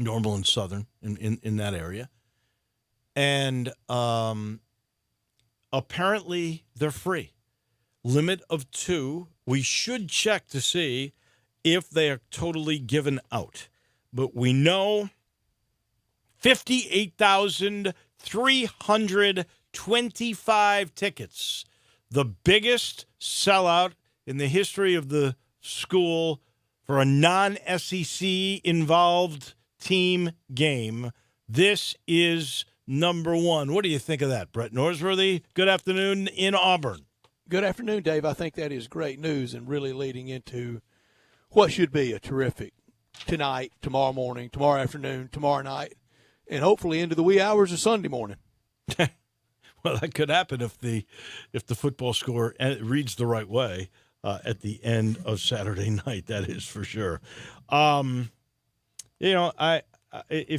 Normal and Southern in that area. And apparently they're free. Limit of 2. We should check to see if they are totally given out. But we know 58,325 tickets. The biggest sellout in the history of the school for a non-SEC involved team game. This is number 1. What do you think of that, Brett Norsworthy? Good afternoon in Auburn. Good afternoon, Dave. I think that is great news and really leading into what should be a terrific tonight, tomorrow morning, tomorrow afternoon, tomorrow night, and hopefully into the wee hours of Sunday morning. Well, that could happen if the football score reads the right way at the end of Saturday night. That is for sure. If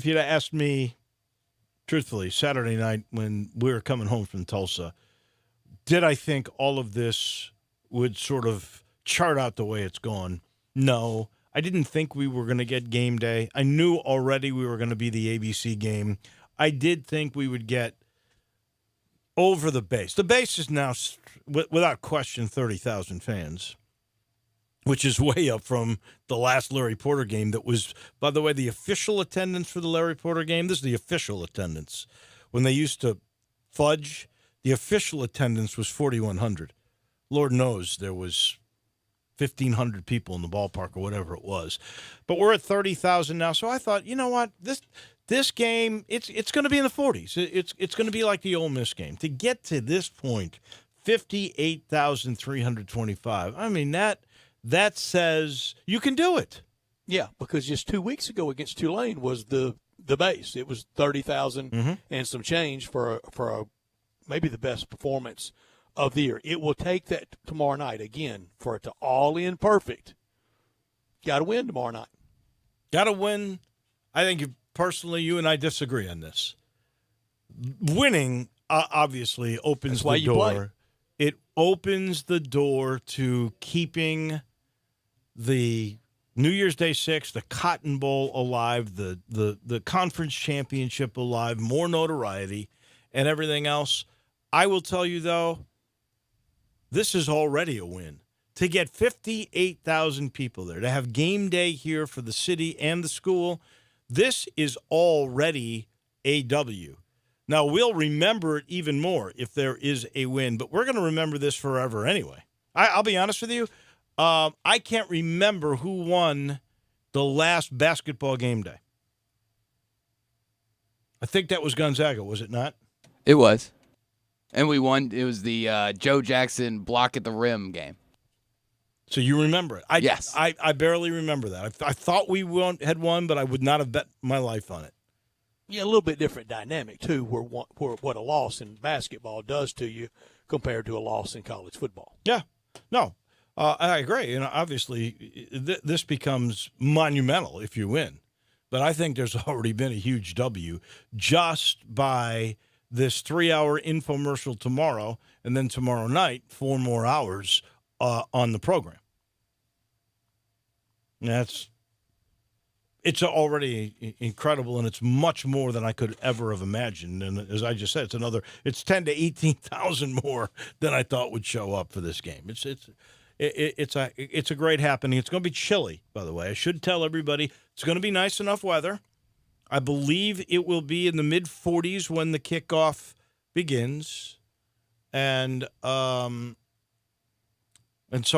you'd asked me truthfully Saturday night when we were coming home from Tulsa, did I think all of this would sort of chart out the way it's gone? No. I didn't think we were going to get game day. I knew already we were going to be the ABC game. I did think we would get over the base. The base is now, without question, 30,000 fans, which is way up from the last Larry Porter game that was, by the way, the official attendance for the Larry Porter game. This is the official attendance. When they used to fudge, the official attendance was 4,100. Lord knows there was 1,500 people in the ballpark or whatever it was. But we're at 30,000 now, so I thought, you know what, this game, it's going to be in the 40s. It's going to be like the Ole Miss game. To get to this point, 58,325. I mean, that says you can do it. Yeah, because just 2 weeks ago against Tulane was the base. It was 30,000 and some change for maybe the best performance of the year. It will take that tomorrow night, again, for it to all in perfect. Got to win tomorrow night. Got to win. I think personally, you and I disagree on this. Winning obviously opens the door. Play. It opens the door to keeping the New Year's Day 6, the Cotton Bowl alive, the conference championship alive, more notoriety, and everything else. I will tell you, though, this is already a win. To get 58,000 people there, to have game day here for the city and the school, this is already a W. Now, we'll remember it even more if there is a win, but we're going to remember this forever anyway. I'll be honest with you. I can't remember who won the last basketball game day. I think that was Gonzaga, was it not? It was. And we won. It was the Joe Jackson block at the rim game. So you remember it? Yes. I barely remember that. I thought we had won, but I would not have bet my life on it. Yeah, a little bit different dynamic, too, where what a loss in basketball does to you compared to a loss in college football. Yeah. No, I agree. And obviously, this becomes monumental if you win. But I think there's already been a huge W just by this 3-hour infomercial tomorrow, and then tomorrow night, 4 more hours on the program. It's already incredible, and it's much more than I could ever have imagined. And as I just said, it's 10 to 18,000 more than I thought would show up for this game. It's a great happening. It's going to be chilly, by the way. I should tell everybody it's going to be nice enough weather. I believe it will be in the mid-40s when the kickoff begins. And so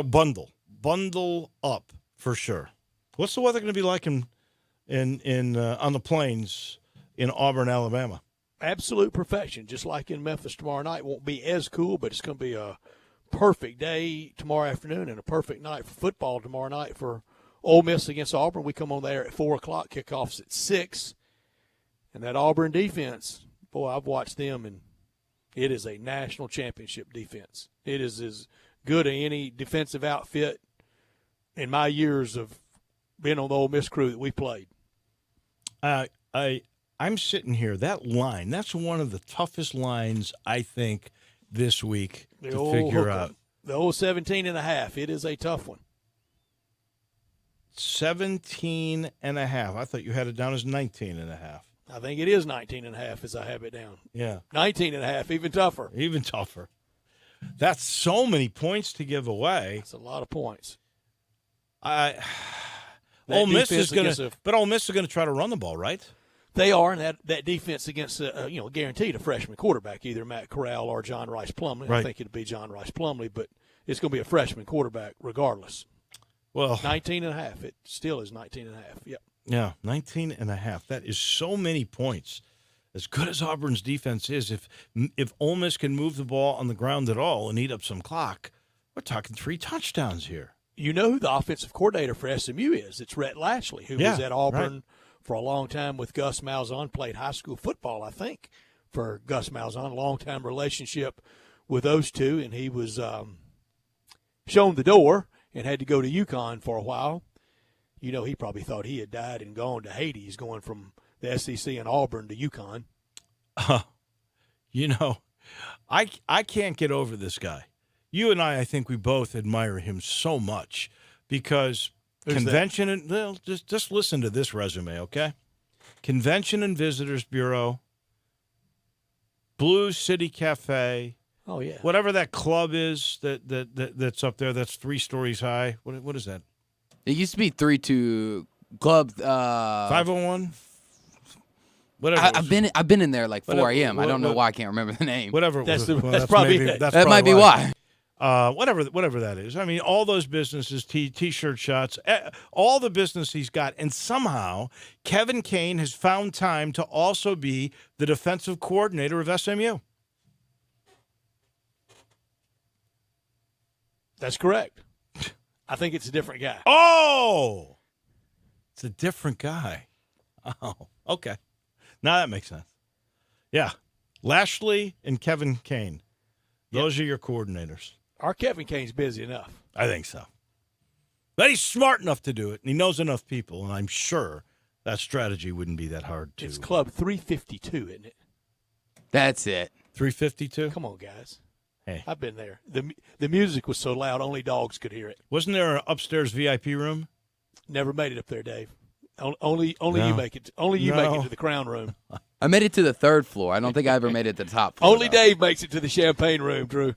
bundle up for sure. What's the weather going to be like on the plains in Auburn, Alabama? Absolute perfection, just like in Memphis tomorrow night. Won't be as cool, but it's going to be a perfect day tomorrow afternoon and a perfect night for football tomorrow night for Ole Miss against Auburn. We come on there at 4 o'clock, kickoffs at 6. And that Auburn defense, boy, I've watched them, and it is a national championship defense. It is as good as any defensive outfit in my years of being on the Ole Miss crew that we played. I'm sitting here. That line, that's one of the toughest lines, I think, this week to figure out. The old 17 and a half. It is a tough one. 17.5. I thought you had it down as 19.5. I think it is 19.5 as I have it down. Yeah. 19.5, even tougher. Even tougher. That's so many points to give away. That's a lot of points. Ole That Miss defense is going against to, a- but Ole Miss is going to try to run the ball, right? They are, and that defense against, guaranteed a freshman quarterback, either Matt Corral or John Rice Plumlee. Right. I think it'd be John Rice Plumlee, but it's going to be a freshman quarterback regardless. Well, 19.5. It still is 19.5. Yep. yeah, 19.5. That is so many points. As good as Auburn's defense is, if Ole Miss can move the ball on the ground at all and eat up some clock, we're talking 3 touchdowns here. You know who the offensive coordinator for SMU is? It's Rhett Lashley, who was at Auburn for a long time with Gus Malzahn, played high school football, I think, for Gus Malzahn. Long-time relationship with those two, and he was shown the door and had to go to UConn for a while. You know, he probably thought he had died and gone to Hades going from the SEC and Auburn to UConn. I can't get over this guy. You and I think we both admire him so much because Who's convention and well, just listen to this resume, okay? Convention and Visitors Bureau, Blue City Cafe, Oh, yeah. whatever that club is that's up there that's 3 stories high. What is that? It used to be 3-2 Club. 501? Whatever. I've been in there like 4 Whatever- a.m. I don't know what- why I can't remember the name. Whatever. it That's was. the- that's probably it. that's That might be probably why. Whatever that is. I mean, all those businesses, T-shirt shots, all the business he's got, and somehow Kevin Kane has found time to also be the defensive coordinator of SMU. That's correct. I think it's a different guy. Oh, it's a different guy. Oh, okay. Now that makes sense. Yeah, Lashley and Kevin Kane. Those are your coordinators. Our Kevin Kane's busy enough. I think so. But he's smart enough to do it, and he knows enough people, and I'm sure that strategy wouldn't be that hard to. It's Club 352, isn't it? That's it. 352? Come on, guys. Hey. I've been there. The music was so loud, only dogs could hear it. Wasn't there an upstairs VIP room? Never made it up there, Dave. Only No. you make it. Only you make No. it to the crown room. I made it to the 3rd floor. I don't think I ever made it to the top floor. Only though. Dave makes it to the champagne room, Drew.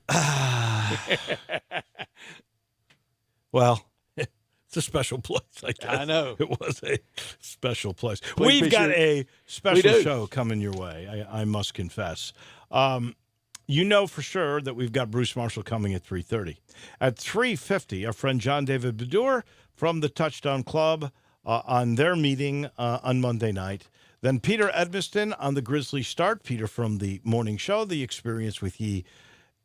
Well, it's a special place, I guess. I know. It was a special place. Please We've be got sure- a We special do. show coming your way, I must confess. You know for sure that we've got Bruce Marshall coming at 3:30. At 3:50, our friend John David Bedour from the Touchdown Club on their meeting on Monday night. Then Peter Edmiston on the Grizzly Start. Peter from the morning show, The Experience with He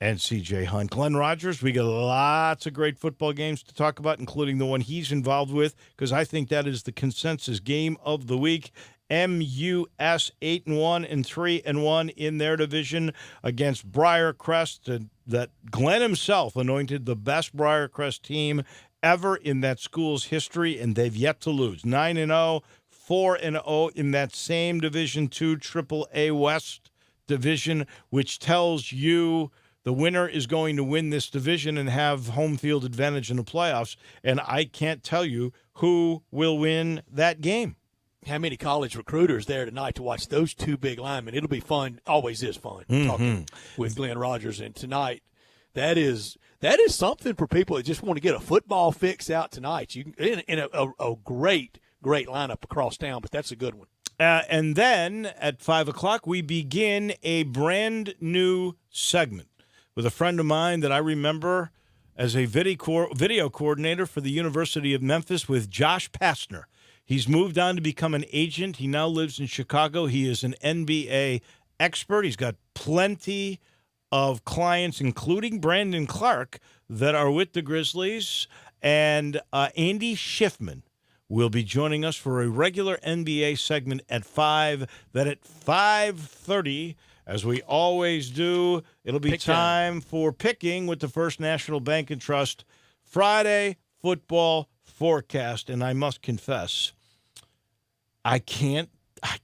and C.J. Hunt. Glenn Rogers, we got lots of great football games to talk about, including the one he's involved with, because I think that is the consensus game of the week. MUS 8-1 and 3-1 in their division against Briarcrest, that Glenn himself anointed the best Briarcrest team ever in that school's history, and they've yet to lose. 9-0, 4-0 in that same Division II AAA West division, which tells you the winner is going to win this division and have home field advantage in the playoffs. And I can't tell you who will win that game. How many college recruiters there tonight to watch those two big linemen? It'll be fun. Always is fun talking with Glenn Rogers. And tonight, that is something for people that just want to get a football fix out tonight. You can in a great lineup across town, but that's a good one. And then at 5 o'clock, we begin a brand new segment with a friend of mine that I remember as a video coordinator for the University of Memphis with Josh Pastner. He's moved on to become an agent. He now lives in Chicago. He is an NBA expert. He's got plenty of clients, including Brandon Clark, that are with the Grizzlies. And Andy Schiffman will be joining us for a regular NBA segment at 5. Then at 5:30, as we always do, it'll be Pick time. time for picking with the First National Bank and Trust Friday football forecast. And I must confess, I can't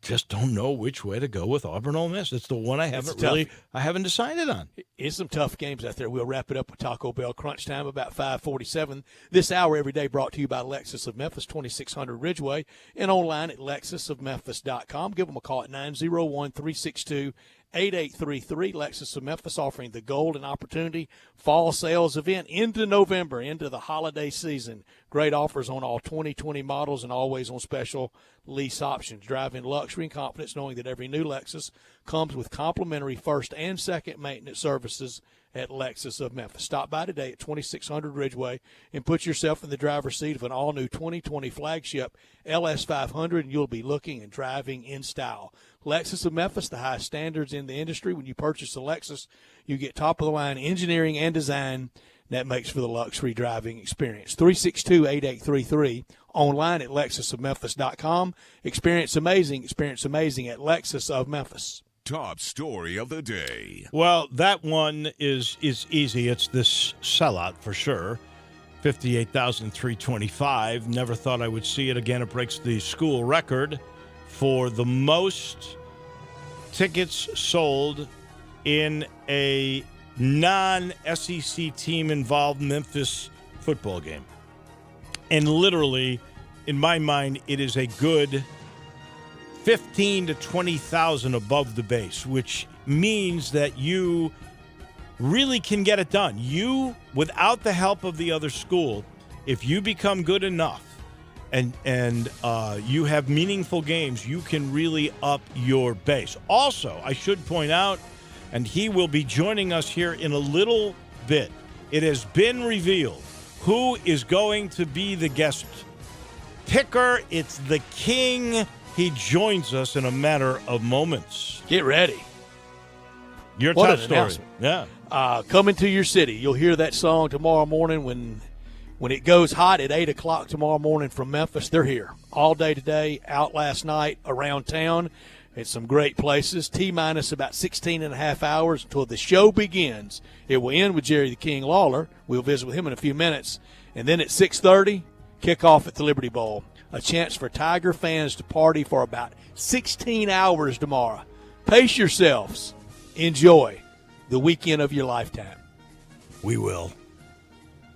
just don't know which way to go with Auburn Ole Miss. It's the one I haven't decided on. It's some tough games out there. We'll wrap it up with Taco Bell Crunch Time about 5:47. This hour every day brought to you by Lexus of Memphis, 2600 Ridgeway, and online at lexusofmemphis.com. Give them a call at 901-362-8833. Lexus of Memphis offering the Golden Opportunity Fall Sales Event into November, into the holiday season. Great offers on all 2020 models and always on special lease options. Drive in luxury and confidence knowing that every new Lexus comes with complimentary first and second maintenance services at Lexus of Memphis. Stop by today at 2600 Ridgeway and put yourself in the driver's seat of an all-new 2020 flagship LS500, and you'll be looking and driving in style. Lexus of Memphis, the highest standards in the industry. When you purchase a Lexus, you get top-of-the-line engineering and design that makes for the luxury driving experience. 362-8833, online at lexusofmemphis.com. Experience amazing at Lexus of Memphis. Top story of the day. Well, that one is easy. It's this sellout for sure. 58,325. Never thought I would see it again. It breaks the school record for the most tickets sold in a non-SEC team-involved Memphis football game. And literally, in my mind, it is a good 15 to 20,000 above the base, which means that you really can get it done. You, without the help of the other school, if you become good enough and you have meaningful games, you can really up your base. Also, I should point out, and he will be joining us here in a little bit, it has been revealed who is going to be the guest picker. It's the King. He joins us in a matter of moments. Get ready. Your What top an story. announcement. Yeah. Coming to your city. You'll hear that song tomorrow morning when it goes hot at 8 o'clock tomorrow morning from Memphis. They're here all day today, out last night, around town. It's some great places. T-minus about 16 and a half hours until the show begins. It will end with Jerry the King Lawler. We'll visit with him in a few minutes. And then at 6:30, kickoff at the Liberty Bowl. A chance for Tiger fans to party for about 16 hours tomorrow. Pace yourselves. Enjoy the weekend of your lifetime. We will.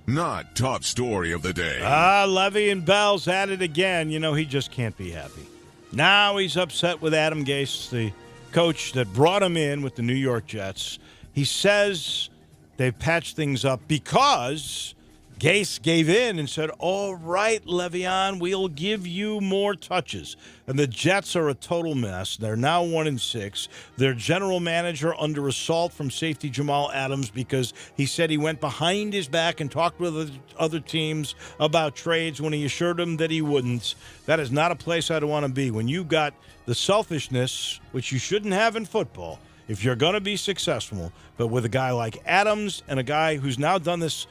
Not top story of the day. Levy and Bell's at it again. You know, he just can't be happy. Now he's upset with Adam Gase, the coach that brought him in with the New York Jets. He says they've patched things up because Gase gave in and said, all right, Le'Veon, we'll give you more touches. And the Jets are a total mess. They're now 1-6. Their general manager under assault from safety Jamal Adams because he said he went behind his back and talked with other teams about trades when he assured them that he wouldn't. That is not a place I'd want to be. When you got the selfishness, which you shouldn't have in football, if you're going to be successful, but with a guy like Adams and a guy who's now done this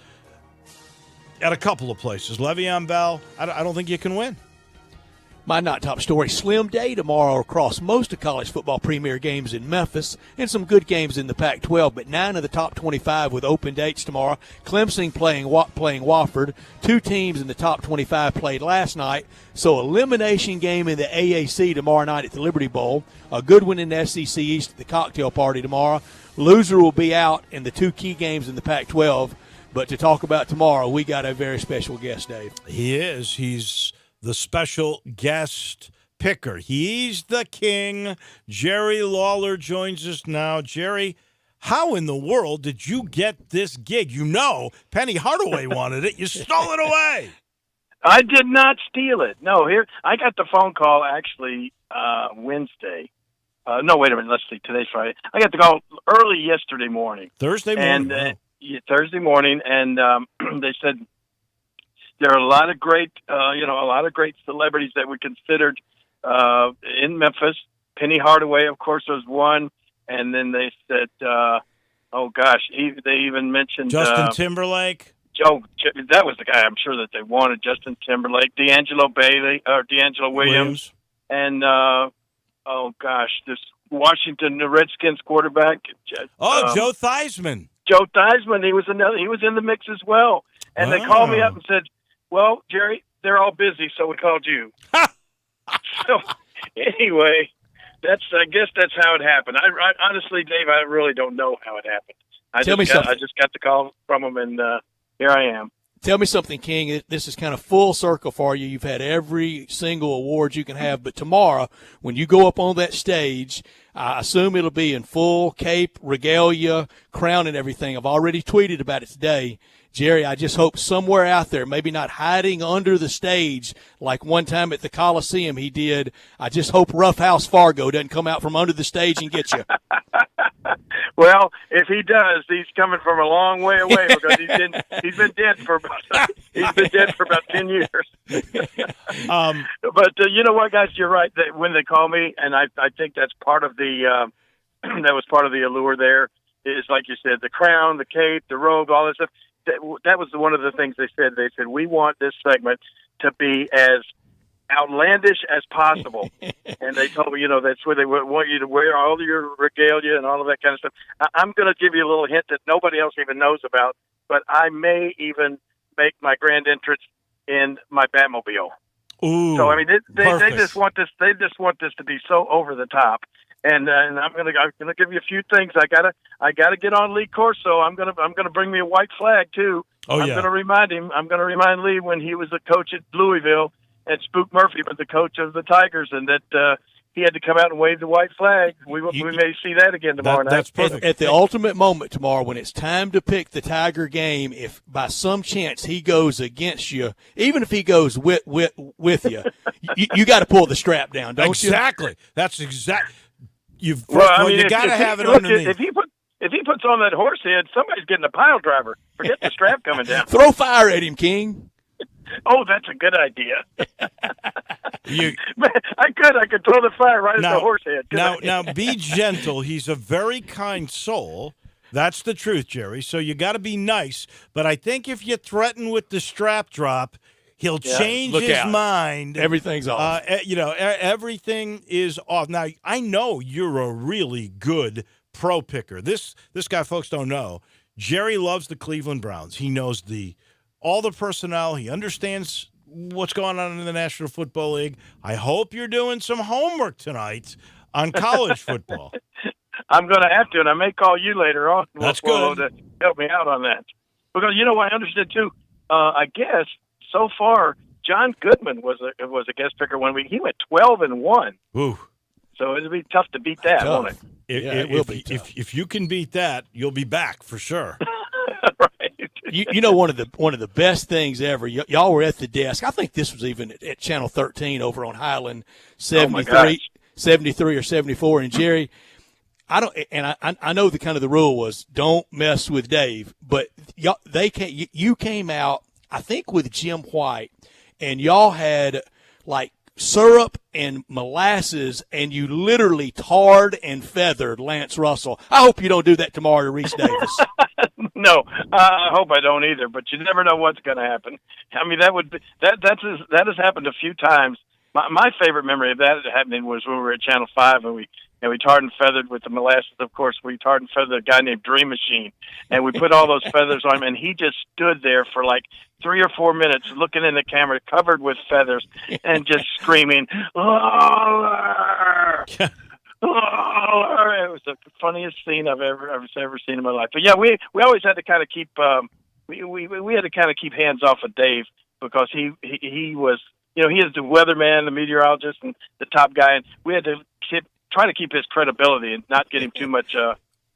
at a couple of places. Le'Veon Bell, I don't think you can win. My not top story, slim day tomorrow across most of college football premier games in Memphis and some good games in the Pac-12, but 9 of the top 25 with open dates tomorrow. Clemson playing Wofford. 2 teams in the top 25 played last night, so elimination game in the AAC tomorrow night at the Liberty Bowl. A good one in the SEC East at the cocktail party tomorrow. Loser will be out in the 2 key games in the Pac-12. But to talk about tomorrow, we got a very special guest, Dave. He is. He's the special guest picker. He's the king. Jerry Lawler joins us now. Jerry, how in the world did you get this gig? You know, Penny Hardaway wanted it. You stole it away. I did not steal it. No, here I got the phone call actually Wednesday. No, wait a minute. Let's see. Today's Friday. I got the call early yesterday morning. Thursday morning. And Thursday morning, and they said there are a lot of great, celebrities that we considered in Memphis. Penny Hardaway, of course, was one, and then they said, they even mentioned Justin Timberlake. That was the guy I'm sure that they wanted. Justin Timberlake, D'Angelo Williams, and this Washington Redskins quarterback. Joe Theismann. Joe Theismann, he was in the mix as well. And they called me up and said, well, Jerry, they're all busy, so we called you. So anyway, I guess that's how it happened. I honestly, Dave, I really don't know how it happened. I just got the call from him, and here I am. Tell me something, King. This is kind of full circle for you. You've had every single award you can have, but tomorrow, when you go up on that stage, I assume it'll be in full cape, regalia, crown, and everything. I've already tweeted about it today. Jerry, I just hope somewhere out there, maybe not hiding under the stage like one time at the Coliseum he did. I just hope Rough House Fargo doesn't come out from under the stage and get you. Well, if he does, he's coming from a long way away because he's been dead for about 10 years. But you know what, guys, you're right. When they call me, and I think that's part of the that was part of the allure. There is, like you said, the crown, the cape, the robe, all this stuff. That was one of the things they said. They said, we want this segment to be as outlandish as possible. And they told me, that's where they want you to wear all your regalia and all of that kind of stuff. I'm going to give you a little hint that nobody else even knows about, but I may even make my grand entrance in my Batmobile. Ooh, so I mean, they just want this. They just want this to be so over the top. And I'm gonna give you a few things. I gotta get on Lee Corso. I'm gonna bring me a white flag too. I'm gonna remind him. I'm gonna remind Lee when he was a coach at Louisville and Spook Murphy was the coach of the Tigers, and that he had to come out and wave the white flag. We may see that again tomorrow night. That's perfect. At the ultimate moment tomorrow, when it's time to pick the Tiger game, if by some chance he goes against you, even if he goes with you, you got to pull the strap down, don't you? Exactly. That's exactly. You got to have it look, underneath. If he puts on that horse head, somebody's getting a pile driver. Forget the strap coming down. Throw fire at him, King. Oh, that's a good idea. I could throw the fire right at the horse head. Now, be gentle. He's a very kind soul. That's the truth, Jerry. So you got to be nice. But I think if you threaten with the strap drop, he'll change his mind. Everything's off. Everything is off. Now, I know you're a really good pro picker. This guy, folks don't know. Jerry loves the Cleveland Browns. He knows all the personnel. He understands what's going on in the National Football League. I hope you're doing some homework tonight on college football. I'm going to have to, and I may call you later on. That's good. To help me out on that. Because, I understood, too, I guess, so far, John Goodman was a guest picker 1 week. He went 12-1. Ooh. So it'll be tough to beat that, won't it? It will be tough. If you can beat that, you'll be back for sure. Right. One of the best things ever. Y'all were at the desk. I think this was even at Channel 13 over on Highland 73 or 74. And Jerry, I know the kind of the rule was don't mess with Dave, but you came out, I think, with Jim White, and y'all had like syrup and molasses, and you literally tarred and feathered Lance Russell. I hope you don't do that tomorrow to Reese Davis. No, I hope I don't either. But you never know what's going to happen. I mean, that has happened a few times. My favorite memory of that happening was when we were at Channel 5 and we tarred and feathered with the molasses. Of course, we tarred and feathered a guy named Dream Machine, and we put all those feathers on him, and he just stood there for like 3 or 4 minutes looking in the camera, covered with feathers, and just screaming, "Lawler!" It was the funniest scene I've ever seen in my life. But yeah, we always had to kind of keep we had to kind of keep hands off of Dave because he was he is the weatherman, the meteorologist, and the top guy, and we had to try to keep his credibility and not get him too much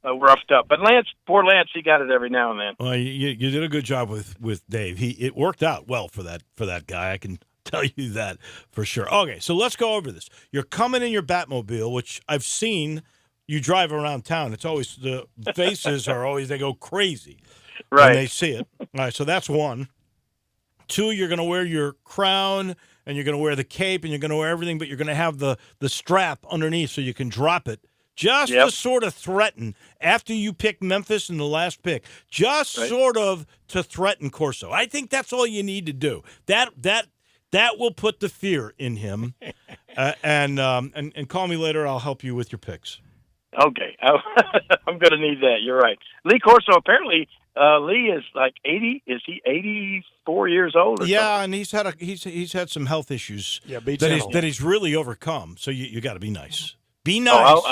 roughed up. But poor Lance, he got it every now and then. Well, you did a good job with Dave. It worked out well for that guy. I can tell you that for sure. Okay, so let's go over this. You're coming in your Batmobile, which I've seen you drive around town. It's always the faces they go crazy right when they see it. All right, so that's one. 2, you're going to wear your crown, and you're going to wear the cape, and you're going to wear everything, but you're going to have the strap underneath so you can drop it. Just to sort of threaten, after you pick Memphis in the last pick, sort of to threaten Corso. I think that's all you need to do. That will put the fear in him. And call me later. I'll help you with your picks. Okay. I'm going to need that. You're right. Lee Corso, apparently, Lee is like 80. Is he 84 years old? Yeah, and he's had some health issues that he's really overcome. So you got to be nice. Be nice.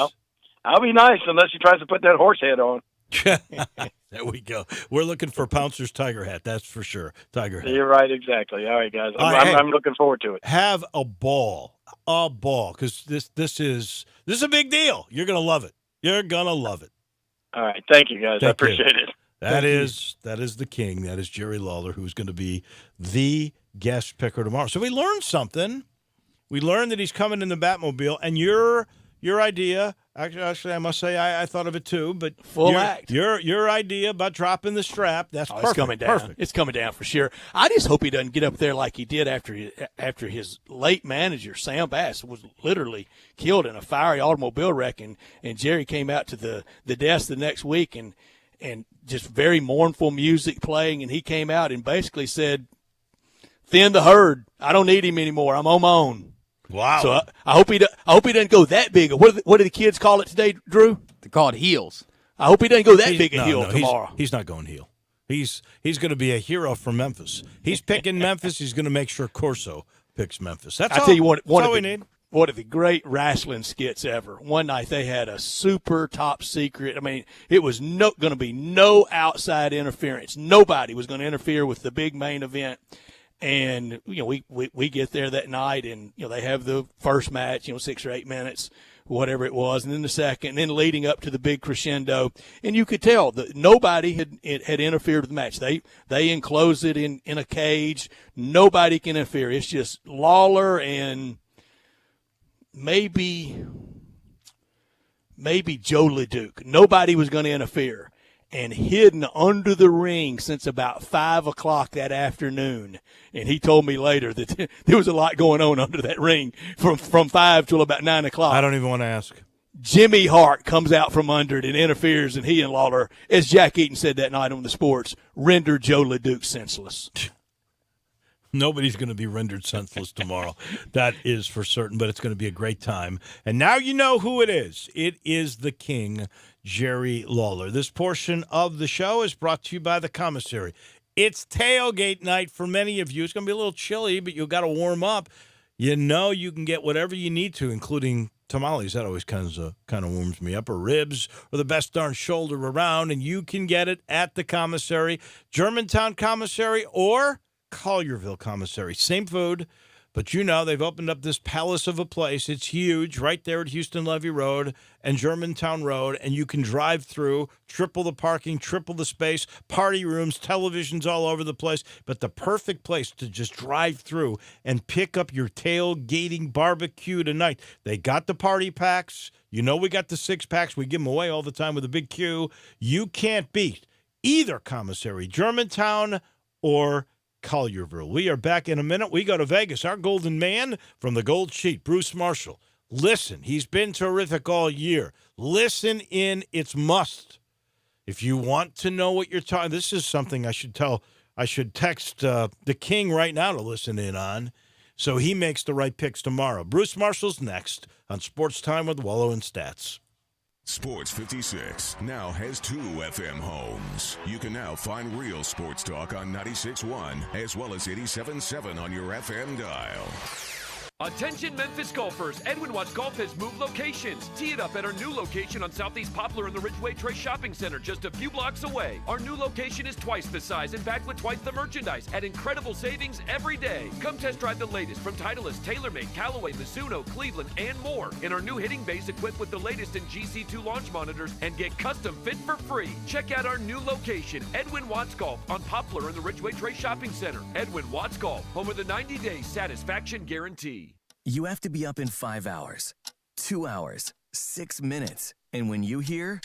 I'll be nice unless he tries to put that horse head on. There we go. We're looking for Pouncer's tiger hat. That's for sure. Tiger hat. You're right, exactly. All right, guys. Hey, I'm looking forward to it. Have a ball, because this is a big deal. You're gonna love it. You're gonna love it. All right, thank you, guys. I appreciate it. That is the king. That is Jerry Lawler, who's going to be the guest picker tomorrow. So we learned something. We learned that he's coming in the Batmobile, and your idea. Actually, I must say I thought of it too. But act. Your idea about dropping the strap. That's perfect. It's coming down. Perfect. It's coming down for sure. I just hope he doesn't get up there like he did after his late manager Sam Bass was literally killed in a fiery automobile wreck, and Jerry came out to the desk the next week and just very mournful music playing, and he came out and basically said, "Thin the herd. I don't need him anymore. I'm on my own." Wow. So I hope he doesn't go that big. What do the kids call it today, Drew? They call it heels. I hope he doesn't go that big a heel tomorrow. He's not going heel. He's going to be a hero for Memphis. He's picking Memphis. He's going to make sure Corso picks Memphis. That's all. I tell you what, that's all we need. One of the great wrestling skits ever. One night they had a super top secret. I mean, it was going to be no outside interference. Nobody was going to interfere with the big main event. And, we get there that night, and, they have the first match, 6 or 8 minutes, whatever it was, and then the second, and then leading up to the big crescendo. And you could tell that nobody had interfered with the match. They enclosed it in a cage. Nobody can interfere. It's just Lawler and maybe Joe LeDuc. Nobody was going to interfere. And hidden under the ring since about 5 o'clock that afternoon. And he told me later that there was a lot going on under that ring from 5 till about 9 o'clock. I don't even want to ask. Jimmy Hart comes out from under it and interferes, and he and Lawler, as Jack Eaton said that night on the sports, rendered Joe LeDuc senseless. Nobody's going to be rendered senseless tomorrow. That is for certain, but it's going to be a great time. And now you know who it is. It is the king, Jerry Lawler. This portion of the show is brought to you by the commissary. It's tailgate night for many of you. It's going to be a little chilly, but you've got to warm up. You know you can get whatever you need to, including tamales. That always kind of warms me up, or ribs, or the best darn shoulder around, and you can get it at the commissary, Germantown Commissary, or Collierville Commissary. Same food, but they've opened up this palace of a place. It's huge, right there at Houston Levee Road and Germantown Road, and you can drive through, triple the parking, triple the space, party rooms, televisions all over the place, but the perfect place to just drive through and pick up your tailgating barbecue tonight. They got the party packs. We got the 6-packs. We give them away all the time with a big queue. You can't beat either commissary, Germantown or Collierville. We are back in a minute. We go to Vegas. Our golden man from the Gold Sheet, Bruce Marshall. Listen, he's been terrific all year. Listen in. It's must. If you want to know what you're talking, this is something I should text the king right now to listen in on, so he makes the right picks tomorrow. Bruce Marshall's next on Sports Time with Wallow and Stats. Sports 56 now has 2 FM homes. You can now find real sports talk on 96.1 as well as 87.7 on your FM dial. Attention Memphis golfers, Edwin Watts Golf has moved locations. Tee it up at our new location on Southeast Poplar in the Ridgeway Trace Shopping Center, just a few blocks away. Our new location is twice the size and packed with twice the merchandise at incredible savings every day. Come test drive the latest from Titleist, TaylorMade, Callaway, Mizuno, Cleveland, and more. In our new hitting base equipped with the latest in GC2 launch monitors and get custom fit for free. Check out our new location, Edwin Watts Golf on Poplar in the Ridgeway Trace Shopping Center. Edwin Watts Golf, home of the 90-day satisfaction guarantee. You have to be up in 5 hours, 2 hours, 6 minutes. And when you hear,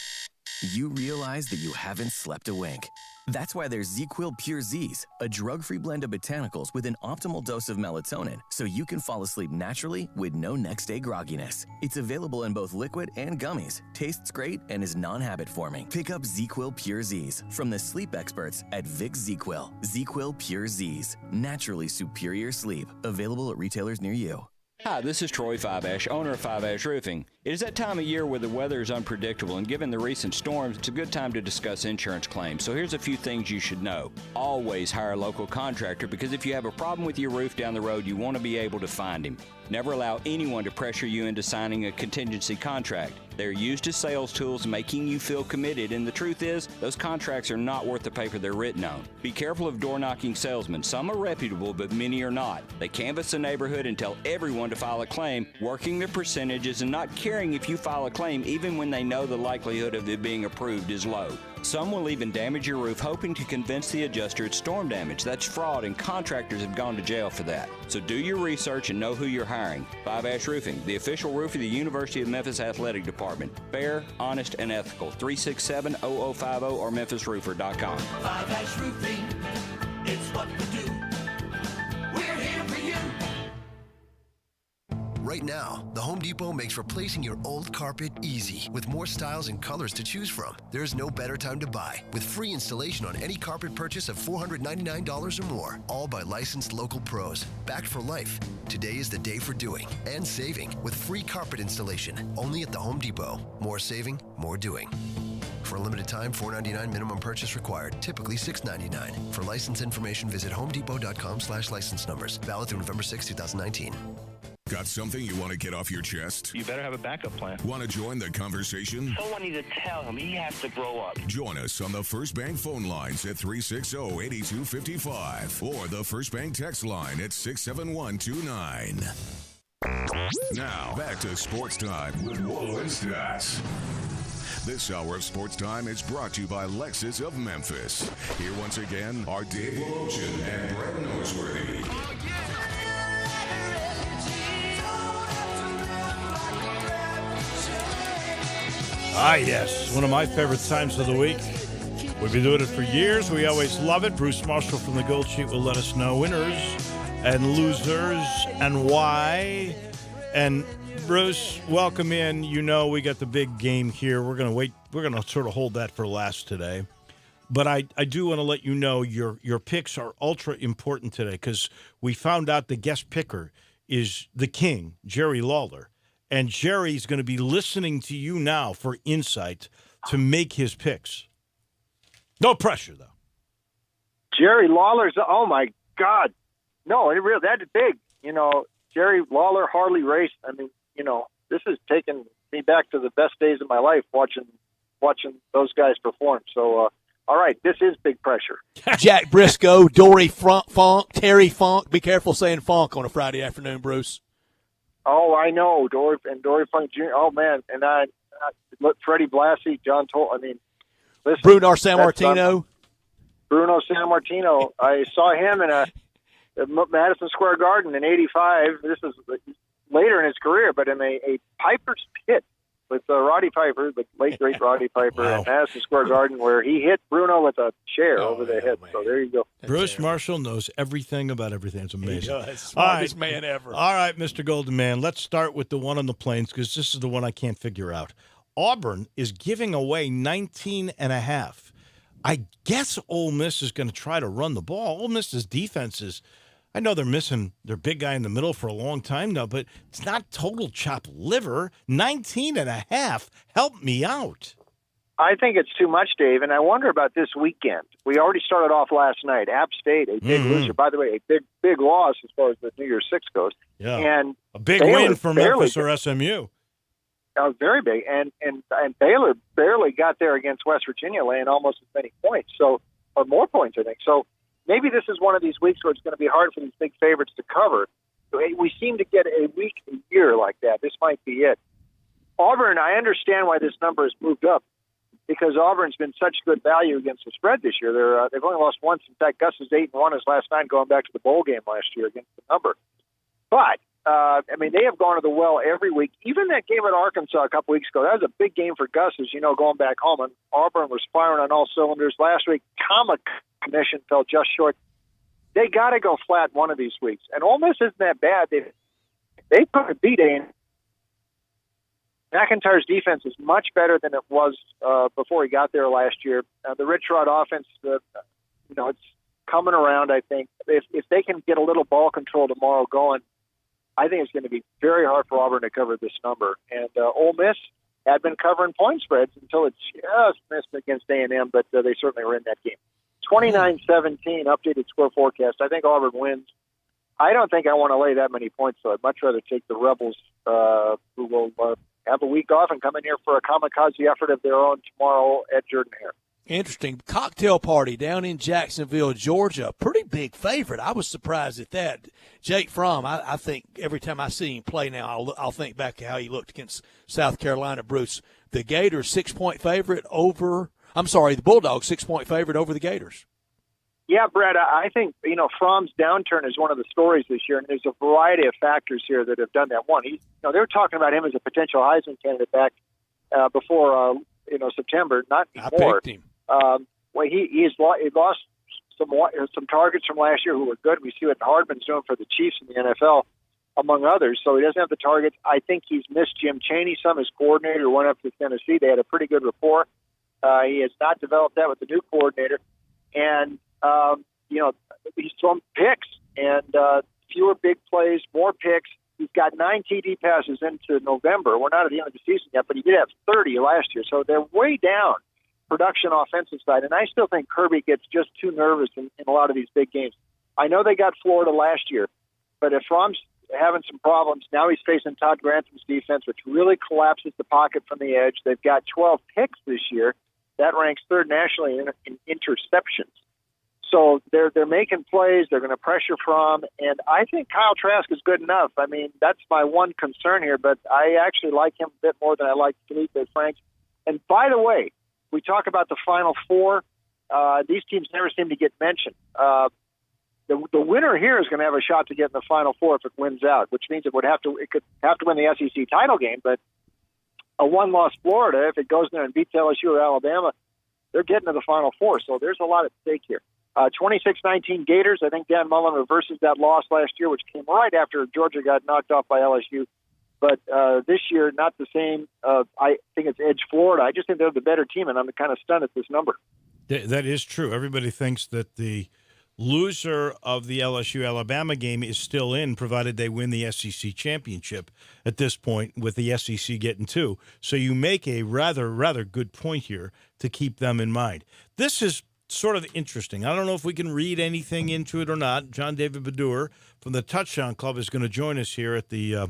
you realize that you haven't slept a wink. That's why there's ZzzQuil Pure Z's, a drug-free blend of botanicals with an optimal dose of melatonin, so you can fall asleep naturally with no next-day grogginess. It's available in both liquid and gummies, tastes great, and is non-habit forming. Pick up ZzzQuil Pure Z's from the sleep experts at Vicks ZzzQuil. ZzzQuil Pure Z's, naturally superior sleep. Available at retailers near you. Hi, this is Troy Five-Ash, owner of Five-Ash Roofing. It is that time of year where the weather is unpredictable, and given the recent storms, it's a good time to discuss insurance claims. So here's a few things you should know. Always hire a local contractor, because if you have a problem with your roof down the road, you want to be able to find him. Never allow anyone to pressure you into signing a contingency contract. They're used as sales tools, making you feel committed, and the truth is, those contracts are not worth the paper they're written on. Be careful of door-knocking salesmen. Some are reputable, but many are not. They canvass the neighborhood and tell everyone to file a claim, working their percentages and not caring if you file a claim even when they know the likelihood of it being approved is low. Some will even damage your roof, hoping to convince the adjuster it's storm damage. That's fraud, and contractors have gone to jail for that. So do your research and know who you're hiring. 5 Ash Roofing, the official roof of the University of Memphis Athletic Department. Fair, honest, and ethical. 367-0050 or memphisroofer.com. 5 Ash Roofing, it's what we do. We're here for you. Right now, the Home Depot makes replacing your old carpet easy with more styles and colors to choose from. There's no better time to buy, with free installation on any carpet purchase of $499 or more, all by licensed local pros, backed for life. Today is the day for doing and saving with free carpet installation only at the Home Depot. More saving, more doing. For a limited time, $499 minimum purchase required, typically $699. For license information, visit homedepot.com/license numbers. Valid through November 6, 2019. Got something you want to get off your chest? You better have a backup plan. Want to join the conversation? Someone needs to tell him he has to grow up. Join us on the First Bank phone lines at 360-8255 or the First Bank text line at 67129. Now, back to Sports Time with Wolo and Stats. This hour of Sports Time is brought to you by Lexus of Memphis. Here once again are Dave Woloshin and Brett Noseworthy. Ah, yes. One of my favorite times of the week. We've been doing it for years. We always love it. Bruce Marshall from the Gold Sheet will let us know winners and losers and why. And Bruce, welcome in. You know we got the big game here. We're going to wait. We're going to sort of hold that for last today. But I do want to let you know your picks are ultra important today because we found out the guest picker is the king, Jerry Lawler. And Jerry's going to be listening to you now for insight to make his picks. No pressure, though. Jerry Lawler's, oh, my God. No, that's big. You know, Jerry Lawler, Harley Race. I mean, you know, this has taken me back to the best days of my life watching those guys perform. So, all right, this is big pressure. Jack Briscoe, Dory Funk, Terry Funk. Be careful saying Funk on a Friday afternoon, Bruce. Oh, I know, Dory Funk Jr. Oh, man, and I Freddie Blassie, John Toll. I mean, listen, Bruno Sammartino. Bruno Sammartino. I saw him in Madison Square Garden in '85. This is later in his career, but in a Piper's Pit with Roddy Piper, the late great Roddy Piper, at Madison Square Garden, where he hit Bruno with a chair over the head. So there you go. Bruce Marshall knows everything about everything. It's amazing. He does. Smartest man ever. All right, Mr. Golden Man, let's start with the one on the Plains because this is the one I can't figure out. Auburn is giving away 19.5. I guess Ole Miss is going to try to run the ball. Ole Miss's defense is, I know they're missing their big guy in the middle for a long time now, but it's not total chopped liver. 19.5. Help me out. I think it's too much, Dave, and I wonder about this weekend. We already started off last night. App State, a big loser. By the way, a big loss as far as the New Year's Six goes. Yeah. And a big win for Memphis or SMU. Very big. And Baylor barely got there against West Virginia, laying almost as many points, or more points, I think. So maybe this is one of these weeks where it's going to be hard for these big favorites to cover. We seem to get a week a year like that. This might be it. Auburn, I understand why this number has moved up because Auburn's been such good value against the spread this year. They've only lost once. In fact, Gus is 8-1 his last 9 going back to the bowl game last year against the number. But, I mean, they have gone to the well every week. Even that game at Arkansas a couple weeks ago, that was a big game for Gus, as you know, going back home. And Auburn was firing on all cylinders. Last week, Comic Commission fell just short. They got to go flat one of these weeks. And Ole Miss isn't that bad. They put a beat in. McIntyre's defense is much better than it was before he got there last year. The Rich Rod offense, it's coming around, I think. If they can get a little ball control tomorrow going, I think it's going to be very hard for Auburn to cover this number. And Ole Miss had been covering point spreads until it just missed against A&M, but they certainly were in that game. 29-17, updated score forecast. I think Auburn wins. I don't think I want to lay that many points, though. I'd much rather take the Rebels, who will have a week off and come in here for a kamikaze effort of their own tomorrow at Jordan-Hare. Interesting. Cocktail party down in Jacksonville, Georgia. Pretty big favorite. I was surprised at that. Jake Fromm, I think every time I see him play now, I'll think back to how he looked against South Carolina, Bruce. The Gators 6-point favorite over – the Bulldogs 6-point favorite over the Gators. Yeah, Brett, I think, Fromm's downturn is one of the stories this year, and there's a variety of factors here that have done that. One, they were talking about him as a potential Heisman candidate back before, September. Not anymore. I picked him. He lost some targets from last year who were good. We see what Hardman's doing for the Chiefs in the NFL, among others. So he doesn't have the targets. I think he's missed Jim Chaney some. His coordinator who went up to Tennessee. They had a pretty good rapport. He has not developed that with the new coordinator. And, he's thrown picks and fewer big plays, more picks. He's got 9 TD passes into November. We're not at the end of the season yet, but he did have 30 last year. So they're way down production offensive side. And I still think Kirby gets just too nervous in a lot of these big games. I know they got Florida last year, but if Fromm's having some problems, now he's facing Todd Grantham's defense, which really collapses the pocket from the edge. They've got 12 picks this year. That ranks third nationally in interceptions. So they're making plays. They're going to pressure Fromm, and I think Kyle Trask is good enough. I mean, that's my one concern here, but I actually like him a bit more than I like Felipe Franks. And by the way, we talk about the Final Four. These teams never seem to get mentioned. The winner here is going to have a shot to get in the Final Four if it wins out, which means it could have to win the SEC title game. But a one-loss Florida, if it goes there and beats LSU or Alabama, they're getting to the Final Four. So there's a lot at stake here. 26-19 Gators. I think Dan Mullen reverses that loss last year, which came right after Georgia got knocked off by LSU. But this year, not the same. I think it's edge Florida. I just think they're the better team, and I'm kind of stunned at this number. That is true. Everybody thinks that the loser of the LSU-Alabama game is still in, provided they win the SEC championship at this point, with the SEC getting 2. So you make a rather good point here to keep them in mind. This is sort of interesting. I don't know if we can read anything into it or not. John David Bedour from the Touchdown Club is going to join us here at the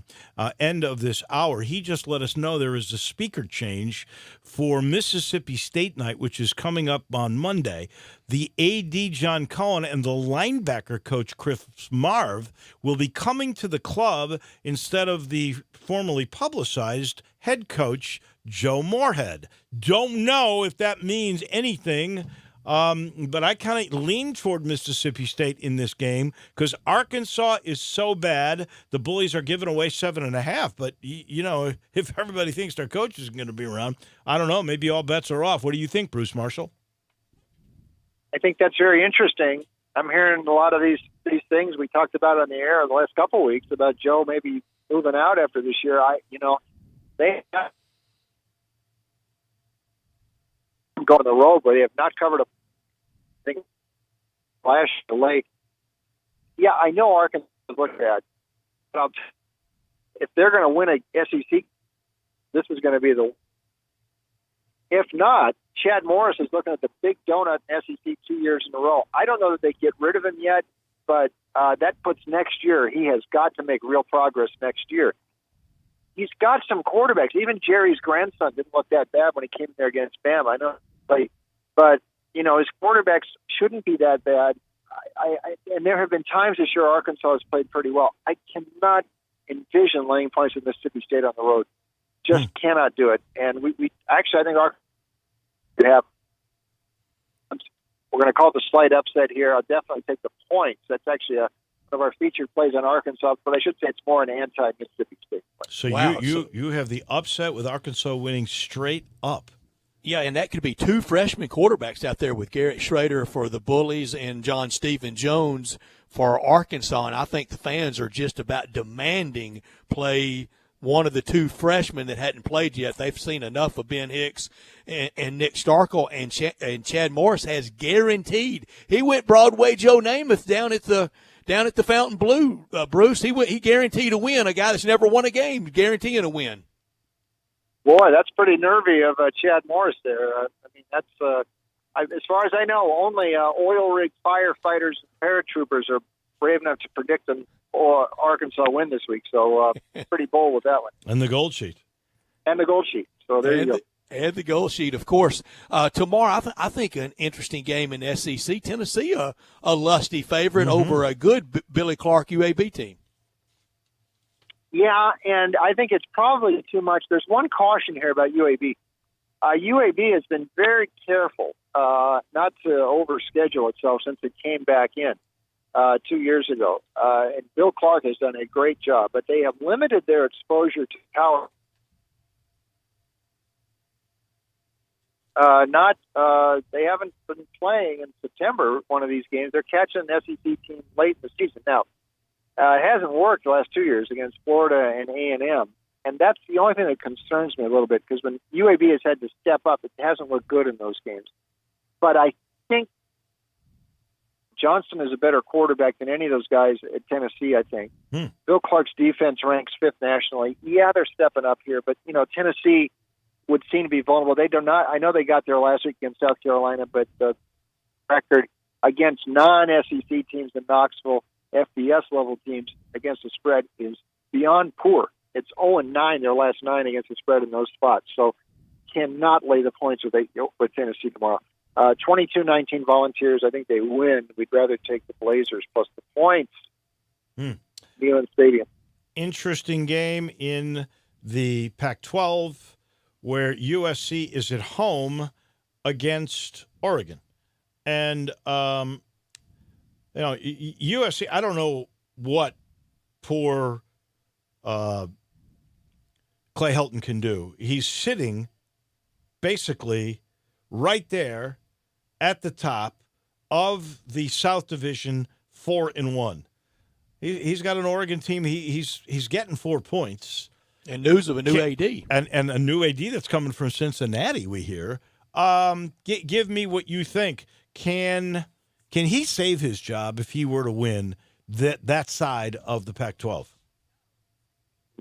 end of this hour. He just let us know there is a speaker change for Mississippi State Night, which is coming up on Monday. The AD John Cohen and the linebacker coach Chris Marv will be coming to the club instead of the formerly publicized head coach Joe Moorhead. Don't know if that means anything. But I kind of lean toward Mississippi State in this game because Arkansas is so bad. The Bullies are giving away 7.5. But, if everybody thinks their coach is going to be around, I don't know. Maybe all bets are off. What do you think, Bruce Marshall? I think that's very interesting. I'm hearing a lot of these things we talked about on the air the last couple of weeks about Joe maybe moving out after this year. They have go on the road, but they have not covered a thing flash the lake. Yeah, I know Arkansas looked at, but if they're going to win a SEC, this is going to be the. If not, Chad Morris is looking at the big donut SEC 2 years in a row. I don't know that they get rid of him yet, but that puts next year. He has got to make real progress next year. He's got some quarterbacks. Even Jerry's grandson didn't look that bad when he came there against Bama. I know, but his quarterbacks shouldn't be that bad. And there have been times this year Arkansas has played pretty well. I cannot envision laying points with Mississippi State on the road. Just cannot do it. And we actually, I think Arkansas could have. We're going to call it the slight upset here. I'll definitely take the points. That's actually one of our featured plays on Arkansas, but I should say it's more an anti-Mississippi State play. So you have the upset with Arkansas winning straight up. Yeah, and that could be 2 freshman quarterbacks out there with Garrett Schrader for the Bullies and John Stephen Jones for Arkansas. And I think the fans are just about demanding play one of the 2 freshmen that hadn't played yet. They've seen enough of Ben Hicks and Nick Starkel, and Chad Morris has guaranteed. He went Broadway Joe Namath down at the Fountain Blue, Bruce. He guaranteed a win. A guy that's never won a game, guaranteeing a win. Boy, that's pretty nervy of Chad Morris there. That's as far as I know, only oil rig firefighters and paratroopers are brave enough to predict Arkansas win this week. So pretty bold with that one. And the gold sheet. And the gold sheet. So there you go. And the gold sheet, of course. Tomorrow, I think an interesting game in SEC. Tennessee, a lusty favorite over a good Billy Clark UAB team. Yeah, and I think it's probably too much. There's one caution here about UAB. UAB has been very careful not to overschedule itself since it came back in 2 years ago. And Bill Clark has done a great job, but they have limited their exposure to power. They haven't been playing in September, one of these games. They're catching an SEC team late in the season. Now, it hasn't worked the last 2 years against Florida and A&M, and that's the only thing that concerns me a little bit, because when UAB has had to step up, it hasn't looked good in those games. But I think Johnston is a better quarterback than any of those guys at Tennessee, I think. Bill Clark's defense ranks 5th nationally. Yeah, they're stepping up here, but, Tennessee would seem to be vulnerable. They do not. I know they got there last week against South Carolina, but the record against non-SEC teams in Knoxville, FBS-level teams against the spread is beyond poor. It's 0-9 their last 9 against the spread in those spots. So cannot lay the points with Tennessee tomorrow. 22-19 Volunteers. I think they win. We'd rather take the Blazers plus the points. Neyland Stadium. Interesting game in the Pac-12 where USC is at home against Oregon. And, USC, I don't know what poor Clay Helton can do. He's sitting basically right there at the top of the South Division, 4-1. He's got an Oregon team. He's getting 4 points. And news of a new AD. And a new AD that's coming from Cincinnati, we hear. Give me what you think. Can he save his job if he were to win that side of the Pac-12?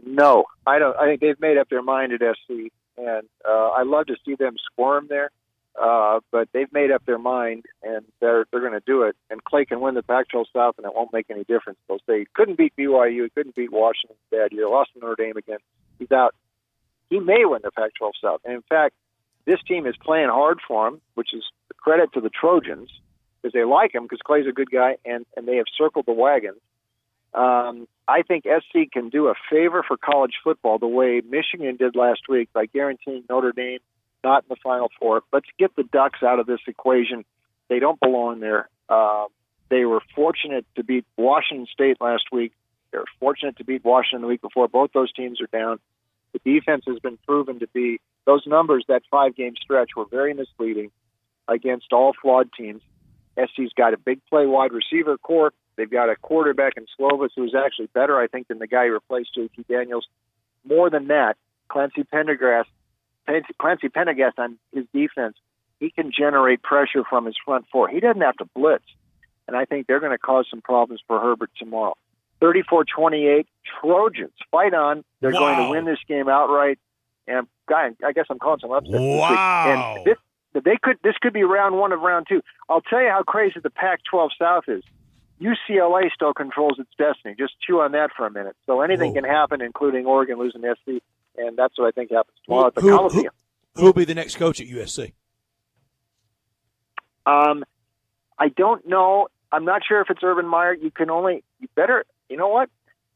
No, I don't. I think they've made up their mind at SC, and I love to see them squirm there. But they've made up their mind, and they're going to do it. And Clay can win the Pac-12 South, and it won't make any difference. They'll say he couldn't beat BYU, he couldn't beat Washington bad year, lost to Notre Dame again. He's out. He may win the Pac-12 South. And in fact, this team is playing hard for him, which is a credit to the Trojans, because they like him, because Clay's a good guy, and they have circled the wagons. I think SC can do a favor for college football the way Michigan did last week by guaranteeing Notre Dame not in the Final Four. Let's get the Ducks out of this equation. They don't belong there. They were fortunate to beat Washington State last week. They were fortunate to beat Washington the week before. Both those teams are down. The defense has been proven to be – those numbers, that 5-game stretch, were very misleading against all flawed teams. SC's got a big play wide receiver core. They've got a quarterback in Slovis who is actually better, I think, than the guy who replaced J.T. Daniels. More than that, Clancy Pendergast on his defense, he can generate pressure from his front four. He doesn't have to blitz. And I think they're going to cause some problems for Herbert tomorrow. 34-28, Trojans fight on. They're going to win this game outright. And I guess I'm calling some upsets Wow. this week. And this could be round one of round two. I'll tell you how crazy the Pac-12 South is. UCLA still controls its destiny. Just chew on that for a minute. So anything can happen, including Oregon losing to SC, and that's what I think happens tomorrow at the Coliseum. Who will be the next coach at USC? I don't know. I'm not sure if it's Urban Meyer. You know what?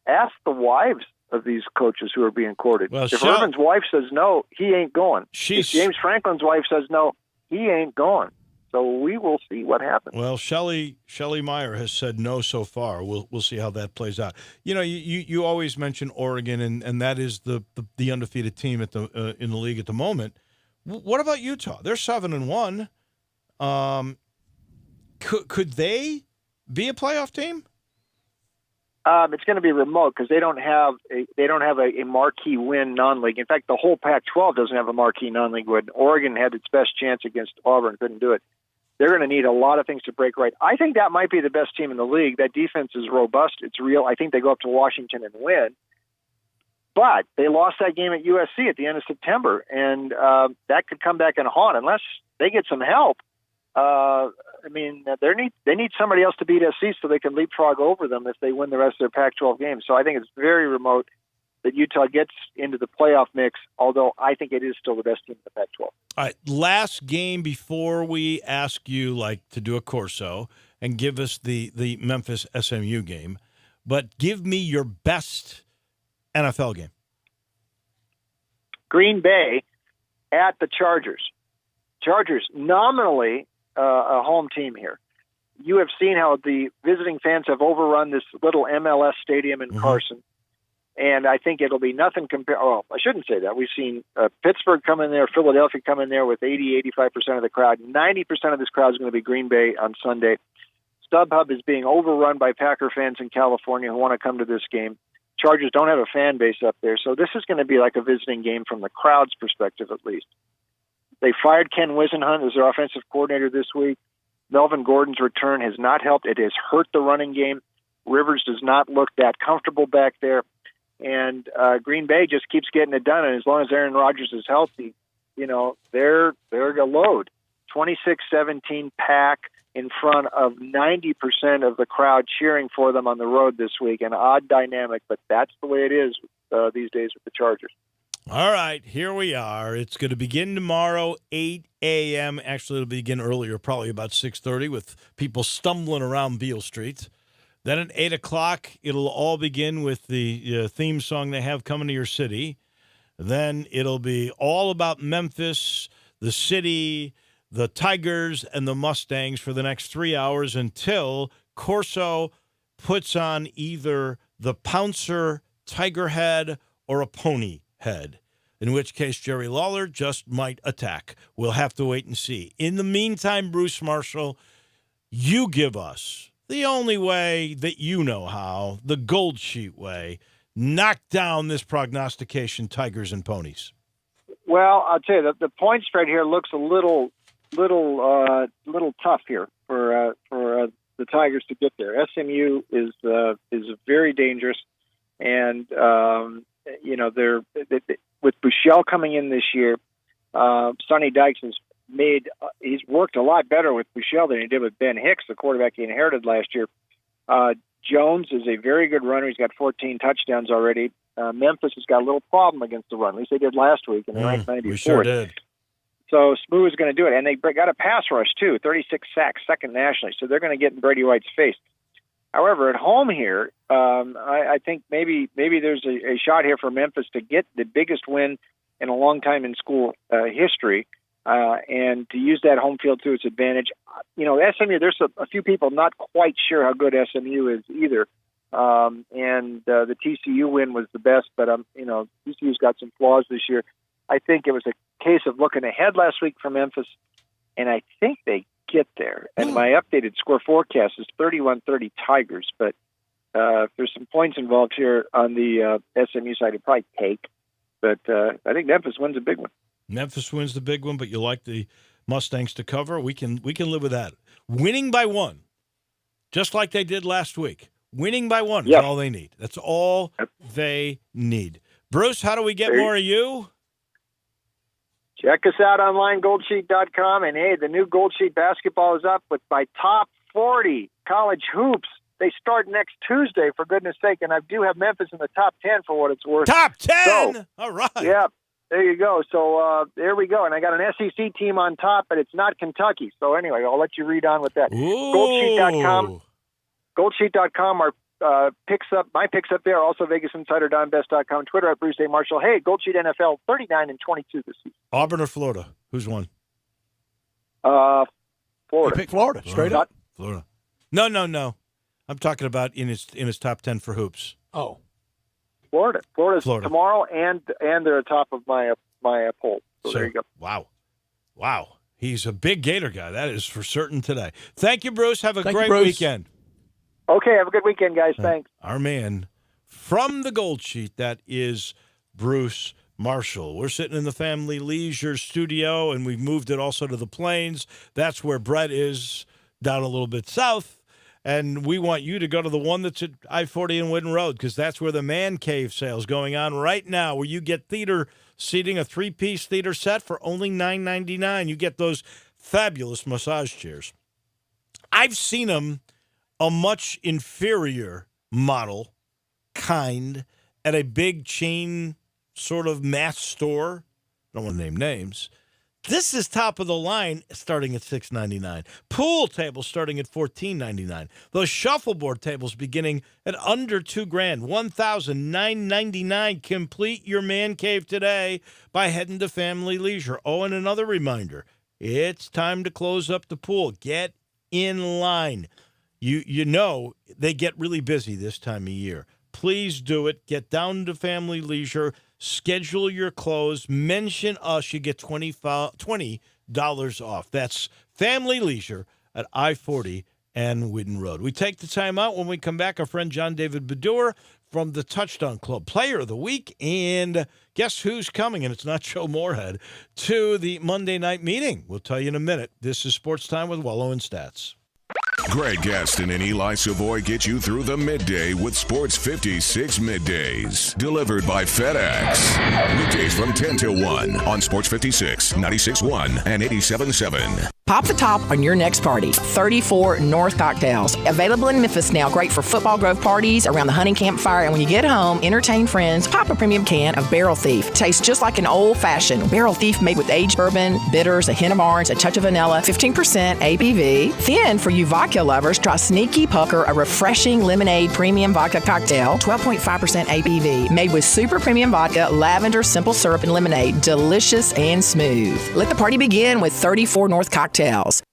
Ask the wives of these coaches who are being courted. Well, if Urban's wife says no, he ain't going. If James Franklin's wife says no, he ain't going. So we will see what happens. Well, Shelley Meyer has said no so far. We'll see how that plays out. You always mention Oregon, and that is the undefeated team in the league at the moment. What about Utah? They're 7-1. Could they be a playoff team? It's going to be remote because they don't have a marquee win non-league. In fact, the whole Pac-12 doesn't have a marquee non-league win. Oregon had its best chance against Auburn, couldn't do it. They're going to need a lot of things to break right. I think that might be the best team in the league. That defense is robust. It's real. I think they go up to Washington and win. But they lost that game at USC at the end of September, and that could come back and haunt unless they get some help. I mean, they need somebody else to beat SC so they can leapfrog over them if they win the rest of their Pac-12 games. So I think it's very remote that Utah gets into the playoff mix, although I think it is still the best team in the Pac-12. All right, last game before we ask you to do a Corso and give us the Memphis SMU game, but give me your best NFL game. Green Bay at the Chargers. Chargers, nominally a home team here. You have seen how the visiting fans have overrun this little MLS stadium in Carson. And I think it'll be nothing compared. Oh, I shouldn't say that. We've seen Pittsburgh come in there, Philadelphia come in there with 85% of the crowd. 90% of this crowd is going to be Green Bay on Sunday. StubHub is being overrun by Packer fans in California who want to come to this game. Chargers don't have a fan base up there, so this is going to be like a visiting game from the crowd's perspective, at least. They fired Ken Wisenhunt as their offensive coordinator this week. Melvin Gordon's return has not helped. It has hurt the running game. Rivers does not look that comfortable back there. And Green Bay just keeps getting it done. And as long as Aaron Rodgers is healthy, they're a load. 26-17 Pack in front of 90% of the crowd cheering for them on the road this week. An odd dynamic, but that's the way it is these days with the Chargers. All right, here we are. It's going to begin tomorrow, 8 a.m. Actually, it'll begin earlier, probably about 6:30, with people stumbling around Beale Street. Then at 8 o'clock, it'll all begin with the theme song they have, Coming to Your City. Then it'll be all about Memphis, the city, the Tigers, and the Mustangs for the next 3 hours until Corso puts on either the Pouncer Tiger head or a pony head, in which case Jerry Lawler just might attack. We'll have to wait and see. In the meantime, Bruce Marshall, you give us the only way that you know how, the Gold Sheet way. Knock down this prognostication, Tigers and ponies. Well, I'll tell you, the point spread here looks a little tough here for the Tigers to get there. SMU is very dangerous, and they're with Buechele coming in this year. Sonny Dykes he's worked a lot better with Buechele than he did with Ben Hicks, the quarterback he inherited last year. Jones is a very good runner. He's got 14 touchdowns already. Memphis has got a little problem against the run. At least they did last week, and they ranked 94th. We sure did. So SMU is going to do it. And they got a pass rush, too, 36 sacks, second nationally. So they're going to get in Brady White's face. However, at home here, I think maybe there's a shot here for Memphis to get the biggest win in a long time in school history, and to use that home field to its advantage. SMU, there's a few people not quite sure how good SMU is either. And the TCU win was the best, but TCU's got some flaws this year. I think it was a case of looking ahead last week for Memphis, and I think they get there. And my updated score forecast is 31-30 Tigers, but if there's some points involved here on the SMU side, it'd probably take. But I think Memphis wins a big one. Memphis wins the big one, but you like the Mustangs to cover. We can live with that. Winning by one, just like they did last week. Winning by one is all they need. That's all they need. Bruce, how do we get more of you? Check us out online, goldsheet.com. And, hey, the new Gold Sheet basketball is up with my top 40 college hoops. They start next Tuesday, for goodness sake, and I do have Memphis in the top 10 for what it's worth. Top 10? So, all right. Yeah, there you go. So there we go. And I got an SEC team on top, but it's not Kentucky. So anyway, I'll let you read on with that. Goldsheet.com. Goldsheet.com are picks up. My picks up there. Also Vegas Insider, DonBest.com, Twitter at Bruce A. Marshall. Hey, Gold Sheet NFL 39-22 this season. Auburn or Florida? Who's won? Florida. You pick Florida straight up. Florida. No. I'm talking about in his top 10 for hoops. Oh, Florida. Florida's tomorrow, and they're atop of my poll. So there you go. Wow. He's a big Gator guy. That is for certain today. Thank you, Bruce. Have a great weekend. Okay, have a good weekend, guys. Thanks. Our man from the Gold Sheet, that is Bruce Marshall. We're sitting in the Family Leisure studio, and we've moved it also to the Plains. That's where Brett is, down a little bit south. And we want you to go to the one that's at I-40 and Wooden Road, because that's where the Man Cave sale is going on right now, where you get theater seating, a 3-piece theater set for only $9.99. You get those fabulous massage chairs. I've seen them a much inferior model kind at a big chain sort of mass store. I don't want to name names. This is top of the line starting at $6.99. Pool tables starting at $14.99. Those shuffleboard tables beginning at under $2,000, $1,999. Complete your man cave today by heading to Family Leisure. Oh, and another reminder, it's time to close up the pool. Get in line. You know they get really busy this time of year. Please do it. Get down to Family Leisure. Schedule your clothes. Mention us. You get $20 off. That's Family Leisure at I-40 and Whidden Road. We take the time out. When we come back, our friend John David Bedour from the Touchdown Club, Player of the Week. And guess who's coming? And it's not Joe Moorhead, to the Monday night meeting. We'll tell you in a minute. This is Sports Time with Wallow and Stats. Greg Gaston and Eli Savoy get you through the midday with Sports 56 Middays. Delivered by FedEx. Weekdays from 10 till 1 on Sports 56, 96.1 and 87.7. Pop the top on your next party. 34 North Cocktails. Available in Memphis now. Great for football grove parties, around the hunting campfire, and when you get home, entertain friends. Pop a premium can of Barrel Thief. Tastes just like an old-fashioned Barrel Thief made with aged bourbon, bitters, a hint of orange, a touch of vanilla, 15% ABV. Then, for you vodka lovers, try Sneaky Pucker, a refreshing lemonade premium vodka cocktail, 12.5% ABV. Made with super premium vodka, lavender, simple syrup, and lemonade. Delicious and smooth. Let the party begin with 34 North Cocktails.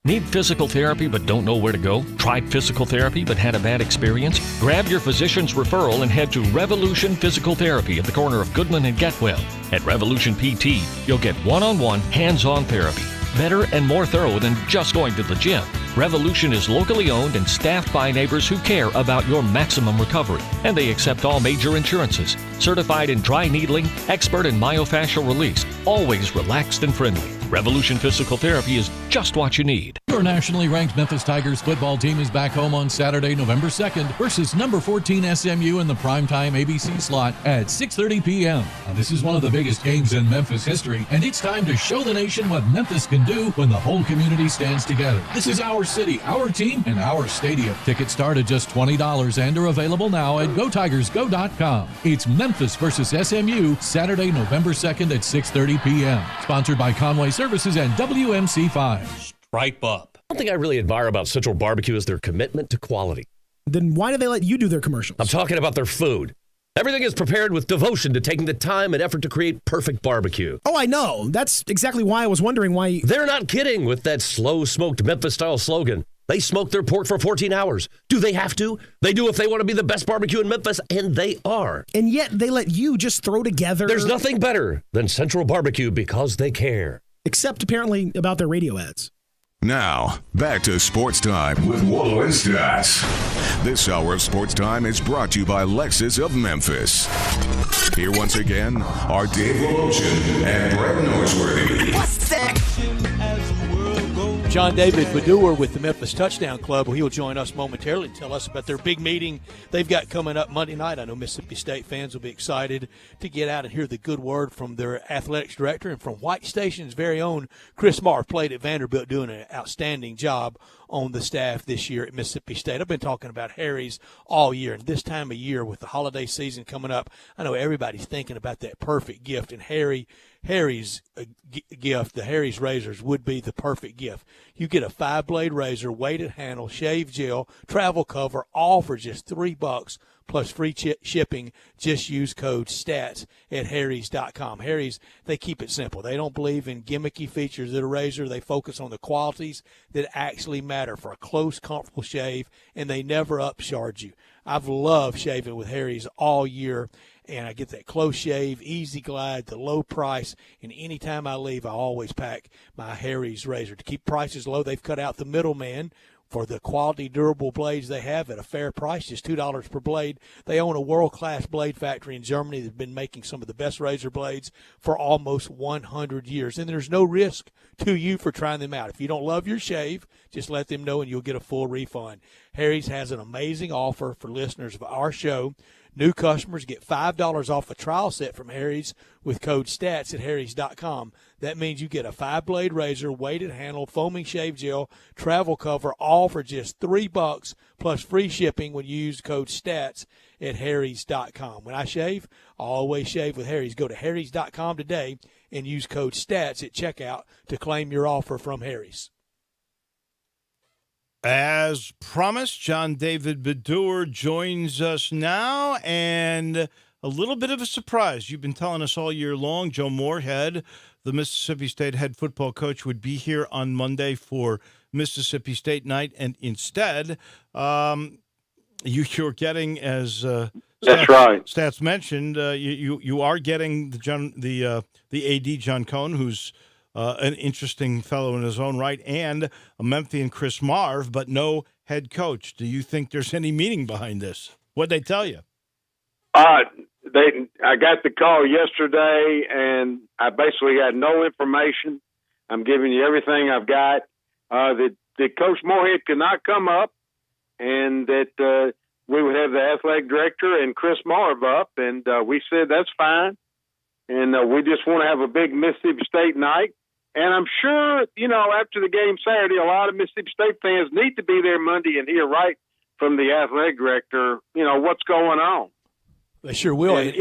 Need physical therapy but don't know where to go? Tried physical therapy but had a bad experience? Grab your physician's referral and head to Revolution Physical Therapy at the corner of Goodman and Getwell. At Revolution PT, you'll get one-on-one, hands-on therapy. Better and more thorough than just going to the gym. Revolution is locally owned and staffed by neighbors who care about your maximum recovery. And they accept all major insurances. Certified in dry needling, expert in myofascial release. Always relaxed and friendly. Revolution Physical Therapy is just what you need. Your nationally ranked Memphis Tigers football team is back home on Saturday, November 2nd versus number 14 SMU in the primetime ABC slot at 6:30 p.m. Now, this is one of the biggest games in Memphis history, and it's time to show the nation what Memphis can do when the whole community stands together. This is our city, our team, and our stadium. Tickets start at just $20 and are available now at GoTigersGo.com. It's Memphis versus SMU, Saturday, November 2nd at 6:30 p.m. Sponsored by Conway Services and WMC5. Stripe up. One thing I really admire about Central Barbecue is their commitment to quality. Then why do they let you do their commercials? I'm talking about their food. Everything is prepared with devotion to taking the time and effort to create perfect barbecue. Oh, I know. That's exactly why I was wondering why... They're not kidding with that slow-smoked Memphis-style slogan. They smoke their pork for 14 hours. Do they have to? They do if they want to be the best barbecue in Memphis, and they are. And yet they let you just throw together... There's nothing better than Central Barbecue because they care. Except apparently about their radio ads. Now, back to Sports Time with Wallow and Stats. This hour of Sports Time is brought to you by Lexus of Memphis. Here once again are Dave Woloschin and Brett Norsworthy. John David Bedour with the Memphis Touchdown Club. He will join us momentarily and tell us about their big meeting they've got coming up Monday night. I know Mississippi State fans will be excited to get out and hear the good word from their athletics director and from White Station's very own Chris Marr, played at Vanderbilt, doing an outstanding job on the staff this year at Mississippi State. I've been talking about Harry's all year, and this time of year with the holiday season coming up, I know everybody's thinking about that perfect gift, and Harry's gift, the Harry's razors, would be the perfect gift. You get a 5-blade razor, weighted handle, shave gel, travel cover, all for just $3 plus free shipping. Just use code STATS at harrys.com. Harry's, they keep it simple. They don't believe in gimmicky features of the razor. They focus on the qualities that actually matter for a close, comfortable shave, and they never upcharge you. I've loved shaving with Harry's all year, and I get that close shave, easy glide, the low price, and anytime I leave, I always pack my Harry's razor. To keep prices low, they've cut out the middleman for the quality, durable blades they have at a fair price, just $2 per blade. They own a world-class blade factory in Germany that's been making some of the best razor blades for almost 100 years. And there's no risk to you for trying them out. If you don't love your shave, just let them know and you'll get a full refund. Harry's has an amazing offer for listeners of our show. New customers get $5 off a trial set from Harry's with code STATS at harrys.com. That means you get a 5-blade razor, weighted handle, foaming shave gel, travel cover, all for just $3 plus free shipping when you use code STATS at harrys.com. When I shave, I always shave with Harry's. Go to harrys.com today and use code STATS at checkout to claim your offer from Harry's. As promised, John David Bedour joins us now, and a little bit of a surprise. You've been telling us all year long Joe Moorhead, the Mississippi State head football coach, would be here on Monday for Mississippi State night, and instead, you're getting, as that's right. Stats mentioned, you are getting the AD John Cohn, who's an interesting fellow in his own right, and a Memphian Chris Marv, but no head coach. Do you think there's any meaning behind this? What'd they tell you? I got the call yesterday, and I basically had no information. I'm giving you everything I've got. That Coach Moorhead could not come up, and that we would have the athletic director and Chris Marv up, and we said that's fine. And we just want to have a big Mississippi State night. And I'm sure, after the game Saturday, a lot of Mississippi State fans need to be there Monday and hear right from the athletic director, what's going on. They sure will. And,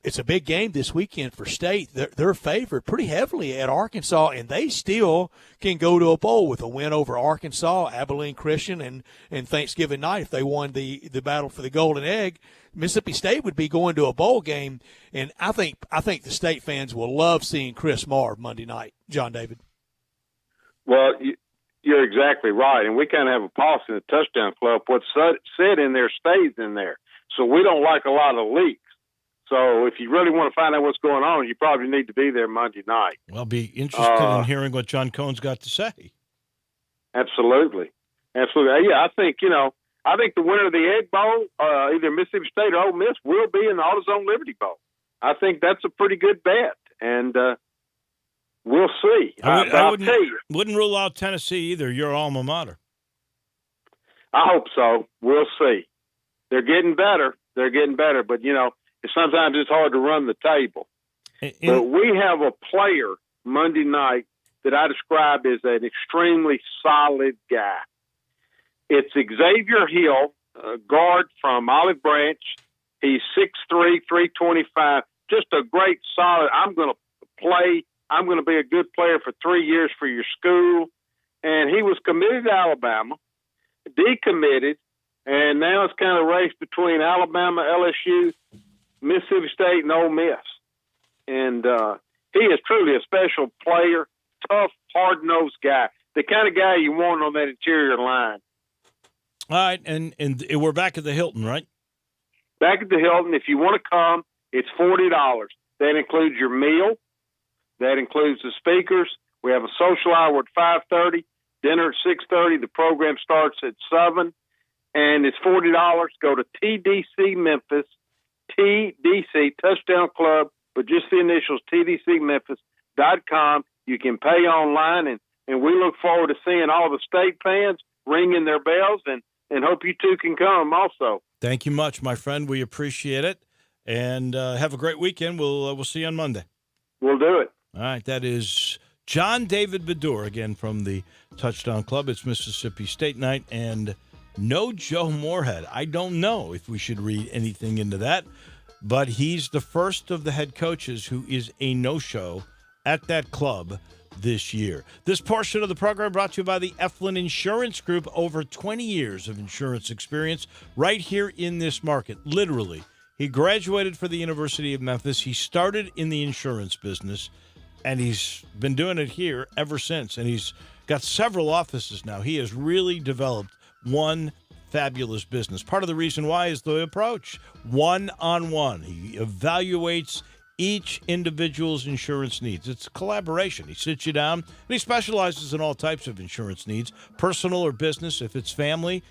it's a big game this weekend for State. They're favored pretty heavily at Arkansas, and they still can go to a bowl with a win over Arkansas, Abilene Christian, and Thanksgiving night. If they won the battle for the Golden Egg, Mississippi State would be going to a bowl game, and I think the State fans will love seeing Chris Marv Monday night. John David. Well, you're exactly right, and we kind of have a policy in the Touchdown Club. What's said in there stays in there, so we don't like a lot of leaks. So if you really want to find out what's going on, you probably need to be there Monday night. Well, I'll be interested in hearing what John Cohn's got to say. Absolutely. Absolutely. Yeah, I think the winner of the Egg Bowl, either Mississippi State or Ole Miss, will be in the AutoZone Liberty Bowl. I think that's a pretty good bet, and we'll see. I wouldn't rule out Tennessee either, your alma mater. I hope so. We'll see. They're getting better. But, sometimes it's hard to run the table. But we have a player Monday night that I describe as an extremely solid guy. It's Xavier Hill, a guard from Olive Branch. He's 6'3", 325, just a great solid. I'm going to be a good player for 3 years for your school. And he was committed to Alabama, decommitted, and now it's kind of a race between Alabama, LSU, Mississippi State, and Ole Miss. And he is truly a special player, tough, hard-nosed guy, the kind of guy you want on that interior line. All right, and we're back at the Hilton, right? Back at the Hilton. If you want to come, it's $40. That includes your meal. That includes the speakers. We have a social hour at 5:30, dinner at 6:30. The program starts at 7, and it's $40. Go to TDC Memphis, TDC, Touchdown Club, but just the initials, TDCMemphis.com. You can pay online, and we look forward to seeing all the State fans ringing their bells, and hope you two can come also. Thank you much, my friend. We appreciate it, and have a great weekend. We'll see you on Monday. We'll do it. All right, that is John David Bedour, again from the Touchdown Club. It's Mississippi State night, and no Joe Moorhead. I don't know if we should read anything into that, but he's the first of the head coaches who is a no-show at that club this year. This portion of the program brought to you by the Eflin Insurance Group. Over 20 years of insurance experience right here in this market. Literally, he graduated from the University of Memphis. He started in the insurance business, and he's been doing it here ever since. And he's got several offices now. He has really developed one fabulous business. Part of the reason why is the approach, one-on-one. He evaluates each individual's insurance needs. It's a collaboration. He sits you down, and he specializes in all types of insurance needs, personal or business. If it's family,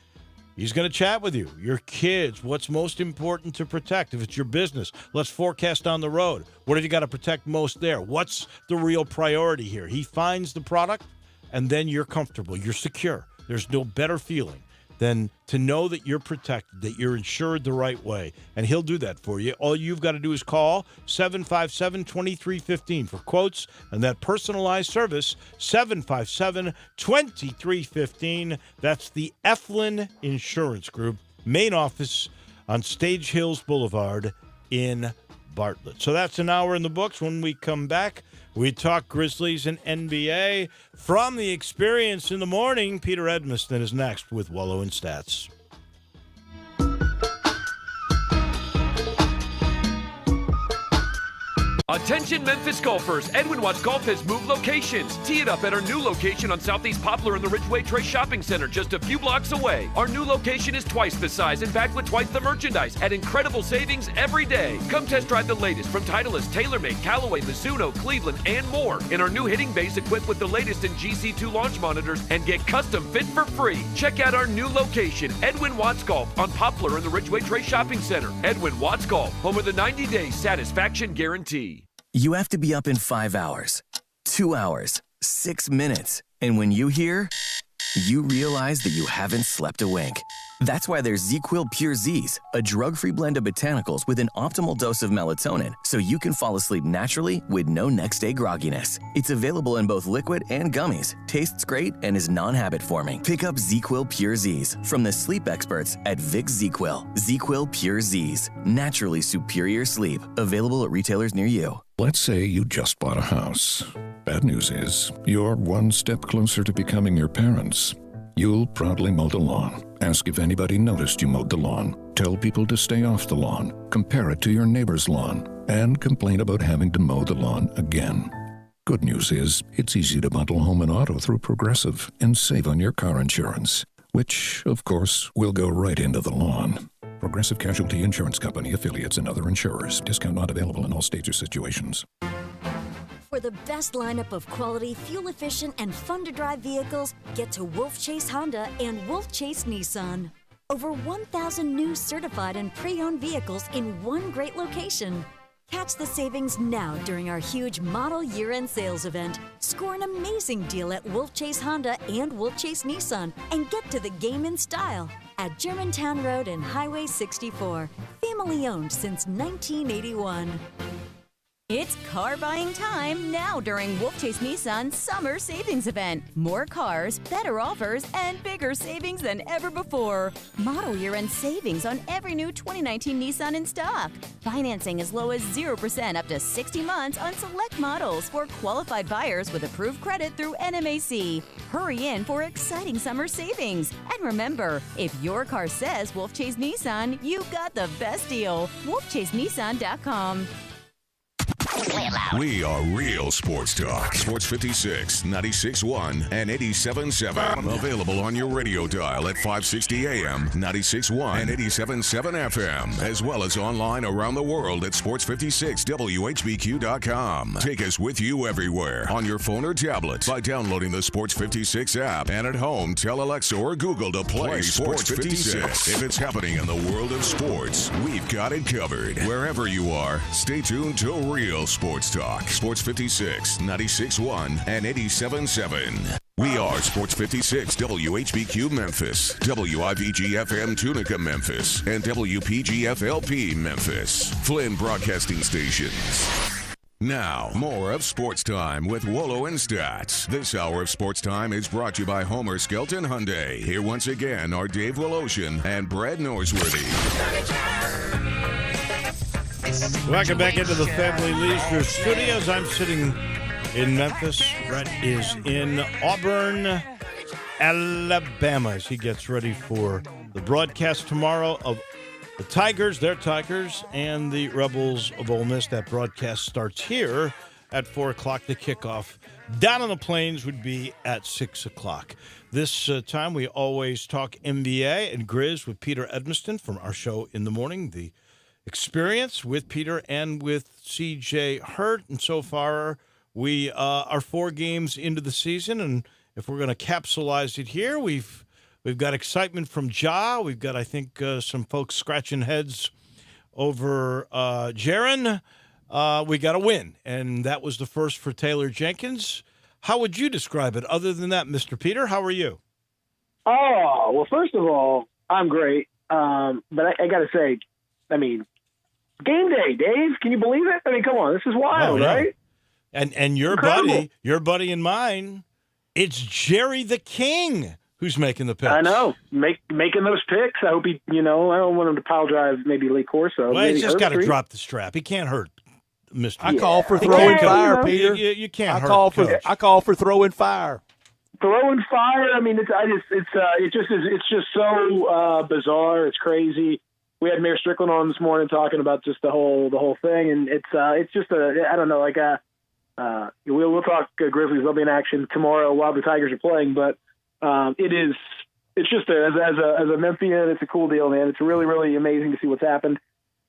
he's going to chat with you. Your kids, what's most important to protect? If it's your business, let's forecast down the road. What have you got to protect most there? What's the real priority here? He finds the product, and then you're comfortable. You're secure. There's no better feeling than to know that you're protected, that you're insured the right way. And he'll do that for you. All you've got to do is call 757-2315 for quotes and that personalized service, 757-2315. That's the Eflin Insurance Group, main office on Stage Hills Boulevard in Bartlett. So that's an hour in the books. When we come back, we talk Grizzlies and NBA. From the Experience in the morning, Peter Edmiston is next with Wallow and Stats. Attention Memphis golfers, Edwin Watts Golf has moved locations. Tee it up at our new location on Southeast Poplar in the Ridgeway Trace Shopping Center, just a few blocks away. Our new location is twice the size and backed with twice the merchandise at incredible savings every day. Come test drive the latest from Titleist, TaylorMade, Callaway, Mizuno, Cleveland, and more. In our new hitting base equipped with the latest in GC2 launch monitors and get custom fit for free. Check out our new location, Edwin Watts Golf on Poplar in the Ridgeway Trace Shopping Center. Edwin Watts Golf, home of the 90-day satisfaction guarantee. You have to be up in 5 hours, 2 hours, 6 minutes. And when you hear, you realize that you haven't slept a wink. That's why there's ZzzQuil Pure Z's, a drug-free blend of botanicals with an optimal dose of melatonin, so you can fall asleep naturally with no next-day grogginess. It's available in both liquid and gummies, tastes great, and is non-habit forming. Pick up ZzzQuil Pure Z's from the sleep experts at Vicks ZzzQuil. ZzzQuil Pure Z's, naturally superior sleep. Available at retailers near you. Let's say you just bought a house. Bad news is, you're one step closer to becoming your parents. You'll proudly mow the lawn. Ask if anybody noticed you mowed the lawn. Tell people to stay off the lawn. Compare it to your neighbor's lawn. And complain about having to mow the lawn again. Good news is, it's easy to bundle home and auto through Progressive and save on your car insurance, which, of course, will go right into the lawn. Progressive Casualty Insurance Company, affiliates, and other insurers. Discount not available in all states or situations. For the best lineup of quality, fuel-efficient, and fun-to-drive vehicles, get to Wolf Chase Honda and Wolf Chase Nissan. Over 1,000 new certified and pre-owned vehicles in one great location. Catch the savings now during our huge model year-end sales event. Score an amazing deal at Wolf Chase Honda and Wolf Chase Nissan and get to the game in style at Germantown Road and Highway 64. Family owned since 1981. It's car buying time now during Wolf Chase Nissan's Summer Savings Event. More cars, better offers, and bigger savings than ever before. Model year-end savings on every new 2019 Nissan in stock. Financing as low as 0% up to 60 months on select models for qualified buyers with approved credit through NMAC. Hurry in for exciting summer savings. And remember, if your car says Wolf Chase Nissan, you got the best deal. WolfChaseNissan.com. We are real sports talk. Sports 56, 96.1, and 87.7. Available on your radio dial at 560 AM, 96.1, and 87.7 FM, as well as online around the world at sports56whbq.com. Take us with you everywhere on your phone or tablet by downloading the Sports 56 app, and at home, tell Alexa or Google to play Sports 56. If it's happening in the world of sports, we've got it covered. Wherever you are, stay tuned to Real Sports Talk. Sports 56, 96.1, and 87.7. We are Sports 56, WHBQ Memphis, WIVG-FM Tunica Memphis, and WPG-FLP Memphis. Flynn Broadcasting Stations. Now, more of Sports Time with Wallow and Stats. This hour of Sports Time is brought to you by Homer Skelton Hyundai. Here once again are Dave Woloshin and Brad Norsworthy. Welcome back into the Family Leisure Studios. I'm sitting in Memphis. Brett is in Auburn, Alabama, as he gets ready for the broadcast tomorrow of the Tigers, their Tigers, and the Rebels of Ole Miss. That broadcast starts here at 4 o'clock. The kickoff down on the plains would be at 6 o'clock. This time we always talk NBA and Grizz with Peter Edmiston from our show in the morning, The Experience, with Peter and with CJ Hurt. And so far, we are 4 games into the season, and if we're going to capsulize it here, we've got excitement from Ja. We've got, I think, some folks scratching heads over Jaren. We got a win, and that was the first for Taylor Jenkins. How would you describe it other than that, Mr. Peter? How are you? Oh, well, first of all, I'm great. But I got to say, I mean, game day, Dave. Can you believe it? I mean, come on, this is wild, yeah. right? And your buddy and mine, it's Jerry the King who's making the picks. I know, making those picks. I hope he, I don't want him to pile drive maybe Lee Corso. Well, he's just got to drop the strap. He can't hurt Mr. I call for throwing fire, Peter. You can't hurt I call for throwing fire. Throwing fire. I mean, it's just so bizarre. It's crazy. We had Mayor Strickland on this morning talking about just the whole thing, and it's just I don't know, like we'll talk Grizzlies. They'll be in action tomorrow while the Tigers are playing, but it's just as a Memphian, it's a cool deal, man. It's really, really amazing to see what's happened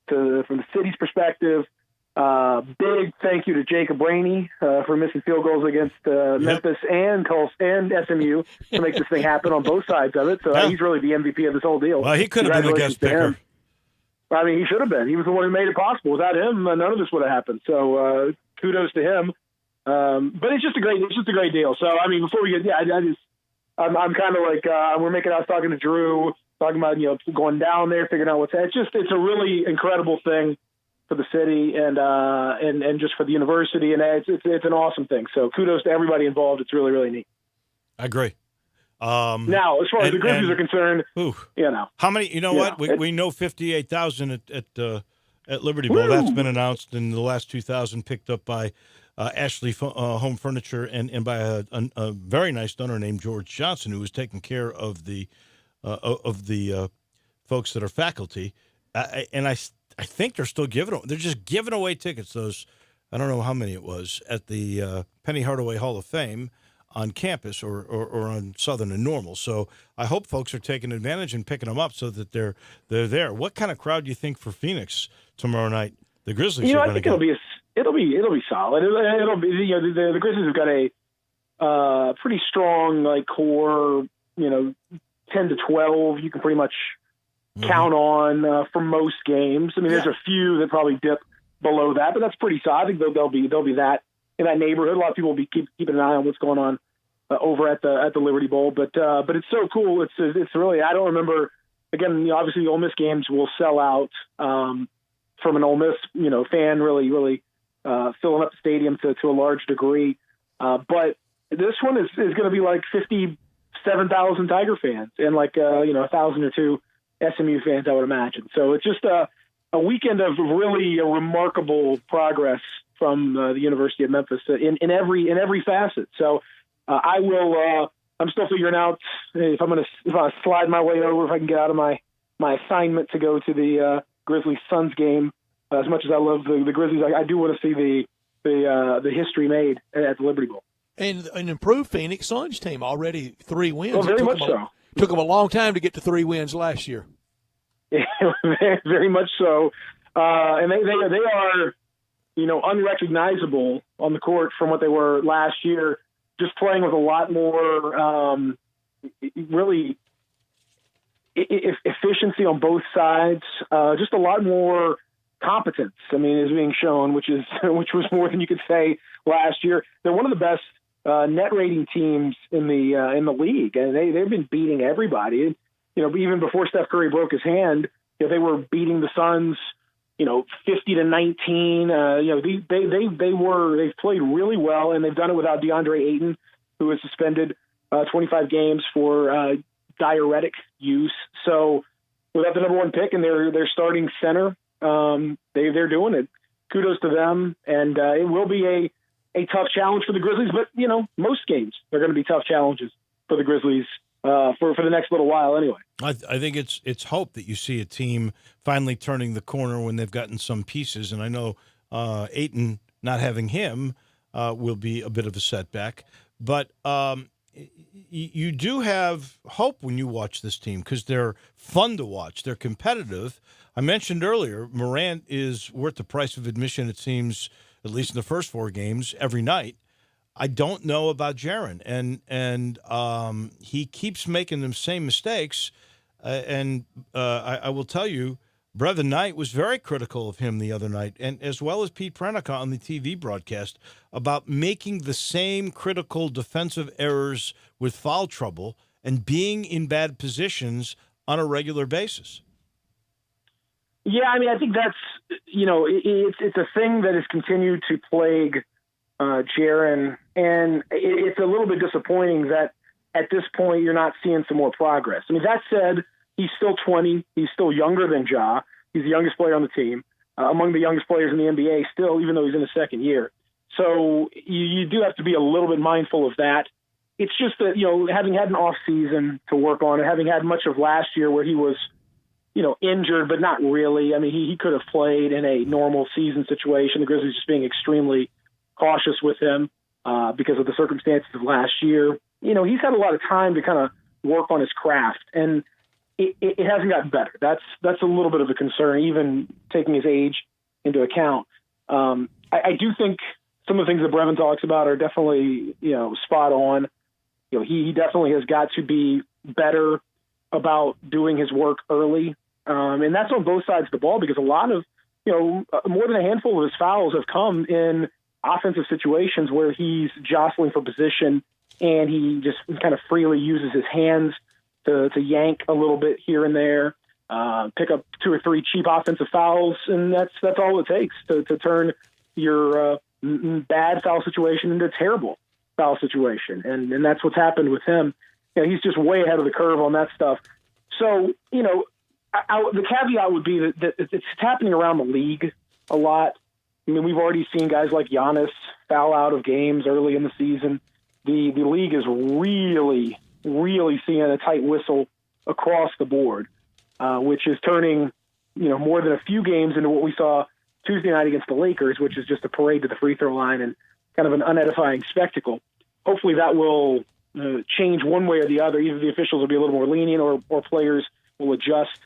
from the city's perspective. Big thank you to Jacob Rainey for missing field goals against Memphis and Tulsa and SMU to make this thing happen on both sides of it. So he's really the MVP of this whole deal. Well, he could have been the guest picker. I mean, he should have been. He was the one who made it possible. Without him, none of this would have happened. So kudos to him. But it's just a great deal. So I mean, before we get, I'm kind of like we're making. I was talking to Drew, talking about going down there, figuring out what's. It's a really incredible thing for the city and just for the university, and it's an awesome thing. So kudos to everybody involved. It's really, really neat. I agree. Now, as far as the Grizzlies are concerned, how many? You know what? We know 58,000 at Liberty Bowl. That's been announced, and the last 2,000 picked up by Ashley Home Furniture and by a very nice donor named George Johnson, who was taking care of the folks that are faculty. And I think they're still they're just giving away tickets. Those, I don't know how many it was, at the Penny Hardaway Hall of Fame on campus or on Southern and Normal. So I hope folks are taking advantage and picking them up so that they're there. What kind of crowd do you think for Phoenix tomorrow night? The Grizzlies are I going to think it'll be solid. It'll be the Grizzlies have got a pretty strong core, 10 to 12. You can pretty much count on for most games. I mean, there's a few that probably dip below that, but that's pretty solid. I think they'll be that in that neighborhood. A lot of people will be keeping an eye on what's going on over at the Liberty Bowl. But it's so cool. It's really, I don't remember. Again, obviously the Ole Miss games will sell out from an Ole Miss fan really filling up the stadium to a large degree. But this one is going to be like 57,000 Tiger fans and 1,000 or two SMU fans, I would imagine. So it's just a weekend of really remarkable progress from the University of Memphis in every facet. So I will. I'm still figuring out if I slide my way over, if I can get out of my assignment to go to the Grizzlies Suns game. As much as I love the Grizzlies, I do want to see the history made at the Liberty Bowl. And an improved Phoenix Suns team, already 3 wins. Oh, very much so. Took them a long time to get to 3 wins last year. Yeah, very much so. And they are, unrecognizable on the court from what they were last year, just playing with a lot more really efficiency on both sides, just a lot more competence. I mean, is being shown, which was more than you could say last year. They're one of the best net rating teams in the league, and they've been beating everybody. Even before Steph Curry broke his hand, they were beating the Suns, 50-19. They've played really well, and they've done it without DeAndre Ayton, who was suspended 25 games for diuretic use. So without the number one pick and their starting center, they're doing it. Kudos to them, and it will be a tough challenge for the Grizzlies. But most games are going to be tough challenges for the Grizzlies for the next little while, anyway. I think it's hope that you see a team finally turning the corner when they've gotten some pieces, and I know Ayton not having him will be a bit of a setback, but you do have hope when you watch this team because they're fun to watch. They're competitive. I mentioned earlier, Morant is worth the price of admission, it seems, at least in the first 4 games, every night. I don't know about Jaren, and he keeps making the same mistakes. I will tell you, Brevin Knight was very critical of him the other night, and as well as Pete Pranica on the TV broadcast, about making the same critical defensive errors with foul trouble and being in bad positions on a regular basis. Yeah, I mean, I think that's, it's a thing that has continued to plague Jaren, and it's a little bit disappointing that at this point you're not seeing some more progress. I mean, that said, he's still 20. He's still younger than Ja. He's the youngest player on the team, among the youngest players in the NBA still, even though he's in his second year. So you do have to be a little bit mindful of that. It's just that, having had an off season to work on and having had much of last year where he was, injured, but not really. I mean, he could have played in a normal season situation. The Grizzlies just being extremely cautious with him because of the circumstances of last year. He's had a lot of time to kind of work on his craft, and it hasn't gotten better. That's a little bit of a concern, even taking his age into account. I do think some of the things that Brevin talks about are definitely, spot on. He definitely has got to be better about doing his work early. And that's on both sides of the ball, because a lot of, more than a handful of his fouls have come in offensive situations where he's jostling for position and he just kind of freely uses his hands to yank a little bit here and there, pick up 2 or 3 cheap offensive fouls. And that's all it takes to turn your bad foul situation into a terrible foul situation. And that's what's happened with him. He's just way ahead of the curve on that stuff. So, the caveat would be that it's happening around the league a lot. I mean, we've already seen guys like Giannis foul out of games early in the season. The league is really, really seeing a tight whistle across the board, which is turning, more than a few games into what we saw Tuesday night against the Lakers, which is just a parade to the free throw line and kind of an unedifying spectacle. Hopefully that will change one way or the other. Either the officials will be a little more lenient or players will adjust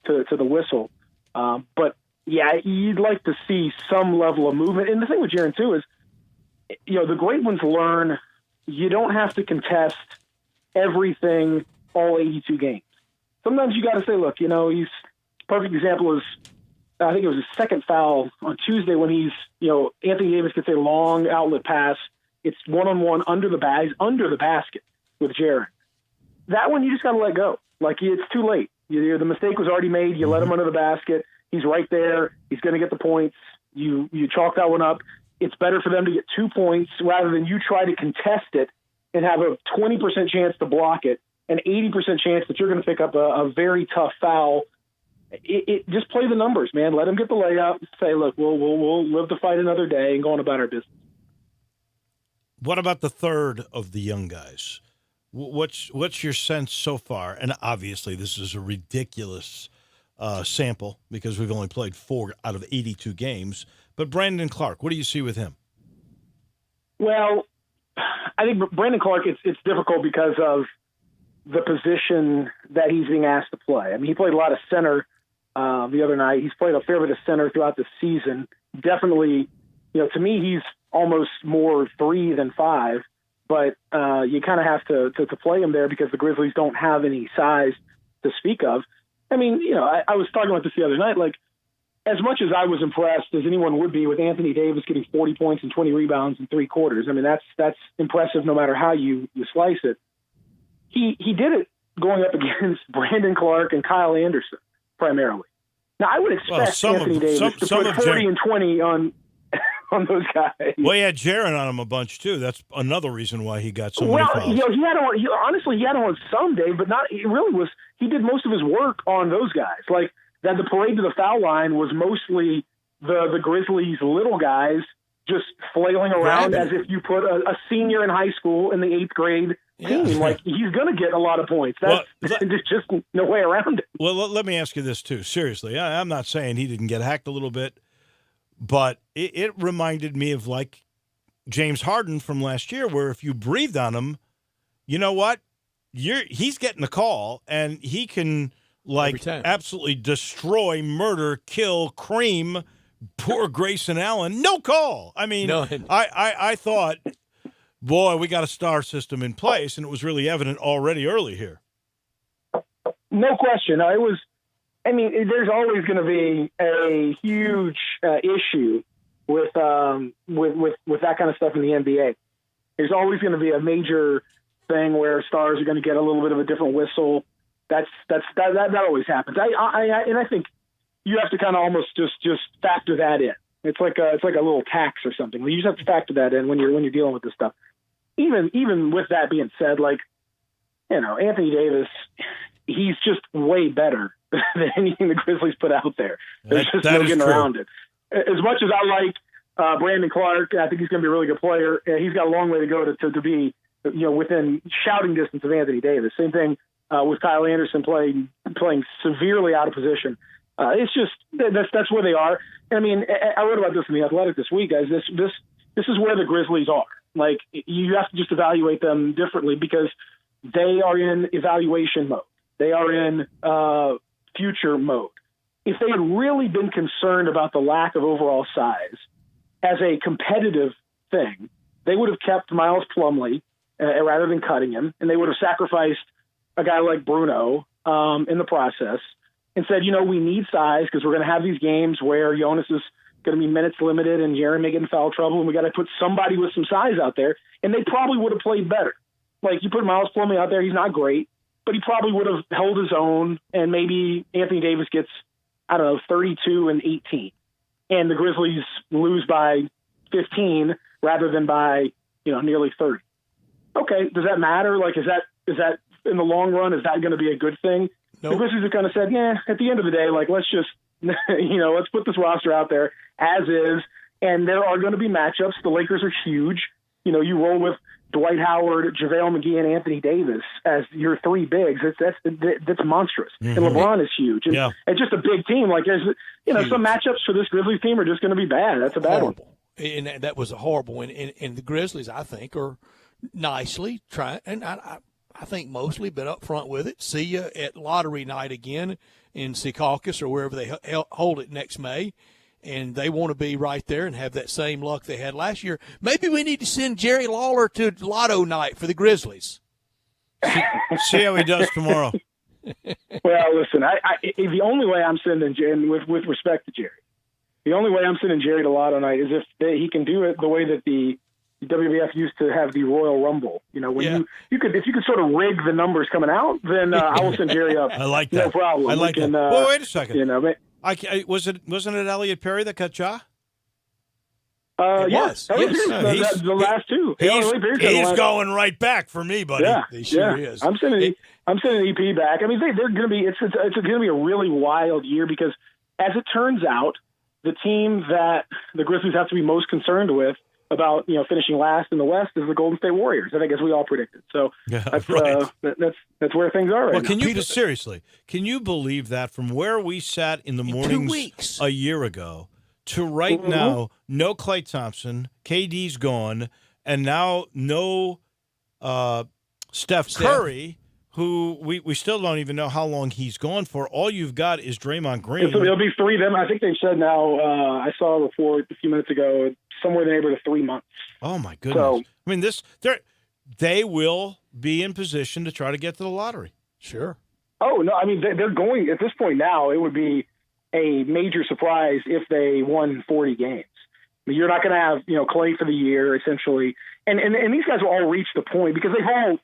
to the whistle. But yeah, you'd like to see some level of movement. And the thing with Jaren too is, the great ones learn you don't have to contest everything all 82 games. Sometimes you got to say, look, he's perfect example is, I think it was his second foul on Tuesday when he's, Anthony Davis gets a long outlet pass. It's one-on-one under the basket with Jaren. That one you just got to let go. Like, it's too late. The mistake was already made. You let him under the basket. He's right there. He's going to get the points. You chalk that one up. It's better for them to get 2 points rather than you try to contest it and have a 20% chance to block it, an 80% chance that you're going to pick up a very tough foul. It just play the numbers, man. Let him get the layup. Say, look, we'll live to fight another day and go on about our business. What about the third of the young guys? What's your sense so far? And obviously, this is a ridiculous sample because we've only played 4 out of 82 games. But Brandon Clarke, what do you see with him? Well, I think Brandon Clarke, it's difficult because of the position that he's being asked to play. I mean, he played a lot of center the other night. He's played a fair bit of center throughout the season. Definitely, to me, he's almost more 3 than 5. But you kind of have to play him there because the Grizzlies don't have any size to speak of. I mean, I was talking about this the other night. Like, as much as I was impressed as anyone would be with Anthony Davis getting 40 points and 20 rebounds in 3 quarters, I mean, that's impressive no matter how you slice it. He did it going up against Brandon Clarke and Kyle Anderson primarily. Now, I would expect Anthony Davis to put 40 and 20 on those guys. Well, he had Jaren on him a bunch too. That's another reason why he got so many fouls. He had on some days, but not. He really was. He did most of his work on those guys. Like that, the parade to the foul line was mostly the Grizzlies' little guys just flailing around as if you put a senior in high school in the 8th grade team. Like, he's going to get a lot of points. That's there's just no way around it. Well, let me ask you this too. Seriously, I'm not saying he didn't get hacked a little bit. But it reminded me of like James Harden from last year, where if you breathed on him, you know what? He's getting a call, and he can absolutely destroy, murder, kill, cream poor Grayson Allen. No call. I mean, I thought, boy, we got a star system in place, and it was really evident already early here. No question. There's always going to be a huge issue with that kind of stuff in the NBA. There's always going to be a major thing where stars are going to get a little bit of a different whistle. That always happens. I think you have to kind of almost just factor that in. It's like a little tax or something. You just have to factor that in when you're dealing with this stuff. Even with that being said, like, you know, Anthony Davis, he's just way better than anything the Grizzlies put out there. There's just no getting around it. As much as I like Brandon Clark, I think he's going to be a really good player. He's got a long way to go to be, you know, within shouting distance of Anthony Davis. Same thing with Kyle Anderson playing severely out of position. It's just that's where they are. I mean, I wrote about this in The Athletic this week, guys. This is where the Grizzlies are. Like, you have to just evaluate them differently because they are in evaluation mode. They are in future mode. If they had really been concerned about the lack of overall size as a competitive thing, they would have kept Miles Plumlee rather than cutting him, and they would have sacrificed a guy like Bruno in the process and said, you know, we need size because we're going to have these games where Jonas is going to be minutes limited and Jaren may get in foul trouble, and we got to put somebody with some size out there, and they probably would have played better. Like, you put Miles Plumlee out there, he's not great, but he probably would have held his own, and maybe Anthony Davis gets, 32 and 18, and the Grizzlies lose by 15 rather than by, nearly 30. Okay, does that matter? Like, is that in the long run, is that going to be a good thing? Nope. The Grizzlies have kind of said, at the end of the day, like, let's just, let's put this roster out there as is, and there are going to be matchups. The Lakers are huge. You roll with Dwight Howard, JaVale McGee, and Anthony Davis as your three bigs. That's monstrous. Mm-hmm. And LeBron is huge. And just a big team. Like, there's, some matchups for this Grizzlies team are just going to be bad. That's a bad one. And that was a horrible one. And the Grizzlies, I think, are nicely trying, and I think mostly been up front with it. See you at lottery night again in Secaucus or wherever they hold it next May. And they want to be right there and have that same luck they had last year. Maybe we need to send Jerry Lawler to Lotto night for the Grizzlies. See how he does tomorrow. Well, listen, the only way I'm sending Jerry, with respect to Jerry, the only way I'm sending Jerry to Lotto night is if he can do it the way that the WBF used to have the Royal Rumble. When if you could sort of rig the numbers coming out, then I will send Jerry up. I like that. No problem. I like that. Well, wait a second. Wasn't it Elliot Perry that cut Ja? Yes. The last two. He's going right back for me, buddy. Yeah, he sure is. I'm sending EP back. I mean, they're going to be. It's going to be a really wild year because, as it turns out, the team that the Grizzlies have to be most concerned with about finishing last in the West is the Golden State Warriors. I think, as we all predicted. So that's where things are right now. Seriously, can you believe that from where we sat in the mornings a year ago to right now, no Klay Thompson, KD's gone, and now no Steph Curry, who we still don't even know how long he's gone for. All you've got is Draymond Green. It'll be three of them. I think they've said now, I saw a report a few minutes ago, somewhere in the neighborhood of 3 months. Oh, my goodness. So, I mean, they will be in position to try to get to the lottery. Sure. Oh, no, I mean, they're going, at this point now, it would be a major surprise if they won 40 games. I mean, you're not going to have, Klay for the year, essentially. And these guys will all reach the point because they've all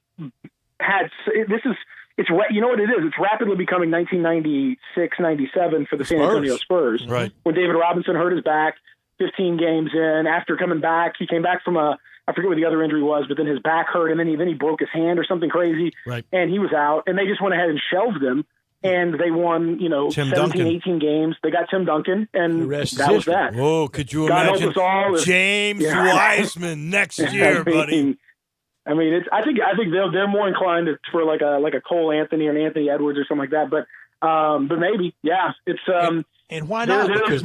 had – you know what it is? It's rapidly becoming 1996, 97 for the San Antonio Spurs. Right. When David Robinson hurt his back 15 games in. After coming back, he came back from I forget what the other injury was, but then his back hurt, and then he broke his hand or something crazy, and he was out. And they just went ahead and shelved him, and they won, 17, 18 games. They got Tim Duncan, and that was that. Oh, could you God imagine James Wiseman next year, buddy? I mean, I think they're more inclined for like a Cole Anthony or an Anthony Edwards or something like that. But maybe, yeah, it's and why not? Because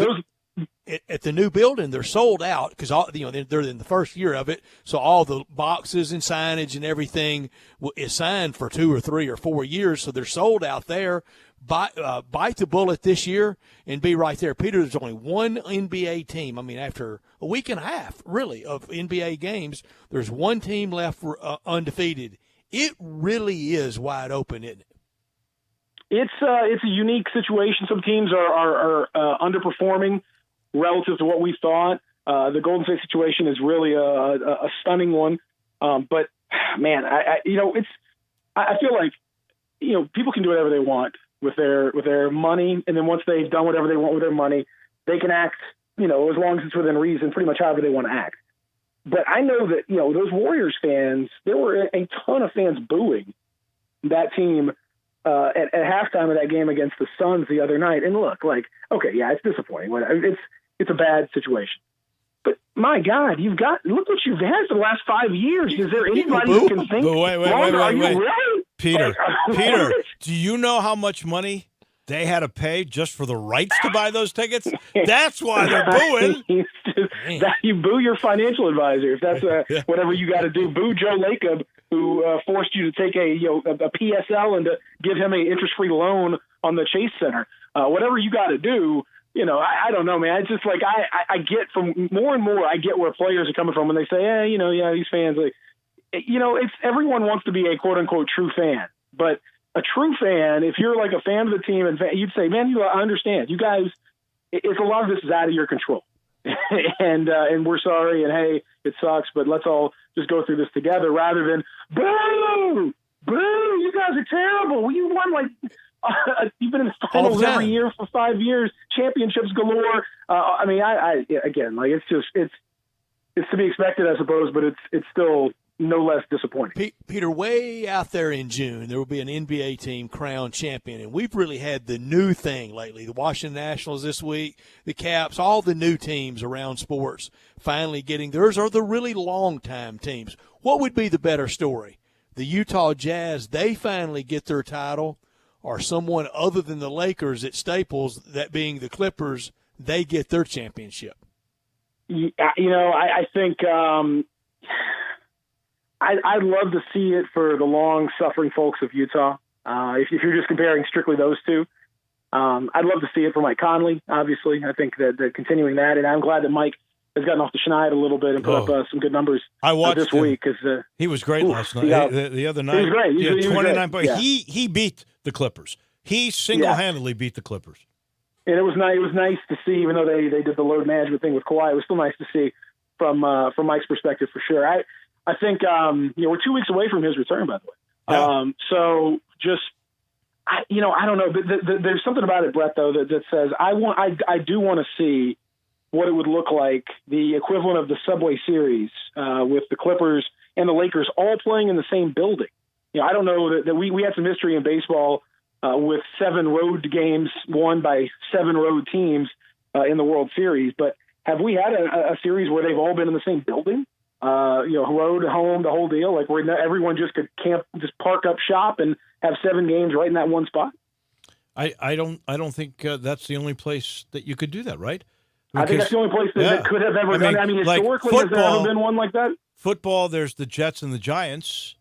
at the new building, they're sold out because they're in the first year of it, so all the boxes and signage and everything is signed for 2 or 3 or 4 years, so they're sold out there. Bite the bullet this year and be right there. Peter, there's only one NBA team. I mean, after a week and a half, really, of NBA games, there's one team left undefeated. It really is wide open, isn't it? It's a unique situation. Some teams are underperforming relative to what we thought. The Golden State situation is really a stunning one. But man, I feel like, people can do whatever they want with their money. And then once they've done whatever they want with their money, they can act, as long as it's within reason, pretty much however they want to act. But I know that, those Warriors fans, there were a ton of fans booing that team at halftime of that game against the Suns the other night. And look, okay, yeah, it's disappointing. It's a bad situation. But my God, look what you've had for the last 5 years. Is there anybody who can think? Wait. Really? Peter, do you know how much money they had to pay just for the rights to buy those tickets? That's why they're booing. You boo your financial advisor. If that's whatever you got to do, boo Joe Lacob, who forced you to take a PSL and to give him an interest-free loan on the Chase Center. Whatever you got to do. I don't know, man. It's just like I get from more and more. I get where players are coming from when they say, these fans. It's everyone wants to be a quote unquote true fan, but a true fan, if you're like a fan of the team, and you'd say, man, I understand. You guys, it's a lot of this is out of your control, and we're sorry, and hey, it sucks, but let's all just go through this together, rather than boo, you guys are terrible. Well, you won you've been in the finals every year for 5 years, championships galore. It's to be expected, I suppose, but it's still no less disappointing. Peter, way out there in June, there will be an NBA team crowned champion, and we've really had the new thing lately. The Washington Nationals this week, the Caps, all the new teams around sports finally getting theirs are the really long-time teams. What would be the better story? The Utah Jazz, they finally get their title, or someone other than the Lakers at Staples, that being the Clippers, they get their championship? I think I'd love to see it for the long-suffering folks of Utah. If you're just comparing strictly those two, I'd love to see it for Mike Conley, obviously. I think that continuing that, and I'm glad that Mike has gotten off the schneid a little bit and put up some good numbers this week. He was great last night. The other night. He was great. He had 29 points. Yeah. He beat the Clippers. He single-handedly beat the Clippers. And it was nice to see, even though they did the load management thing with Kawhi, it was still nice to see from Mike's perspective for sure. I think we're 2 weeks away from his return, by the way. Yeah. So just I don't know. There's something about it, Brett, though, that says I do want to see what it would look like, the equivalent of the Subway Series with the Clippers and the Lakers all playing in the same building. I don't know that we had some history in baseball with 7 road games won by 7 road teams in the World Series, but have we had a series where they've all been in the same building? Road, home, the whole deal, like where everyone just could just park up shop and have 7 games right in that one spot. I don't think that's the only place that you could do that, right? I think that's the only place that could have ever done it. I mean, historically, has there ever been one like that? Football, there's the Jets and the Giants.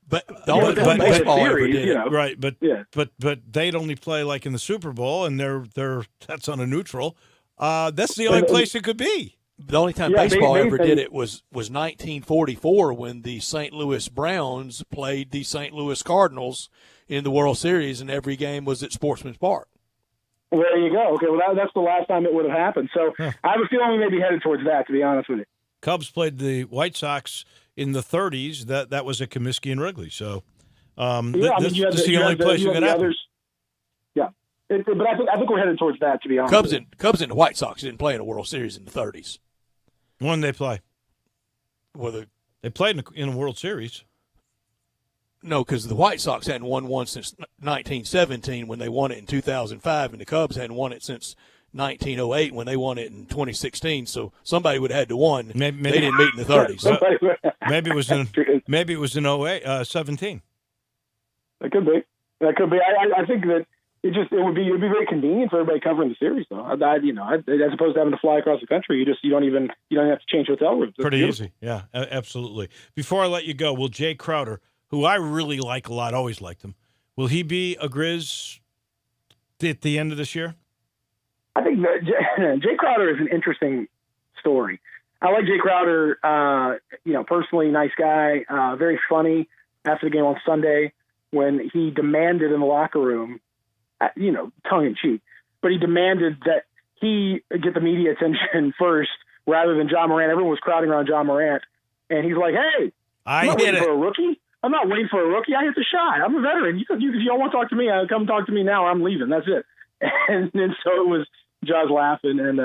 But baseball ever did it. Right, but they'd only play like in the Super Bowl, and that's on a neutral. That's the only place it could be. The only time baseball ever did it was 1944 when the St. Louis Browns played the St. Louis Cardinals in the World Series, and every game was at Sportsman's Park. Well, there you go. Okay, well, that's the last time it would have happened. So I have a feeling we may be headed towards that, to be honest with you. Cubs played the White Sox in the 30s. That was at Comiskey and Wrigley. So this is the only place you could have. Yeah, but I think we're headed towards that, to be honest. Cubs and the White Sox didn't play in a World Series in the 30s. When did they play? Well, they played in a World Series. No, because the White Sox hadn't won one since 1917 when they won it in 2005, and the Cubs hadn't won it since 1908 when they won it in 2016. So somebody would have had to win. Maybe they didn't meet in the 30s. Maybe it was in 17. That could be. I think that it would be very convenient for everybody covering the series, though. As opposed to having to fly across the country, you don't have to change hotel rooms. That's pretty beautiful. easy. Yeah, absolutely. Before I let you go, will Jay Crowder, who I really like a lot, always liked him, will he be a Grizz at the end of this year? I think Jay Crowder is an interesting story. I like Jay Crowder, personally, nice guy, very funny after the game on Sunday when he demanded in the locker room, tongue in cheek, but he demanded that he get the media attention first rather than John Morant. Everyone was crowding around John Morant. And he's like, hey, I I'm not hit waiting it. for a rookie. I'm not waiting for a rookie. I hit the shot. I'm a veteran. If y'all want to talk to me, come talk to me now. Or I'm leaving. That's it. And so it was Jaws laughing, and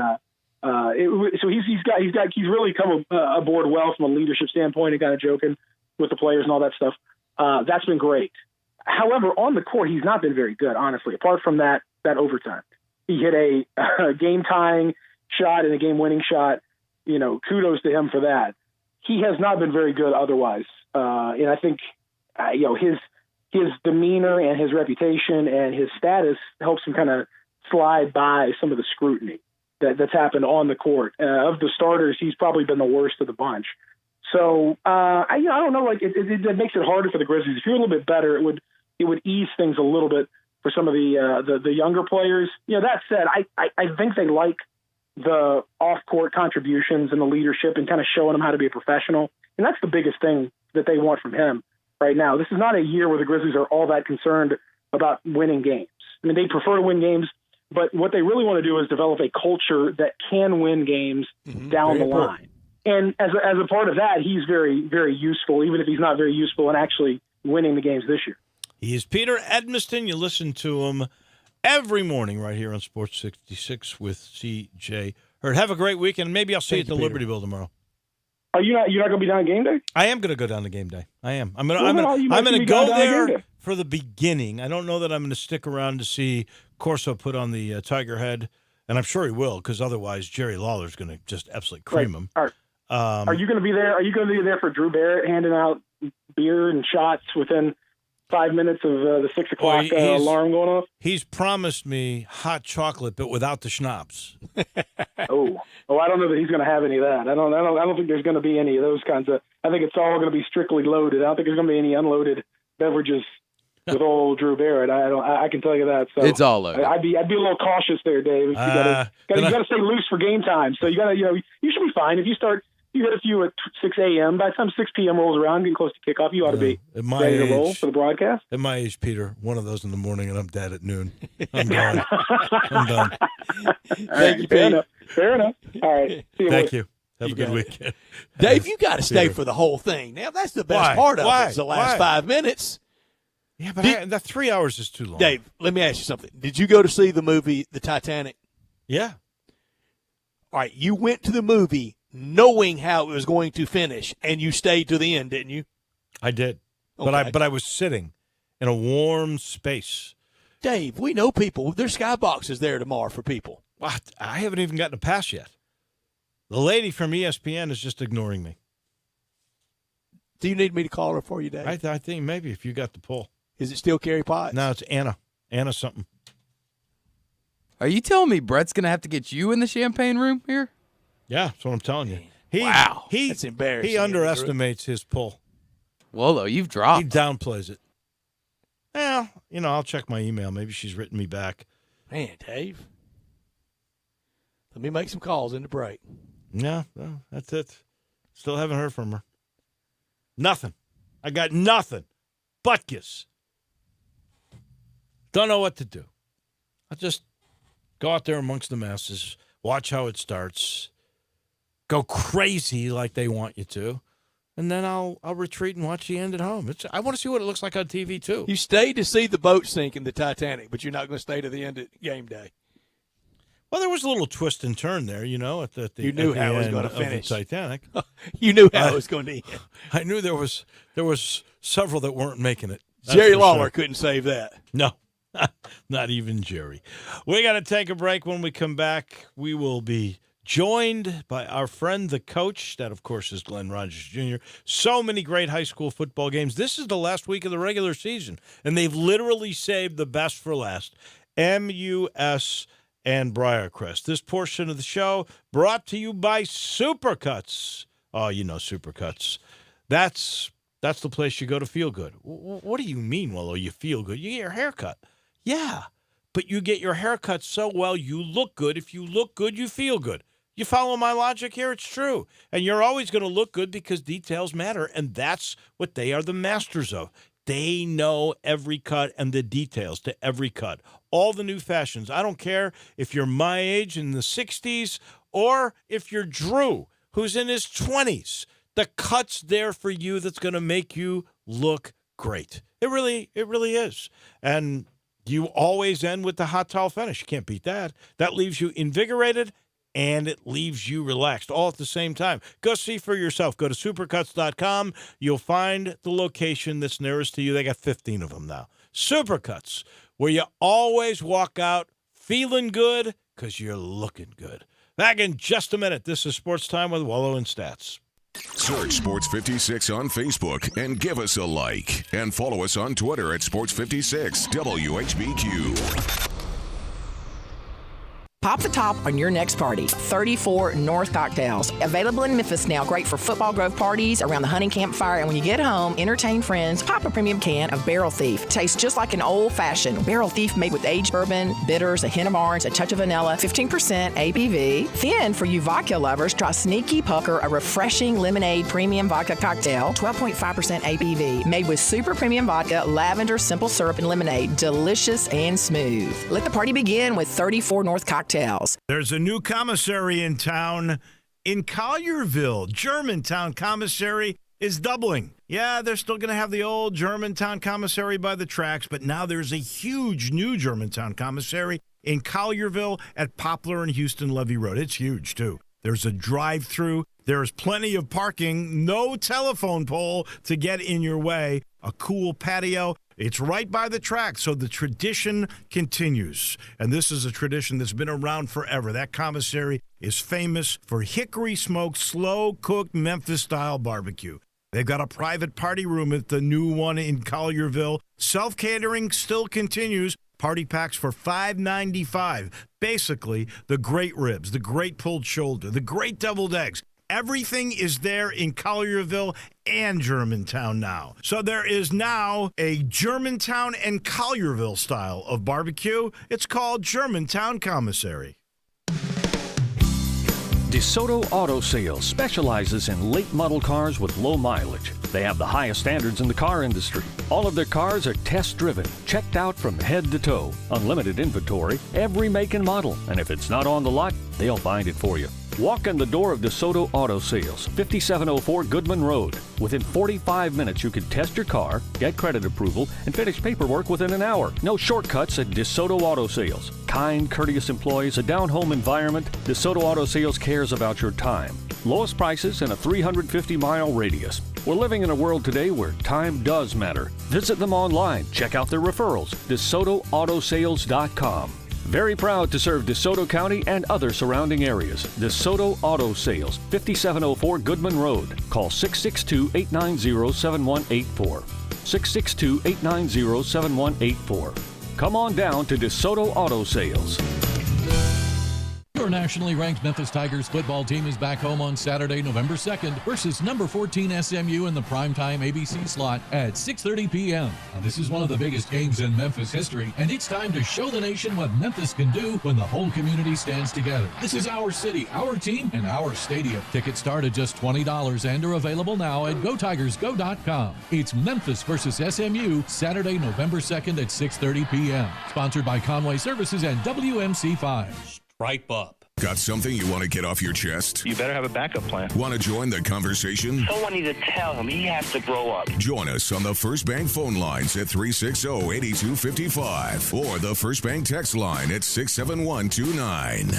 so he's really come aboard well from a leadership standpoint and kind of joking with the players and all that stuff. That's been great. However, on the court, he's not been very good, honestly. Apart from that overtime, he hit a game-tying shot and a game-winning shot. Kudos to him for that. He has not been very good otherwise, and I think his demeanor and his reputation and his status helps him kind of slide by some of the scrutiny that's happened on the court. Of the starters, he's probably been the worst of the bunch. So I don't know. Like it makes it harder for the Grizzlies. If you're a little bit better, it would ease things a little bit for some of the younger players. That said, I think they like the off-court contributions and the leadership and kind of showing them how to be a professional. And that's the biggest thing that they want from him right now. This is not a year where the Grizzlies are all that concerned about winning games. I mean, they prefer to win games, but what they really want to do is develop a culture that can win games down the line. And as a part of that, he's very, very useful, even if he's not very useful in actually winning the games this year. He is Peter Edmiston. You listen to him every morning right here on Sports 66 with C.J. Hurd. Have a great weekend. Maybe I'll see you at the Liberty Bowl tomorrow. Are you not? You're not going to be down on game day? I am going to go down to game day. I am. I'm going to go there for the beginning. I don't know that I'm going to stick around to see Corso put on the Tiger head, and I'm sure he will, because otherwise Jerry Lawler's going to just absolutely cream him. Are you going to be there? Are you going to be there for Drew Barrett handing out beer and shots within 5 minutes of the 6 o'clock alarm going off? He's promised me hot chocolate, but without the schnapps. I don't know that he's going to have any of that. I don't think there's going to be any of those kinds of. I think it's all going to be strictly loaded. I don't think there's going to be any unloaded beverages with old Drew Barrett. I can tell you that. So it's all loaded. I'd be a little cautious there, Dave. You got to stay loose for game time. So you got to you should be fine if you start. You hit a few at 6 a.m. By the time 6 p.m. rolls around, getting close to kickoff, you ought to be ready to roll for the broadcast. At my age, Peter, one of those in the morning, and I'm dead at noon. I'm done. I'm done. Thank you, Pete. Fair enough. All right. See you Thank you. Have a good weekend. Dave, you got to stay for the whole thing. Now, that's the best part of it, is the last 5 minutes. Yeah, but that 3 hours is too long. Dave, let me ask you something. Did you go to see the movie The Titanic? Yeah. All right, you went to the movie knowing how it was going to finish, and you stayed to the end, didn't you? I did. Okay. But I was sitting in a warm space. Dave, we know people. There's skyboxes there tomorrow for people. What? I haven't even gotten a pass yet. The lady from ESPN is just ignoring me. Do you need me to call her for you, Dave? I think maybe if you got the pull. Is it still Carrie Potts? No, it's Anna. Anna something. Are you telling me Brett's going to have to get you in the champagne room here? Yeah, that's what I'm telling you. That's embarrassing. He underestimates his pull. Whoa, though, you've dropped. He downplays it. Well, I'll check my email. Maybe she's written me back. Man, Dave. Let me make some calls in the break. Yeah, well, that's it. Still haven't heard from her. Nothing. I got nothing. Butkus. Don't know what to do. I'll just go out there amongst the masses, watch how it starts, go crazy like they want you to, and then I'll retreat and watch the end at home. I want to see what it looks like on TV, too. You stayed to see the boat sink in the Titanic, but you're not going to stay to the end at game day. Well, there was a little twist and turn there, you knew how it was going to finish. The Titanic. You knew how it was going to end. I knew there was several that weren't making it. Jerry Lawler couldn't save that. No, not even Jerry. We got to take a break. When we come back, we will be joined by our friend, the coach. That, of course, is Glenn Rogers Jr. So many great high school football games. This is the last week of the regular season, and they've literally saved the best for last. MUS and Briarcrest. This portion of the show brought to you by Supercuts. Oh, Supercuts. That's the place you go to feel good. What do you mean, Willow, you feel good? You get your hair cut. Yeah, but you get your hair cut so well you look good. If you look good, you feel good. You follow my logic here? It's true. And you're always going to look good because details matter, and that's what they are the masters of. They know every cut and the details to every cut. All the new fashions. I don't care if you're my age in the 60s or if you're Drew, who's in his 20s. The cut's there for you that's going to make you look great. It really is. And you always end with the hot towel finish. You can't beat that. That leaves you invigorated and it leaves you relaxed all at the same time. Go see for yourself. Go to supercuts.com. You'll find the location that's nearest to you. They got 15 of them now. Supercuts, where you always walk out feeling good because you're looking good. Back in just a minute. This is Sports Time with Wallow and Stats. Search Sports 56 on Facebook and give us a like. And follow us on Twitter at Sports 56 WHBQ. Pop the top on your next party. 34 North Cocktails. Available in Memphis now. Great for football grove parties, around the hunting campfire, and when you get home, entertain friends. Pop a premium can of Barrel Thief. Tastes just like an old-fashioned Barrel Thief made with aged bourbon, bitters, a hint of orange, a touch of vanilla, 15% ABV. Then, for you vodka lovers, try Sneaky Pucker, a refreshing lemonade premium vodka cocktail, 12.5% ABV. Made with super premium vodka, lavender, simple syrup, and lemonade. Delicious and smooth. Let the party begin with 34 North Cocktails. There's a new commissary in town in Collierville. Germantown Commissary is doubling. Yeah, they're still going to have the old Germantown Commissary by the tracks, but now there's a huge new Germantown Commissary in Collierville at Poplar and Houston Levy Road. It's huge, too. There's a drive-through. There's plenty of parking. No telephone pole to get in your way. A cool patio. It's right by the track, so the tradition continues. And this is a tradition that's been around forever. That commissary is famous for hickory-smoked, slow-cooked Memphis-style barbecue. They've got a private party room at the new one in Collierville. Self-catering still continues. Party packs for $5.95. Basically, the great ribs, the great pulled shoulder, the great deviled eggs. Everything is there in Collierville and Germantown now. So there is now a Germantown and Collierville style of barbecue. It's called Germantown Commissary. DeSoto Auto Sales specializes in late model cars with low mileage. They have the highest standards in the car industry. All of their cars are test-driven, checked out from head to toe, unlimited inventory, every make and model. And if it's not on the lot, they'll find it for you. Walk in the door of DeSoto Auto Sales, 5704 Goodman Road. Within 45 minutes, you can test your car, get credit approval, and finish paperwork within an hour. No shortcuts at DeSoto Auto Sales. Kind, courteous employees, a down-home environment. DeSoto Auto Sales cares about your time. Lowest prices in a 350-mile radius. We're living in a world today where time does matter. Visit them online. Check out their referrals. DeSotoAutosales.com. Very proud to serve DeSoto County and other surrounding areas. DeSoto Auto Sales, 5704 Goodman Road. Call 662-890-7184. 662-890-7184. Come on down to DeSoto Auto Sales. Your nationally ranked Memphis Tigers football team is back home on Saturday, November 2nd versus number 14 SMU in the primetime ABC slot at 6:30 p.m. Now, this is one of the biggest games in Memphis history, and it's time to show the nation what Memphis can do when the whole community stands together. This is our city, our team, and our stadium. Tickets start at just $20 and are available now at GoTigersGo.com. It's Memphis versus SMU, Saturday, November 2nd at 6:30 p.m. Sponsored by Conway Services and WMC5. Stripe up. Got something you want to get off your chest? You better have a backup plan. Want to join the conversation? Someone needs to tell him he has to grow up. Join us on the First Bank phone lines at 360-8255 or the First Bank text line at 67129.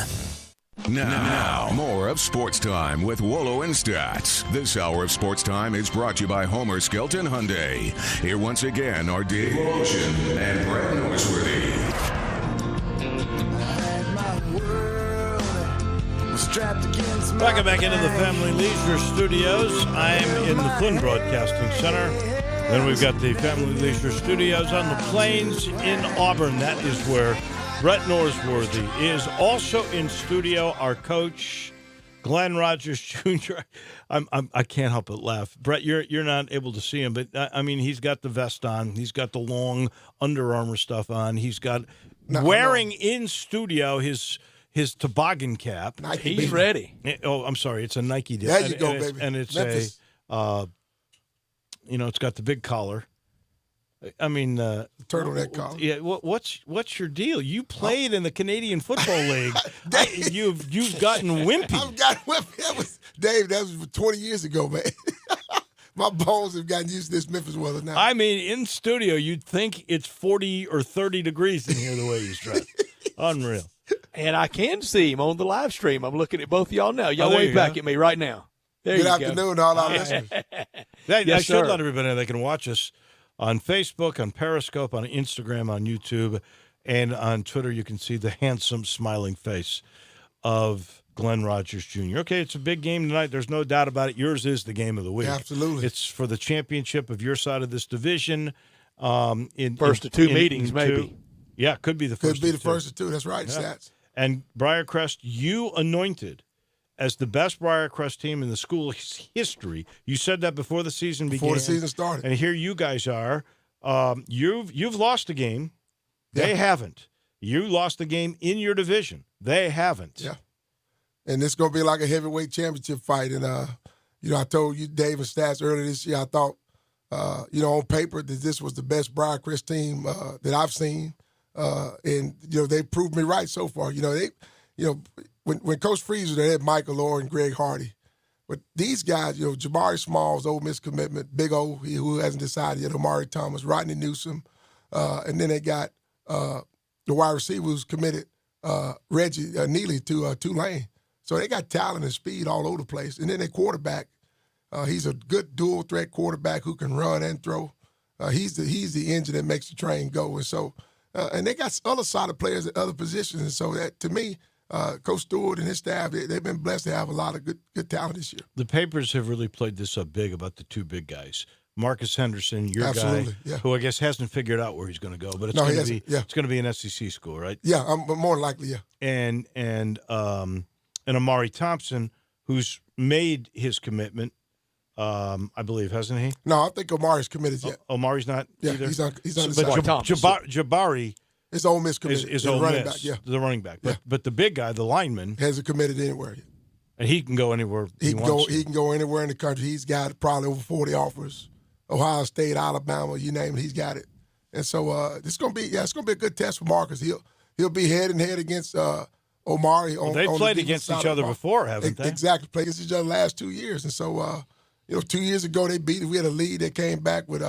Now, more of Sports Time with Wolo and Stats. This hour of Sports Time is brought to you by Homer Skelton Hyundai. Here once again are Dave Woloshyn and Brett Norsworthy. Welcome back into the Family Leisure Studios. I'm in the Flynn Broadcasting Center. Then we've got the Family Leisure Studios on the Plains in Auburn. That is where Brett Norsworthy is. Also in studio, our coach, Glenn Rogers Jr. I can't help but laugh. Brett, you're not able to see him, but I mean, he's got the vest on. He's got the long Under Armour stuff on. He's got wearing in studio his toboggan cap. He's ready. I'm sorry. It's a Nike deal. There you go, baby. And it's Memphis. it's got the big collar. I mean, turtleneck collar. Yeah, what's your deal? You played in the Canadian Football League. You've gotten wimpy. I've got wimpy. Dave, that was 20 years ago, man. My bones have gotten used to this Memphis weather now. I mean, in studio, you'd think it's 40 or 30 degrees in here the way he's dressed. Unreal. And I can see him on the live stream. I'm looking at both of y'all now. Y'all there wave you back go. at me right now. There Good you afternoon to all our listeners. I Yes, should sir. let everybody know they can watch us on Facebook, on Periscope, on Instagram, on YouTube, and on Twitter. You can see the handsome, smiling face of Glenn Rogers Jr. Okay, it's a big game tonight. There's no doubt about it. Yours is the game of the week. Absolutely. It's for the championship of your side of this division. First of two meetings, maybe. Yeah, could be the first. Could be of the two. first of two. That's right, Stats. And Briarcrest, you anointed as the best Briarcrest team in the school's history. You said that before the season began. Before the season started. And here you guys are. You've lost a game. They haven't. You lost a game in your division. They haven't. Yeah. And it's going to be like a heavyweight championship fight. And, I told you, Dave and Stats, earlier this year, I thought, on paper that this was the best Briarcrest team that I've seen. And they proved me right so far. When Coach Freeze was there, they had Michael Orr and Greg Hardy. But these guys, Jabari Smalls, Ole Miss commitment, Big O, who hasn't decided yet, Omari Thomas, Rodney Newsom. And then they got the wide receiver who's committed, Reggie Neely to Tulane. So they got talent and speed all over the place. And then their quarterback, he's a good dual threat quarterback who can run and throw. He's the engine that makes the train go. And so, and they got other solid players at other positions. And so that, to me, Coach Stewart and his staff, they've been blessed to have a lot of good talent this year. The papers have really played this up big about the two big guys. Marcus Henderson, your guy, who I guess hasn't figured out where he's going to go, but it's going to be an SEC school, right? Yeah, more likely, yeah. And Amari Thompson, who's made his commitment, I believe, hasn't he? No, I think Amari's committed yet. Omari's not either? He's on But Jabari is Ole Miss committed. Is Ole running Miss, back, the running back. But the big guy, the lineman, hasn't committed anywhere yet. And he can go anywhere he wants to. He can go anywhere in the country. He's got probably over 40 offers. Ohio State, Alabama, you name it, he's got it. And so it's gonna be a good test for Marcus. He'll be head and head against Omari. They've played against each other before, haven't they? Exactly, played against each other the last 2 years. And so 2 years ago they beat. We had a lead. They came back with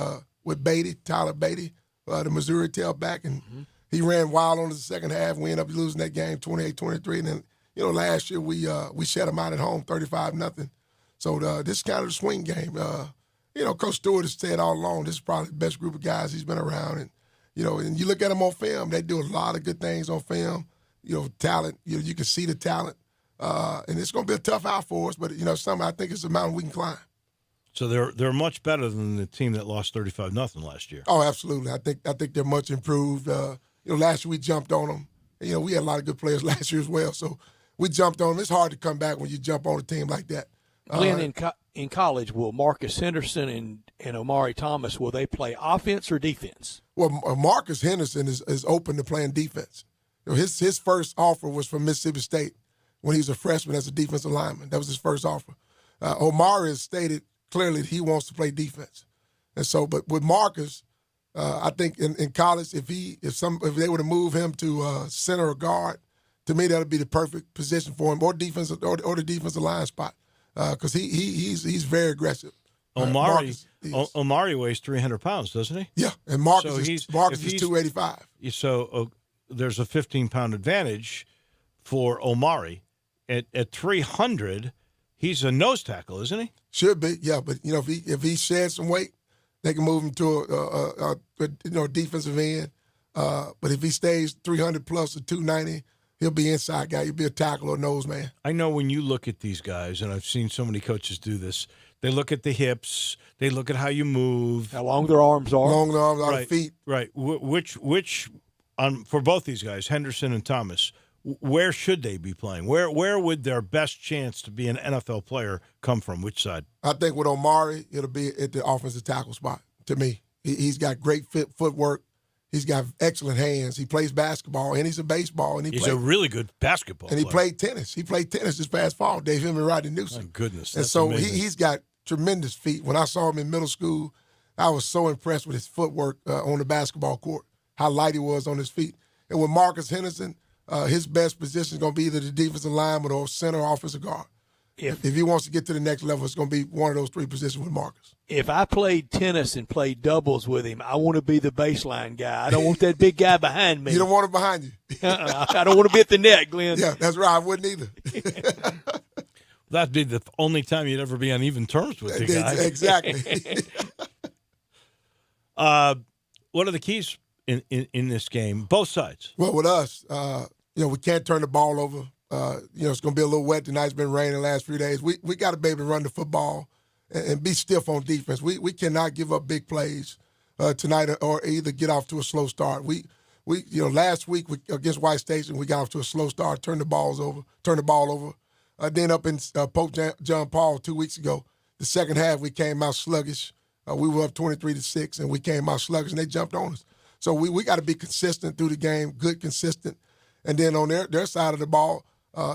Beatty, Tyler Beatty, the Missouri tailback, and he ran wild on the second half. We ended up losing that game 28-23. And then last year we shut them out at home 35-0. So this is kind of the swing game. Coach Stewart has said all along, this is probably the best group of guys he's been around. And, and you look at them on film, they do a lot of good things on film. Talent, you can see the talent. And it's going to be a tough out for us, but, something I think it's a mountain we can climb. So they're much better than the team that lost 35-0 last year. Oh, absolutely. I think they're much improved. Last year we jumped on them. We had a lot of good players last year as well, so we jumped on them. It's hard to come back when you jump on a team like that. Glenn, in college, will Marcus Henderson and Omari Thomas, will they play offense or defense? Well, Marcus Henderson is open to playing defense. His first offer was from Mississippi State when he was a freshman as a defensive lineman. That was his first offer. Omari has stated clearly that he wants to play defense. And so, but with Marcus, I think in college, if they were to move him to center or guard, to me that would be the perfect position for him, or the defensive line spot. Because he's very aggressive. Omari weighs 300 pounds, doesn't he? Yeah, and Marcus is 285. So there's a 15-pound advantage for Omari. At 300, he's a nose tackle, isn't he? Should be, yeah. But if he sheds some weight, they can move him to a defensive end. But if he stays 300 plus or 290. He'll be inside guy. He'll be a tackle or nose man. I know when you look at these guys, and I've seen so many coaches do this, they look at the hips, they look at how you move. How long their arms are. Long their arms are, feet. Right. Which for both these guys, Henderson and Thomas, where should they be playing? Where would their best chance to be an NFL player come from? Which side? I think with Omari, it'll be at the offensive tackle spot, to me. He's got great footwork. He's got excellent hands. He plays basketball, and he's a baseball. And he's a really good basketball player. And he played tennis. He played tennis this past fall, him and Rodney Newsom. My goodness, and so he's got tremendous feet. When I saw him in middle school, I was so impressed with his footwork on the basketball court, how light he was on his feet. And with Marcus Henderson, his best position is going to be either the defensive lineman or center or offensive guard. If he wants to get to the next level, it's going to be one of those three positions with Marcus. If I played tennis and played doubles with him, I want to be the baseline guy. I don't want that big guy behind me. You don't want him behind you. I don't want to be at the net, Glenn. Yeah, that's right. I wouldn't either. That'd be the only time you'd ever be on even terms with the guy. Exactly. What are the keys in this game? Both sides. Well, with us, we can't turn the ball over. It's going to be a little wet tonight. It's been raining the last few days. We got to be able to run the football and be stiff on defense. We cannot give up big plays tonight or either get off to a slow start. Last week against White Station, we got off to a slow start, turned the ball over. Then up in Pope John Paul 2 weeks ago, the second half we came out sluggish. We were up 23-6, and we came out sluggish, and they jumped on us. So we got to be consistent through the game, good, consistent. And then on their side of the ball,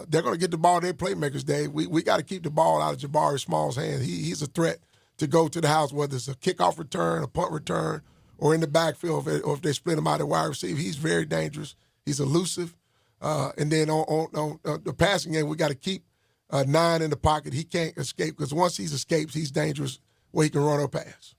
they're going to get the ball to their playmakers, Dave. We got to keep the ball out of Jabari Small's hands. He's a threat to go to the house, whether it's a kickoff return, a punt return, or in the backfield, or if they split him out at wide receiver. He's very dangerous. He's elusive. And then on the passing game, we got to keep 9 in the pocket. He can't escape because once he escapes, he's dangerous where he can run or pass.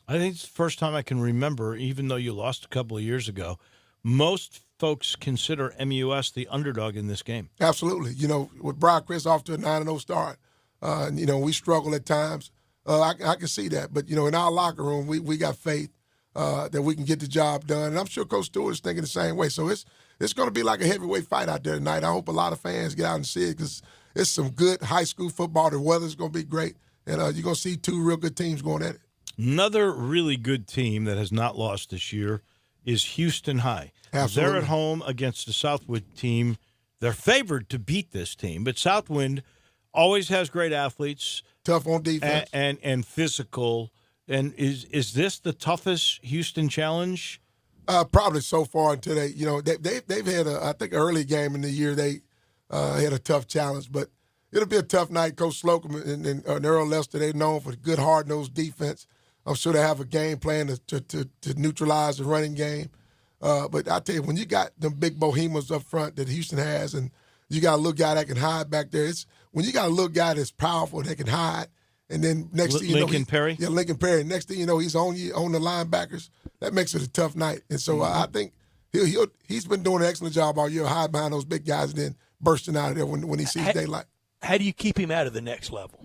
I think it's the first time I can remember, even though you lost a couple of years ago, most folks consider MUS the underdog in this game. Absolutely. With Briar Chris off to a 9-0 start, we struggle at times. I can see that. But, in our locker room, we got faith that we can get the job done. And I'm sure Coach Stewart is thinking the same way. So it's going to be like a heavyweight fight out there tonight. I hope a lot of fans get out and see it because it's some good high school football. The weather's going to be great. And you're going to see two real good teams going at it. Another really good team that has not lost this year is Houston High. Absolutely. They're at home against the Southwood team. They're favored to beat this team, but Southwind always has great athletes. Tough on defense. And physical. And is this the toughest Houston challenge? Probably so far until they've had I think early game in the year they had a tough challenge, but it'll be a tough night. Coach Slocum and Earl Lester, they're known for good hard-nosed defense. I'm sure they have a game plan to neutralize the running game. But I tell you, when you got them big bohemians up front that Houston has, and you got a little guy that can hide back there, when you got a little guy that's powerful that can hide, and then next thing you know, Lincoln Perry. Yeah, Lincoln Perry. Next thing you know, he's on the linebackers. That makes it a tough night. And so I think he's been doing an excellent job all year, hiding behind those big guys and then bursting out of there when he sees daylight. How do you keep him out of the next level?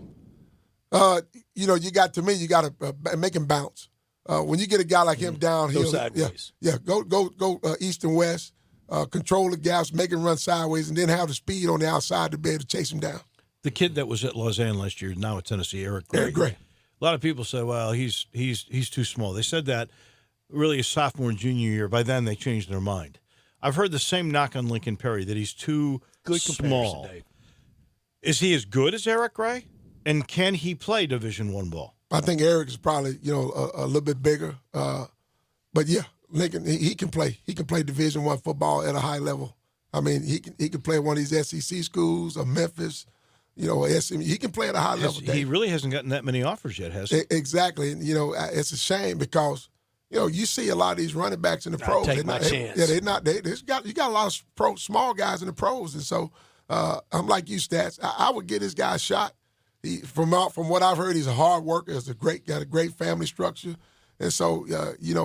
You got to make him bounce. When you get a guy like him downhill, go sideways. Go east and west, control the gaps, make him run sideways, and then have the speed on the outside to be able to chase him down. The kid that was at Lausanne last year, now at Tennessee, Eric Gray. Eric Gray. A lot of people say, well, he's too small. They said that really his sophomore and junior year. By then, they changed their mind. I've heard the same knock on Lincoln Perry, that he's too small. Dave. Is he as good as Eric Gray? And can he play Division I ball? I think Eric is probably a little bit bigger, but yeah, Lincoln he can play. He can play Division I football at a high level. I mean, he can play one of these SEC schools or Memphis, SMU. He can play at a high level. He really hasn't gotten that many offers yet, has he? Exactly. And, it's a shame because you see a lot of these running backs in the pros. Take my chance. Yeah, they're not. You got a lot of small guys in the pros, and so I'm like you, Stats. I would give this guy a shot. From what I've heard, he's a hard worker. Got a great family structure, and so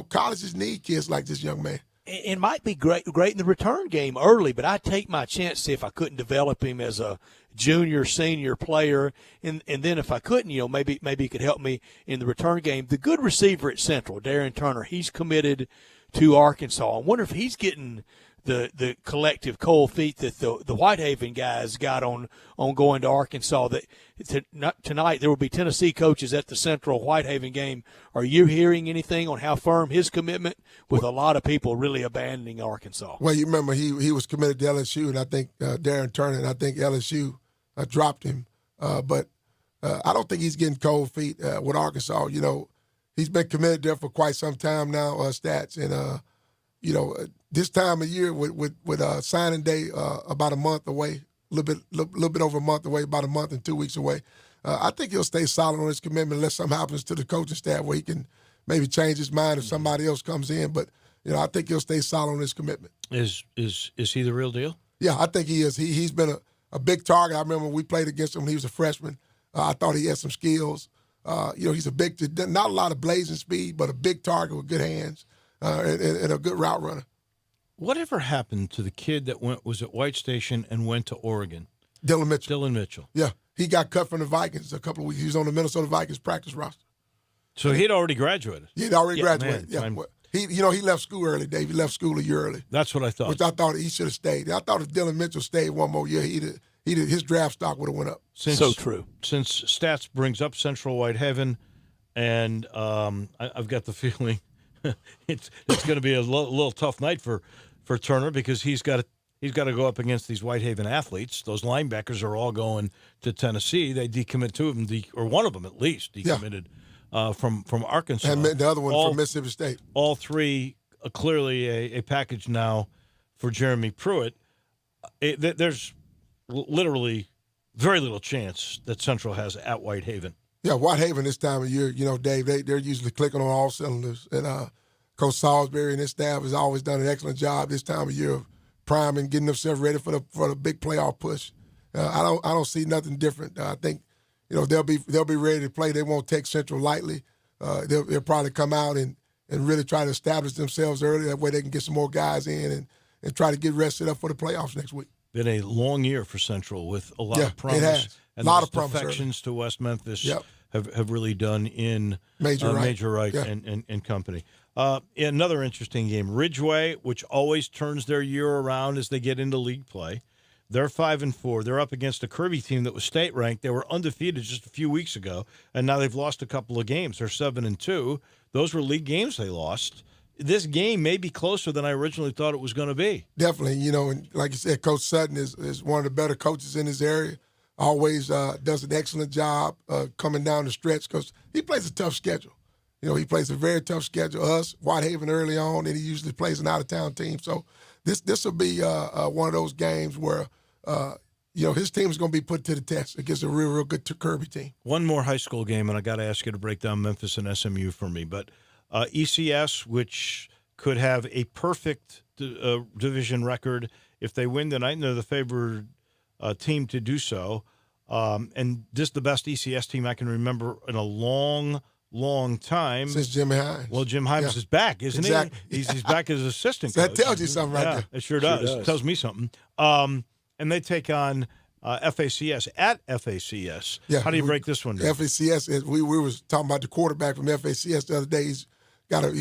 colleges need kids like this young man. It might be great in the return game early, but I'd take my chance to see if I couldn't develop him as a junior, senior player, and then if I couldn't, maybe he could help me in the return game. The good receiver at Central, Darren Turner, he's committed to Arkansas. I wonder if he's getting the collective cold feet that the Whitehaven guys got on going to Arkansas. That tonight there will be Tennessee coaches at the Central Whitehaven game. Are you hearing anything on how firm his commitment, with a lot of people really abandoning Arkansas? Well, you remember he was committed to LSU, and I think Darren Turner, and I think LSU dropped him. But I don't think he's getting cold feet with Arkansas. He's been committed there for quite some time now, Stats, and this time of year with signing day about a month away, a little bit over a month away, about a month and 2 weeks away. I think he'll stay solid on his commitment unless something happens to the coaching staff where he can maybe change his mind if somebody else comes in. But, I think he'll stay solid on his commitment. Is he the real deal? Yeah, I think he is. He's been a big target. I remember when we played against him when he was a freshman. I thought he had some skills. He's not a lot of blazing speed, but a big target with good hands and a good route runner. Whatever happened to the kid that was at White Station and went to Oregon? Dylan Mitchell. Dylan Mitchell. Yeah, he got cut from the Vikings a couple of weeks. He was on the Minnesota Vikings practice roster. So he'd already graduated. He'd already graduated. Man, yeah. He left school early, Dave. He left school a year early. That's what I thought. Which I thought he should have stayed. I thought if Dylan Mitchell stayed one more year, his draft stock would have went up. So true. Since Stats brings up Central Whitehaven, and I've got the feeling it's going to be a little tough night for Turner because he's got to go up against these Whitehaven athletes. Those linebackers are all going to Tennessee. They decommit two of them, or one of them at least decommitted from Arkansas. And the other one from Mississippi State. All three clearly a package now for Jeremy Pruitt. There's literally very little chance that Central has at Whitehaven. Yeah, Whitehaven this time of year, Dave, they're usually clicking on all cylinders. And Coach Salisbury and his staff has always done an excellent job this time of year of priming, getting themselves ready for the big playoff push. I don't see nothing different. I think they'll be ready to play. They won't take Central lightly. They'll probably come out and really try to establish themselves early. That way they can get some more guys in and try to get rested up for the playoffs next week. Been a long year for Central with a lot of promise. It has. And a lot of defections to West Memphis have really done in Major Wright and company. Another interesting game, Ridgeway, which always turns their year around as they get into league play. They're 5-4. They're up against a Kirby team that was state ranked. They were undefeated just a few weeks ago, and now they've lost a couple of games. They're 7-2. Those were league games they lost. This game may be closer than I originally thought it was going to be. Definitely, and like you said, Coach Sutton is one of the better coaches in his area. Always does an excellent job coming down the stretch because he plays a tough schedule. He plays a very tough schedule. Us, Whitehaven early on, and he usually plays an out-of-town team. So this will be one of those games where his team is going to be put to the test against a real good Kirby team. One more high school game, and I got to ask you to break down Memphis and SMU for me. But ECS, which could have a perfect division record if they win tonight, and they're the favored team to do so. And this is the best ECS team I can remember in a long time. Since Jimmy Hines. Well, Jim Hines is back, isn't he? He's back as assistant coach. That tells you something right there. It sure does. It tells me something. And they take on FACS at FACS. Yeah, how do you break this one down? FACS, we were talking about the quarterback from FACS the other day. He's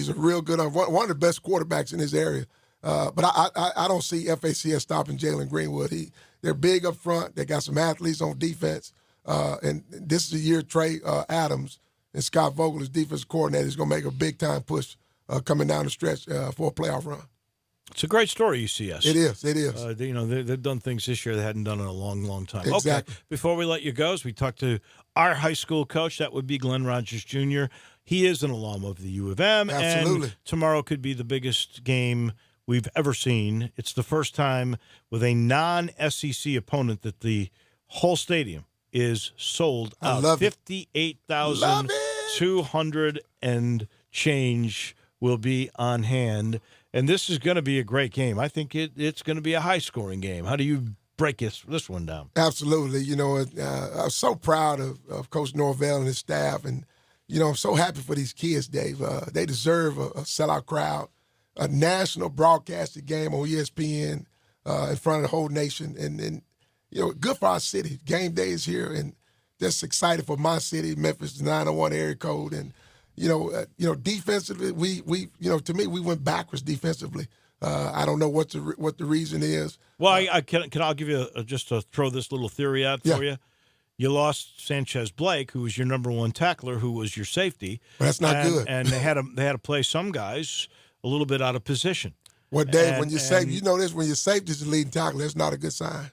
a real good one of the best quarterbacks in his area. But I don't see FACS stopping Jalen Greenwood. They're big up front. They got some athletes on defense. And this is the year Trey Adams and Scott Vogel, his defensive coordinator, is going to make a big-time push coming down the stretch for a playoff run. It's a great story, ECS. It is. They've done things this year they hadn't done in a long time. Exactly. Okay, before we let you go, as we talk to our high school coach, that would be Glenn Rogers Jr. He is an alum of the U of M. Absolutely. And tomorrow could be the biggest game we've ever seen. It's the first time with a non-SEC opponent that the whole stadium is sold out. 58,200 and change will be on hand. And this is going to be a great game. I think it's going to be a high-scoring game. How do you break this one down? Absolutely. I'm so proud of Coach Norvell and his staff. And, I'm so happy for these kids, Dave. They deserve a sellout crowd, a national broadcasted game on ESPN in front of the whole nation. And good for our city. Game day is here, and just excited for my city, Memphis, the 901 area code. And, defensively, we to me, we went backwards defensively. I don't know what the reason is. Well, I'll give you just to throw this little theory out for you. You lost Sanchez Blake, who was your number one tackler, who was your safety. Well, that's not good. And they had to play some guys a little bit out of position. Well, Dave, when you safety, when your safety is the leading tackler, that's not a good sign.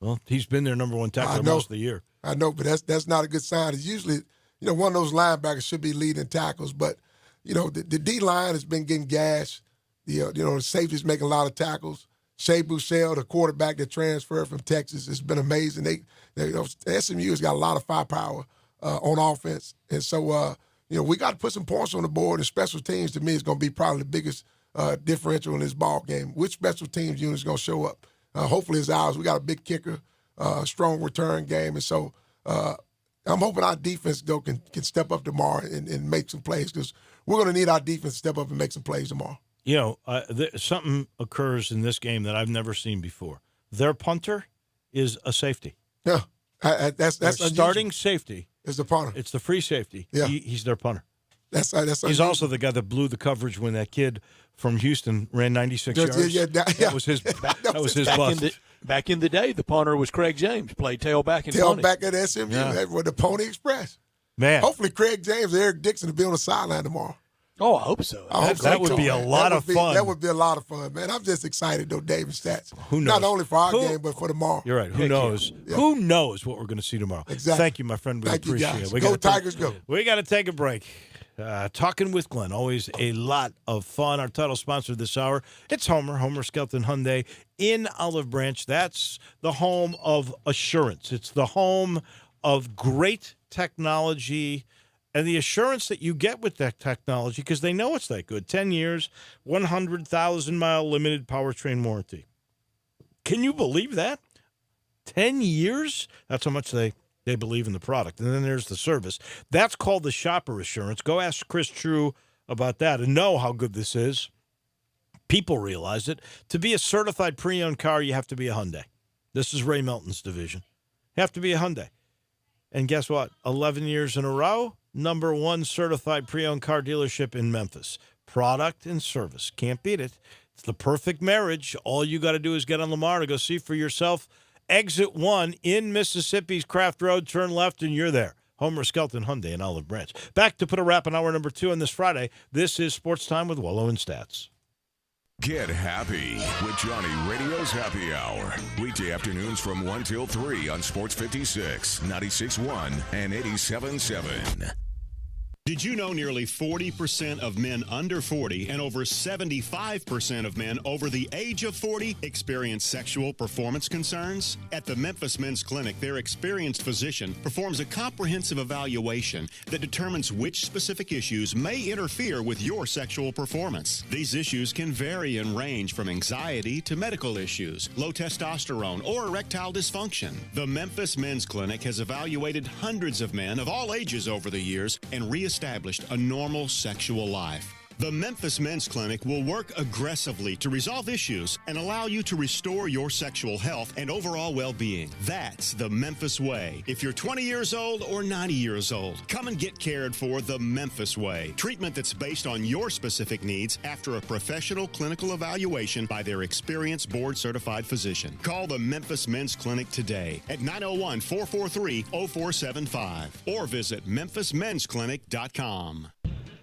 Well, he's been their number one tackler most of the year. I know, but that's not a good sign. It's usually, one of those linebackers should be leading tackles, but the D line has been getting gashed. The safety's making a lot of tackles. Shea Buechele, the quarterback that transferred from Texas, has been amazing. SMU has got a lot of firepower on offense, and so we got to put some points on the board, and special teams to me is going to be probably the biggest differential in this ball game. Which special teams unit is going to show up? Hopefully it's ours. We got a big kicker, strong return game, and so I'm hoping our defense, though, can step up tomorrow and make some plays, because we're going to need our defense to step up and make some plays tomorrow. Something occurs in this game that I've never seen before. Their punter is a safety. Yeah, that's starting safety. Is the punter. It's the free safety. Yeah. He's their punter. That's He's also the guy that blew the coverage when that kid from Houston ran 96 yards. That was his bust. Back in the day, the punter was Craig James, played tailback and tailback at SMU with the Pony Express. Man, hopefully Craig James and Eric Dixon will be on the sideline tomorrow. Oh, I hope so. That would be a lot of fun. That would be a lot of fun, man. I'm just excited, though, Dave and Stats. Who knows? Not only for our game, but for tomorrow. You're right. Who knows? Yeah. Who knows what we're going to see tomorrow? Exactly. Thank you, my friend. We appreciate it. Go Tigers, go. We got to take a break. Talking with Glenn, always a lot of fun. Our title sponsor this hour, it's Homer Skelton Hyundai in Olive Branch. That's the home of assurance. It's the home of great technology and the assurance that you get with that technology, because they know it's that good. 10 years, 100,000-mile limited powertrain warranty. Can you believe that? 10 years? That's how much they believe in the product. And then there's the service. That's called the shopper assurance. Go ask Chris True about that and know how good this is. People realize it. To be a certified pre-owned car, you have to be a Hyundai. This is Ray Melton's division. You have to be a Hyundai. And guess what? 11 years in a row, #1 certified pre-owned car dealership in Memphis. Product and service. Can't beat it. It's the perfect marriage. All you got to do is get on Lamar to go see for yourself. Exit 1 in Mississippi's Craft Road. Turn left and you're there. Homer Skelton Hyundai in Olive Branch. Back to put a wrap on hour number 2 on this Friday. This is Sports Time with Wallow and Stats. Get happy with Johnny Radio's Happy Hour. Weekday afternoons from 1 till 3 on Sports 56, 96.1, and 87.7. Did you know nearly 40% of men under 40 and over 75% of men over the age of 40 experience sexual performance concerns? At the Memphis Men's Clinic, their experienced physician performs a comprehensive evaluation that determines which specific issues may interfere with your sexual performance. These issues can vary and range from anxiety to medical issues, low testosterone, or erectile dysfunction. The Memphis Men's Clinic has evaluated hundreds of men of all ages over the years and reestablished a normal sexual life. The Memphis Men's Clinic will work aggressively to resolve issues and allow you to restore your sexual health and overall well-being. That's the Memphis way. If you're 20 years old or 90 years old, come and get cared for the Memphis way. Treatment that's based on your specific needs after a professional clinical evaluation by their experienced board-certified physician. Call the Memphis Men's Clinic today at 901-443-0475 or visit memphismensclinic.com.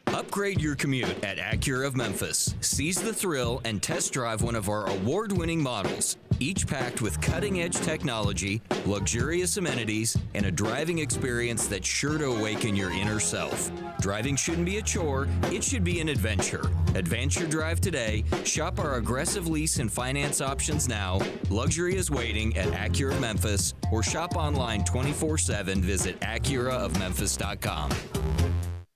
Upgrade your commute at Acura of Memphis. Seize the thrill and test drive one of our award-winning models, each packed with cutting-edge technology, luxurious amenities, and a driving experience that's sure to awaken your inner self. Driving shouldn't be a chore, it should be an adventure. Advance your drive today. Shop our aggressive lease and finance options now. Luxury is waiting at Acura of Memphis, or shop online 24/7. Visit AcuraofMemphis.com.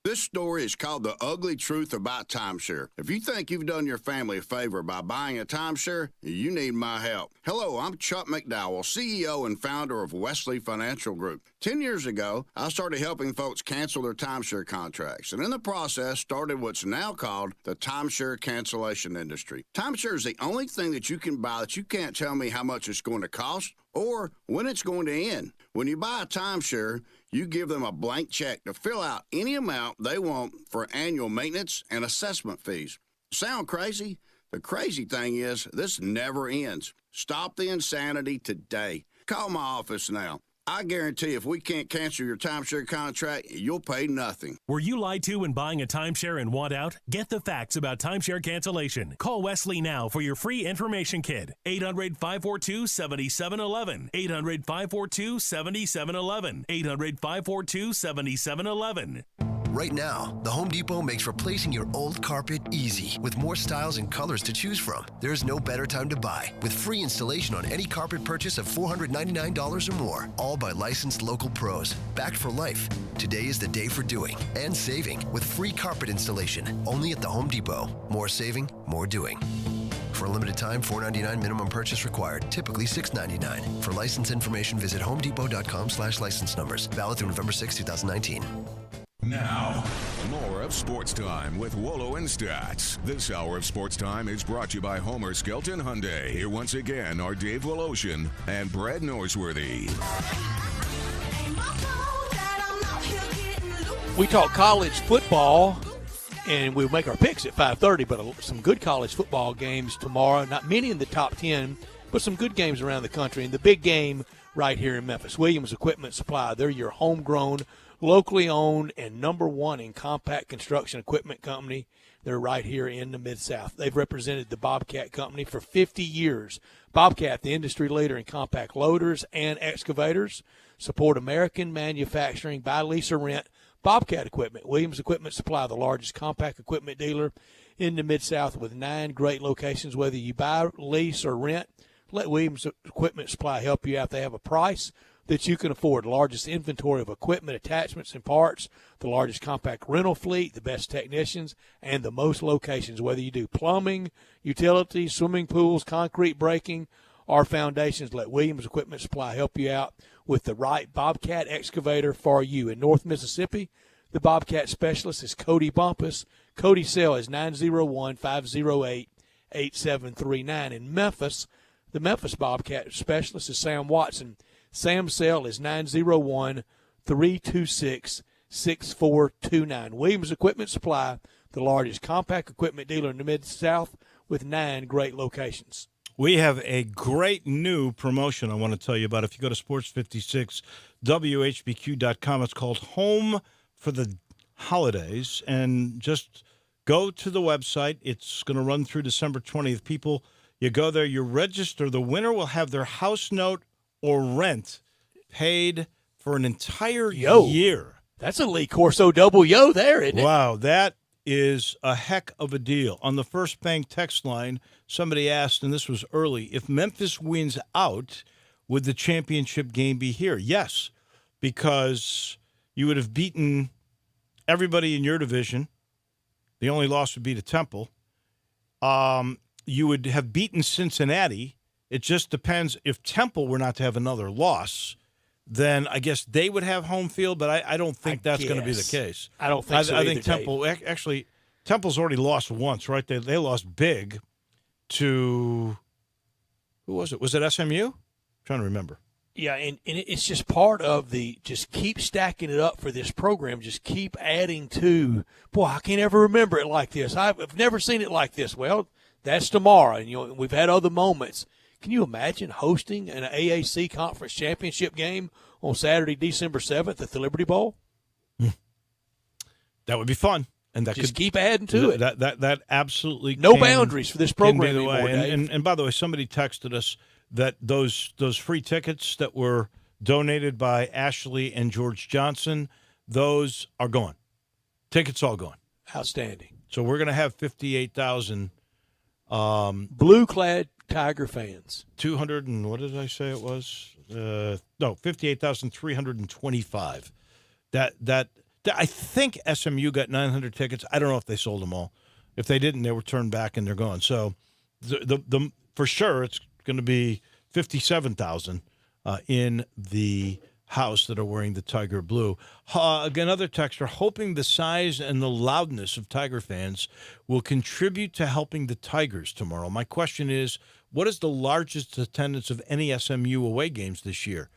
This story is called The Ugly Truth About Timeshare. If you think you've done your family a favor by buying a timeshare, you need my help. Hello, I'm Chuck McDowell, CEO and founder of Wesley Financial Group. 10 years ago, I started helping folks cancel their timeshare contracts, and in the process started what's now called the timeshare cancellation industry. Timeshare is the only thing that you can buy that you can't tell me how much it's going to cost or when it's going to end. When you buy a timeshare, you give them a blank check to fill out any amount they want for annual maintenance and assessment fees. Sound crazy? The crazy thing is, this never ends. Stop the insanity today. Call my office now. I guarantee if we can't cancel your timeshare contract, you'll pay nothing. Were you lied to when buying a timeshare and want out? Get the facts about timeshare cancellation. Call Wesley now for your free information kit. 800-542-7711. 800-542-7711. 800-542-7711. Right now, the Home Depot makes replacing your old carpet easy with more styles and colors to choose from. There's no better time to buy with free installation on any carpet purchase of $499 or more, all by licensed local pros. Backed for life. Today is the day for doing and saving with free carpet installation only at the Home Depot. More saving, more doing. For a limited time, $4.99 minimum purchase required. Typically $6.99. For license information, visit homedepot.com/license numbers. Valid through November 6, 2019. Now, more of Sports Time with Wolo and Stats. This hour of Sports Time is brought to you by Homer Skelton Hyundai. Here once again are Dave Woloshin and Brad Norsworthy. We talk college football, and we'll make our picks at 5:30, but some good college football games tomorrow. Not many in the top 10, but some good games around the country. And the big game right here in Memphis, Williams Equipment Supply. They're your homegrown, locally owned, and number one in compact construction equipment company. They're right here in the Mid-South. They've represented the Bobcat Company for 50 years. Bobcat, the industry leader in compact loaders and excavators, support American manufacturing, buy, lease, or rent. Bobcat Equipment, Williams Equipment Supply, the largest compact equipment dealer in the Mid-South with 9 great locations. Whether you buy, lease, or rent, let Williams Equipment Supply help you out. They have a price that you can afford. The largest inventory of equipment, attachments, and parts, the largest compact rental fleet, the best technicians, and the most locations. Whether you do plumbing, utilities, swimming pools, concrete breaking, or foundations, let Williams Equipment Supply help you out with the right Bobcat excavator for you. In North Mississippi, the Bobcat specialist is Cody Bumpus. Cody's cell is 901-508-8739. In Memphis, the Memphis Bobcat specialist is Sam Watson. Sam's cell is 901-326-6429. Williams Equipment Supply, the largest compact equipment dealer in the Mid-South with 9 great locations. We have a great new promotion I want to tell you about. If you go to sports56whbq.com, it's called Home for the Holidays. And just go to the website. It's going to run through December 20th. People, you go there, you register. The winner will have their house note or rent paid for an entire year. That's a Lee Corso double yo there, isn't it? Wow, that is a heck of a deal. On the First Bank text line, somebody asked, and this was early, if Memphis wins out, would the championship game be here? Yes, because you would have beaten everybody in your division. The only loss would be to Temple. You would have beaten Cincinnati. It just depends. If Temple were not to have another loss, then I guess they would have home field, but I don't think that's going to be the case. I don't think so I either, think Temple, actually, Temple's already lost once, right? They lost big to, who was it? Was it SMU? I'm trying to remember. Yeah, and it's just part of the just keep stacking it up for this program. Just keep adding to. Boy, I can't ever remember it like this. I've never seen it like this. Well, that's tomorrow, and we've had other moments. Can you imagine hosting an AAC Conference Championship game on Saturday, December 7th at the Liberty Bowl? That would be fun. And that just keep adding to it. That absolutely no boundaries for this program anymore, Dave. And by the way, somebody texted us that those free tickets that were donated by Ashley and George Johnson, those are gone. Tickets all gone. Outstanding. So we're going to have 58,000 blue-clad Tiger fans. 200 and what did I say it was? 58,325. That I think SMU got 900 tickets. I don't know if they sold them all. If they didn't, they were turned back and they're gone. So the for sure it's going to be 57,000 in the house that are wearing the Tiger blue. Another texter, hoping the size and the loudness of Tiger fans will contribute to helping the Tigers tomorrow. My question is, what is the largest attendance of any SMU away games this year?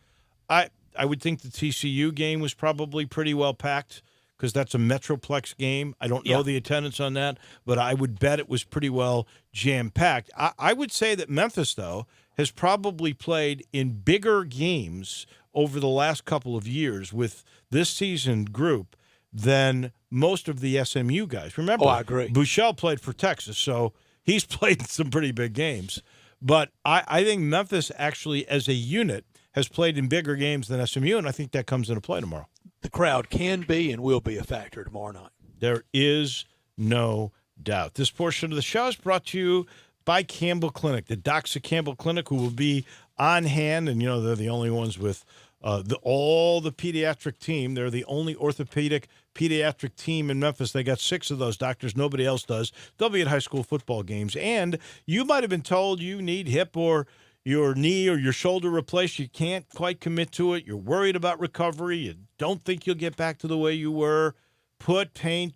I would think the TCU game was probably pretty well packed because that's a Metroplex game. I don't know the attendance on that, but I would bet it was pretty well jam-packed. I would say that Memphis, though, has probably played in bigger games over the last couple of years with this seasoned group than most of the SMU guys. Remember, I agree. Buechele played for Texas, so he's played in some pretty big games. But I think Memphis actually, as a unit, has played in bigger games than SMU, and I think that comes into play tomorrow. the crowd can be and will be a factor tomorrow night. There is no doubt. This portion of the show is brought to you by Campbell Clinic, the docs at Campbell Clinic, who will be on hand, and they're the only ones with all the pediatric team. They're the only orthopedic pediatric team in Memphis. They got 6 of those doctors. Nobody else does. They'll be at high school football games. And you might have been told you need hip or your knee or your shoulder replaced. You can't quite commit to it. You're worried about recovery. You don't think you'll get back to the way you were. Put joint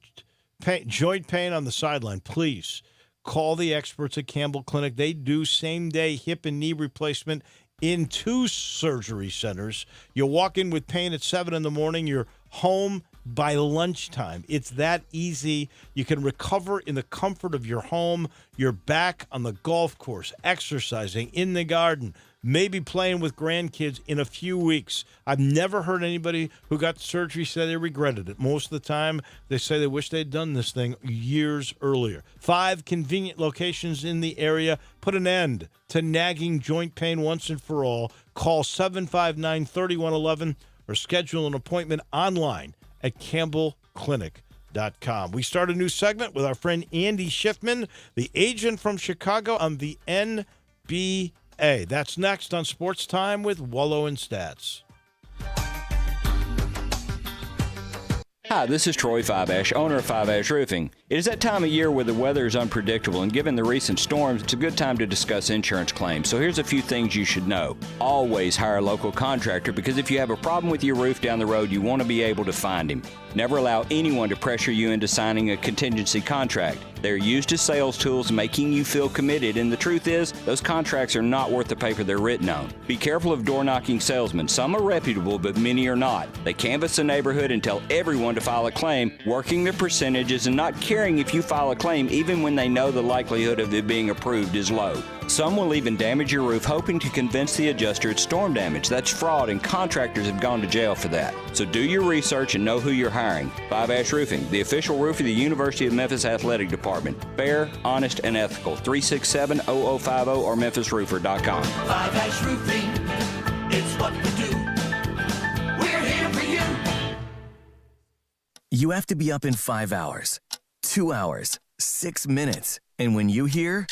pain on the sideline. Please call the experts at Campbell Clinic. They do same-day hip and knee replacement in 2 surgery centers. You walk in with pain at 7 in the morning. You're home by lunchtime. It's that easy. You can recover in the comfort of your home. You're back on the golf course, exercising, in the garden, maybe playing with grandkids in a few weeks. I've never heard anybody who got surgery say they regretted it. Most of the time, they say they wish they'd done this thing years earlier. 5 convenient locations in the area. Put an end to nagging joint pain once and for all. Call 759-3111 or schedule an appointment online at campbellclinic.com. We start a new segment with our friend Andy Schiffman, the agent from Chicago on the NBA. That's next on Sports Time with Wallo and Stats. Hi, this is Troy Five-Ash, owner of Five-Ash Roofing. It is that time of year where the weather is unpredictable, and given the recent storms, it's a good time to discuss insurance claims. So here's a few things you should know. Always hire a local contractor, because if you have a problem with your roof down the road, you want to be able to find him. Never allow anyone to pressure you into signing a contingency contract. They're used as sales tools, making you feel committed, and the truth is, those contracts are not worth the paper they're written on. Be careful of door-knocking salesmen. Some are reputable, but many are not. They canvass the neighborhood and tell everyone to file a claim, working their percentages and not caring if you file a claim even when they know the likelihood of it being approved is low. Some will even damage your roof hoping to convince the adjuster it's storm damage. That's fraud, and contractors have gone to jail for that. So do your research and know who you're hiring. Five-Ash Roofing, the official roof of the University of Memphis Athletic Department. Fair, honest, and ethical. 367-0050 or memphisroofer.com. Five-Ash Roofing, it's what we do. We're here for you. You have to be up in 5 hours, 2 hours, 6 minutes. And when you hear,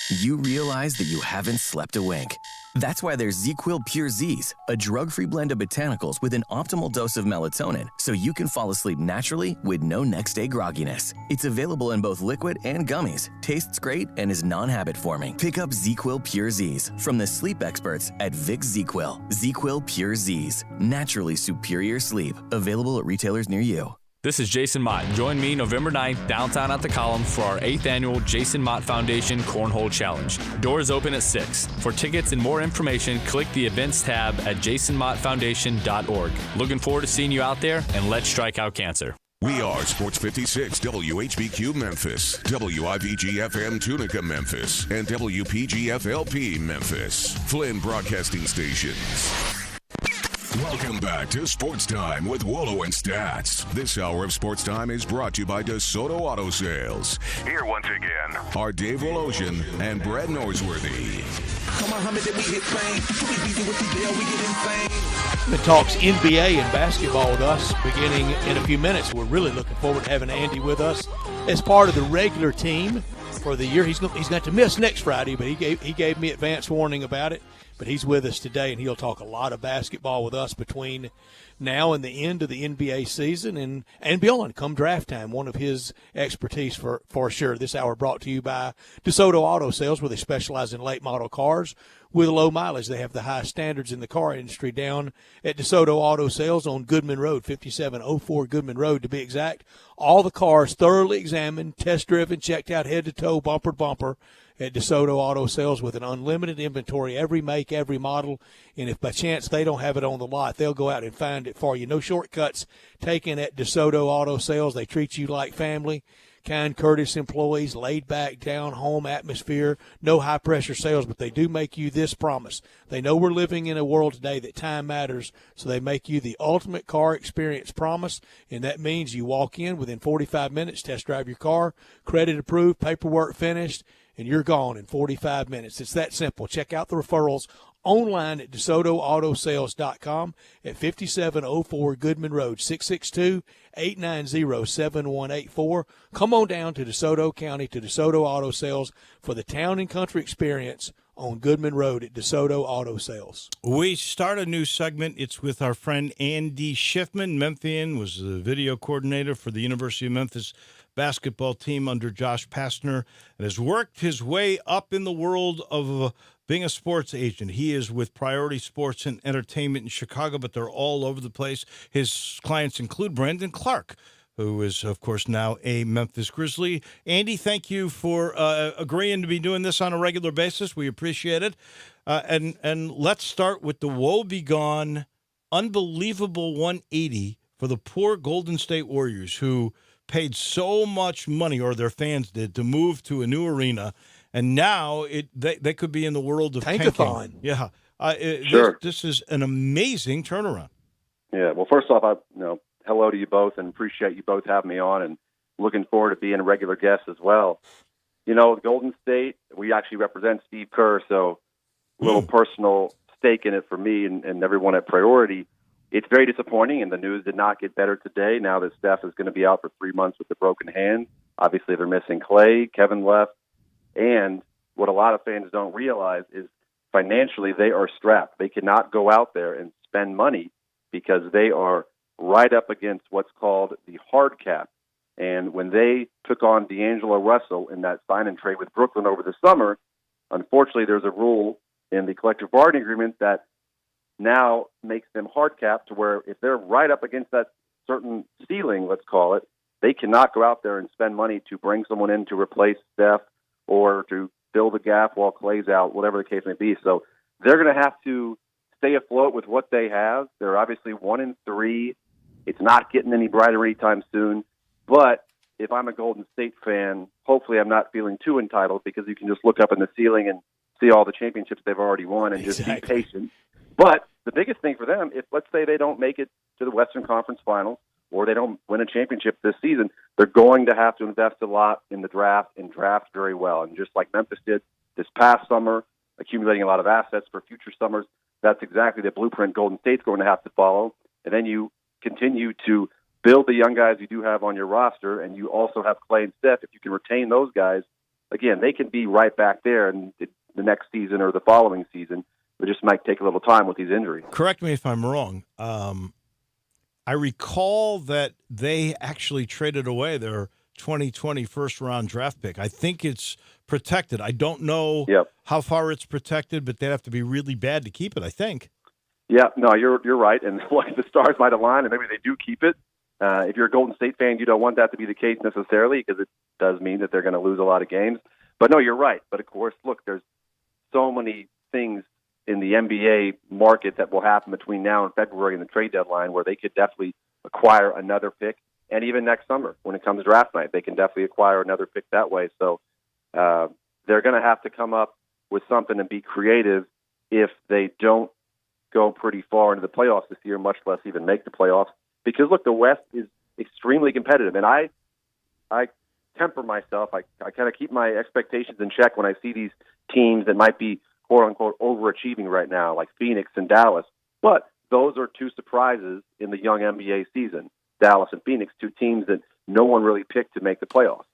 you realize that you haven't slept a wink. That's why there's ZzzQuil Pure Z's, a drug-free blend of botanicals with an optimal dose of melatonin, so you can fall asleep naturally with no next-day grogginess. It's available in both liquid and gummies, tastes great, and is non-habit forming. Pick up ZzzQuil Pure Z's from the sleep experts at Vicks ZzzQuil. ZzzQuil Pure Z's, naturally superior sleep. Available at retailers near you. This is Jason Mott. Join me November 9th downtown at the Column for our 8th annual Jason Mott Foundation Cornhole Challenge. Doors open at 6. For tickets and more information, click the events tab at jasonmottfoundation.org. Looking forward to seeing you out there, and let's strike out cancer. We are Sports 56 WHBQ Memphis, WIVG-FM Tunica Memphis, and WPG-FLP Memphis, Flynn Broadcasting Stations. Welcome back to Sports Time with Wallo and Stats. This hour of Sports Time is brought to you by DeSoto Auto Sales. Here once again are Dave Wolosian and Brad Norsworthy. Come on, Muhammad, we hit fame. We busy with the deal, we get insane. The talks NBA and basketball with us beginning in a few minutes. We're really looking forward to having Andy with us as part of the regular team for the year. He's got to miss next Friday, but he gave me advance warning about it. But he's with us today, and he'll talk a lot of basketball with us between now and the end of the NBA season and beyond, come draft time. One of his expertise for sure. This hour brought to you by DeSoto Auto Sales, where they specialize in late model cars with low mileage. They have the highest standards in the car industry down at DeSoto Auto Sales on Goodman Road, 5704 Goodman Road to be exact. All the cars thoroughly examined, test-driven, checked out head to toe, bumper to bumper at DeSoto Auto Sales with an unlimited inventory, every make, every model. And if by chance they don't have it on the lot, they'll go out and find it for you. No shortcuts taken at DeSoto Auto Sales. They treat you like family. Kind, courteous employees, laid back, down home atmosphere, no high pressure sales, but they do make you this promise. They know we're living in a world today that time matters, so they make you the ultimate car experience promise, and that means you walk in within 45 minutes, test drive your car, credit approved, paperwork finished, and you're gone in 45 minutes. It's that simple. Check out the referrals online at DeSotoAutoSales.com at 5704 Goodman Road, 662-890-7184. Come on down to DeSoto County to DeSoto Auto Sales for the town and country experience on Goodman Road at DeSoto Auto Sales. We start a new segment. It's with our friend Andy Schiffman. Memphian was the video coordinator for the University of Memphis basketball team under Josh Pastner and has worked his way up in the world of being a sports agent. He is with Priority Sports and Entertainment in Chicago, but they're all over the place. His clients include Brandon Clark, who is, of course, now a Memphis Grizzly. Andy, thank you for agreeing to be doing this on a regular basis. We appreciate it. And let's start with the woe-begone, unbelievable 180 for the poor Golden State Warriors, who paid so much money, or their fans did, to move to a new arena. And now they could be in the world of Tankathon. tanking. Yeah. Sure. This is an amazing turnaround. Yeah. Well, first off, hello to you both, and appreciate you both having me on, and looking forward to being a regular guest as well. Golden State, we actually represent Steve Kerr, so a little personal stake in it for me and everyone at Priority. It's very disappointing, and the news did not get better today. Now that Steph is going to be out for 3 months with a broken hand. Obviously, they're missing Clay. Kevin left. And what a lot of fans don't realize is financially they are strapped. They cannot go out there and spend money because they are right up against what's called the hard cap. And when they took on D'Angelo Russell in that sign and trade with Brooklyn over the summer, unfortunately there's a rule in the collective bargaining agreement that now makes them hard cap to where if they're right up against that certain ceiling, let's call it, they cannot go out there and spend money to bring someone in to replace Steph or to fill the gap while Clay's out, whatever the case may be. So they're going to have to stay afloat with what they have. They're obviously 1-3. It's not getting any brighter anytime soon. But if I'm a Golden State fan, hopefully I'm not feeling too entitled, because you can just look up in the ceiling and see all the championships they've already won and just be patient. But the biggest thing for them, if let's say they don't make it to the Western Conference Finals or they don't win a championship this season, they're going to have to invest a lot in the draft and draft very well. And just like Memphis did this past summer, accumulating a lot of assets for future summers, that's exactly the blueprint Golden State's going to have to follow. And then you continue to build the young guys you do have on your roster, and you also have Clay and Steph. If you can retain those guys, again, they can be right back there in the next season or the following season. It just might take a little time with these injuries. Correct me if I'm wrong. I recall that they actually traded away their 2020 first-round draft pick. I think it's protected. I don't know how far it's protected, but they'd have to be really bad to keep it, I think. Yeah, no, you're right. And the stars might align, and maybe they do keep it. If you're a Golden State fan, you don't want that to be the case necessarily, because it does mean that they're going to lose a lot of games. But no, you're right. But of course, look, there's so many things in the NBA market that will happen between now and February and the trade deadline, where they could definitely acquire another pick. And even next summer, when it comes to draft night, they can definitely acquire another pick that way. So they're going to have to come up with something and be creative if they don't go pretty far into the playoffs this year, much less even make the playoffs. Because, look, the West is extremely competitive. And I temper myself. I kind of keep my expectations in check when I see these teams that might be, quote-unquote, overachieving right now, like Phoenix and Dallas. But those are two surprises in the young NBA season, Dallas and Phoenix, two teams that no one really picked to make the playoffs.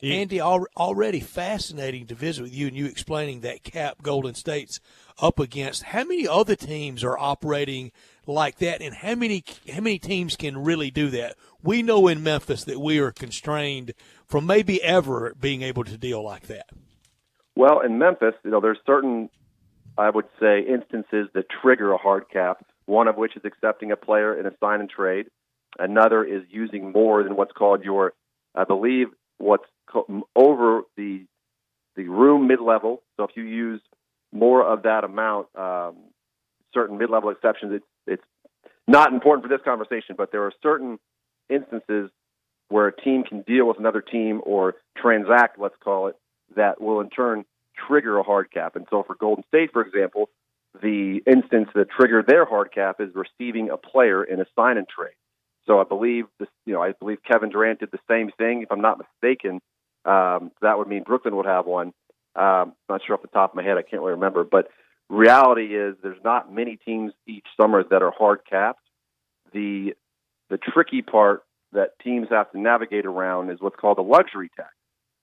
Andy, already fascinating to visit with you and you explaining that cap Golden State's up against. How many other teams are operating like that, and how many teams can really do that? We know in Memphis that we are constrained from maybe ever being able to deal like that. Well, in Memphis, there's certain, I would say, instances that trigger a hard cap, one of which is accepting a player in a sign and trade. Another is using more than what's called your, I believe, what's over the room mid-level. So if you use more of that amount, certain mid-level exceptions, it's not important for this conversation, but there are certain instances where a team can deal with another team or transact, let's call it, that will in turn trigger a hard cap. And so for Golden State, for example, the instance that triggered their hard cap is receiving a player in a sign and trade. So I believe Kevin Durant did the same thing. If I'm not mistaken, that would mean Brooklyn would have one. Not sure off the top of my head. I can't really remember. But reality is there's not many teams each summer that are hard capped. The tricky part that teams have to navigate around is what's called a luxury tax.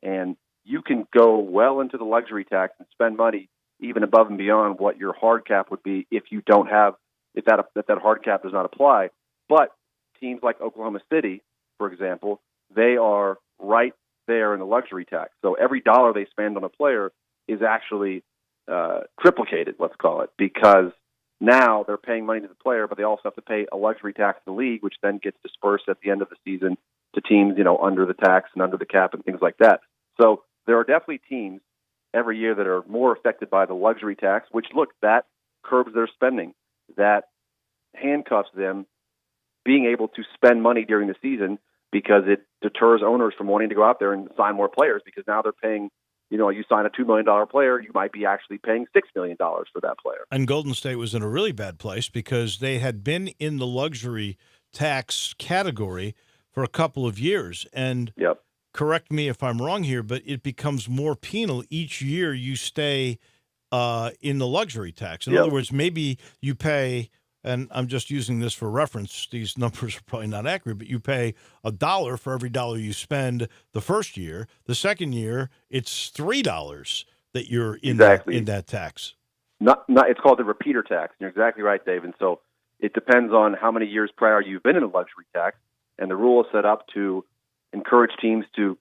And you can go well into the luxury tax and spend money even above and beyond what your hard cap would be if you don't have, if that hard cap does not apply. But teams like Oklahoma City, for example, they are right there in the luxury tax. So every dollar they spend on a player is actually triplicated, let's call it, because now they're paying money to the player, but they also have to pay a luxury tax to the league, which then gets dispersed at the end of the season to teams, under the tax and under the cap and things like that. So there are definitely teams every year that are more affected by the luxury tax, which, look, that curbs their spending. That handcuffs them being able to spend money during the season because it deters owners from wanting to go out there and sign more players because now they're paying, you sign a $2 million player, you might be actually paying $6 million for that player. And Golden State was in a really bad place because they had been in the luxury tax category for a couple of years. And correct me if I'm wrong here, but it becomes more penal each year you stay in the luxury tax. In other words, maybe you pay, and I'm just using this for reference, these numbers are probably not accurate, but you pay $1 for every dollar you spend the first year. The second year, it's $3 that you're in that tax. It's called the repeater tax. You're exactly right, Dave. And so it depends on how many years prior you've been in a luxury tax, and the rule is set up to encourage teams to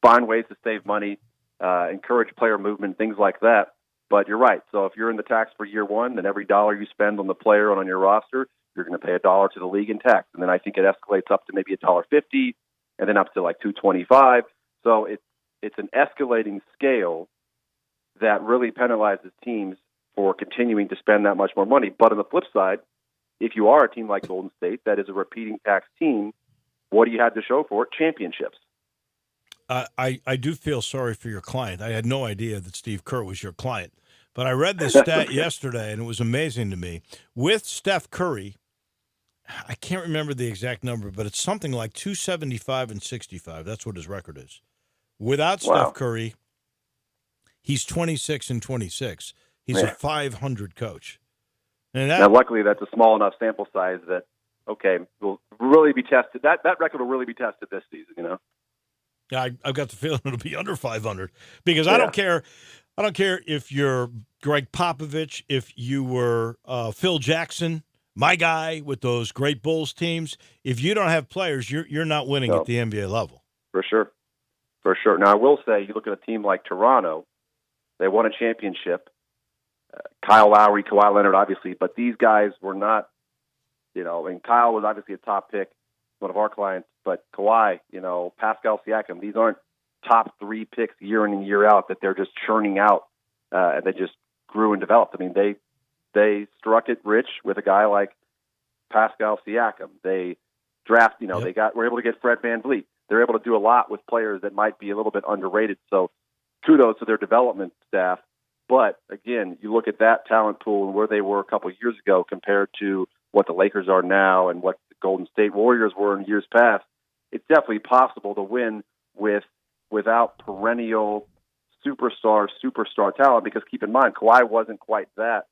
find ways to save money, encourage player movement, things like that. But you're right. So if you're in the tax for year one, then every dollar you spend on the player and on your roster, you're going to pay $1 to the league in tax. And then I think it escalates up to maybe $1.50 and then up to like $2.25. So it's an escalating scale that really penalizes teams for continuing to spend that much more money. But on the flip side, if you are a team like Golden State that is a repeating tax team, what do you have to show for it? Championships. I do feel sorry for your client. I had no idea that Steve Kerr was your client. But I read this stat yesterday, and it was amazing to me. With Steph Curry, I can't remember the exact number, but it's something like 275 and 65. That's what his record is. Without Steph Curry, he's 26 and 26. He's a 500 coach. And now, luckily, that's a small enough sample size that, will really be tested. That record will really be tested this season, I've got the feeling it'll be under 500 because I don't care. I don't care if you're Greg Popovich, if you were Phil Jackson, my guy with those great Bulls teams. If you don't have players, you're not winning at the NBA level. For sure. Now, I will say, you look at a team like Toronto, they won a championship. Kyle Lowry, Kawhi Leonard, obviously, but these guys were not, and Kyle was obviously a top pick, one of our clients, but Kawhi, Pascal Siakam, these aren't top 3 picks year in and year out that they're just churning out and they just grew and developed. I mean, they struck it rich with a guy like Pascal Siakam. They draft, were able to get Fred VanVleet. They're able to do a lot with players that might be a little bit underrated. So kudos to their development staff. But again, you look at that talent pool and where they were a couple of years ago compared to what the Lakers are now and what the Golden State Warriors were in years past. It's definitely possible to win without perennial superstar talent, because keep in mind, Kawhi wasn't quite that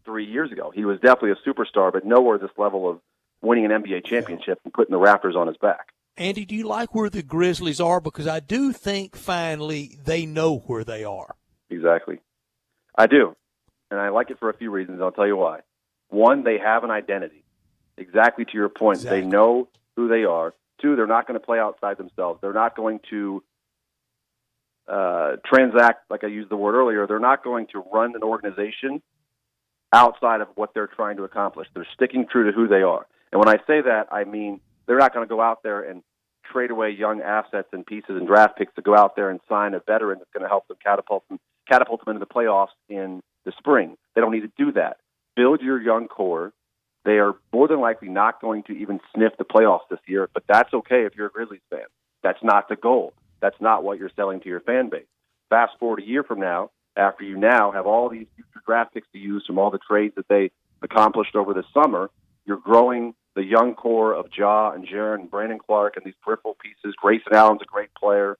3 years ago. He was definitely a superstar, but nowhere this level of winning an NBA championship and putting the Raptors on his back. Andy, do you like where the Grizzlies are? Because I do think finally they know where they are. Exactly. I do. And I like it for a few reasons. I'll tell you why. One, they have an identity. Exactly to your point. Exactly. They know who they are. Two, they're not going to play outside themselves. They're not going to transact, like I used the word earlier. They're not going to run an organization outside of what they're trying to accomplish. They're sticking true to who they are. And when I say that, I mean they're not going to go out there and trade away young assets and pieces and draft picks to go out there and sign a veteran that's going to help them catapult them into the playoffs in the spring. They don't need to do that. Build your young core. They are more than likely not going to even sniff the playoffs this year, but that's okay if you're a Grizzlies fan. That's not the goal. That's not what you're selling to your fan base. Fast forward a year from now, after you now have all these future draft picks to use from all the trades that they accomplished over the summer, you're growing the young core of Ja and Jaren and Brandon Clark and these peripheral pieces. Grayson Allen's a great player.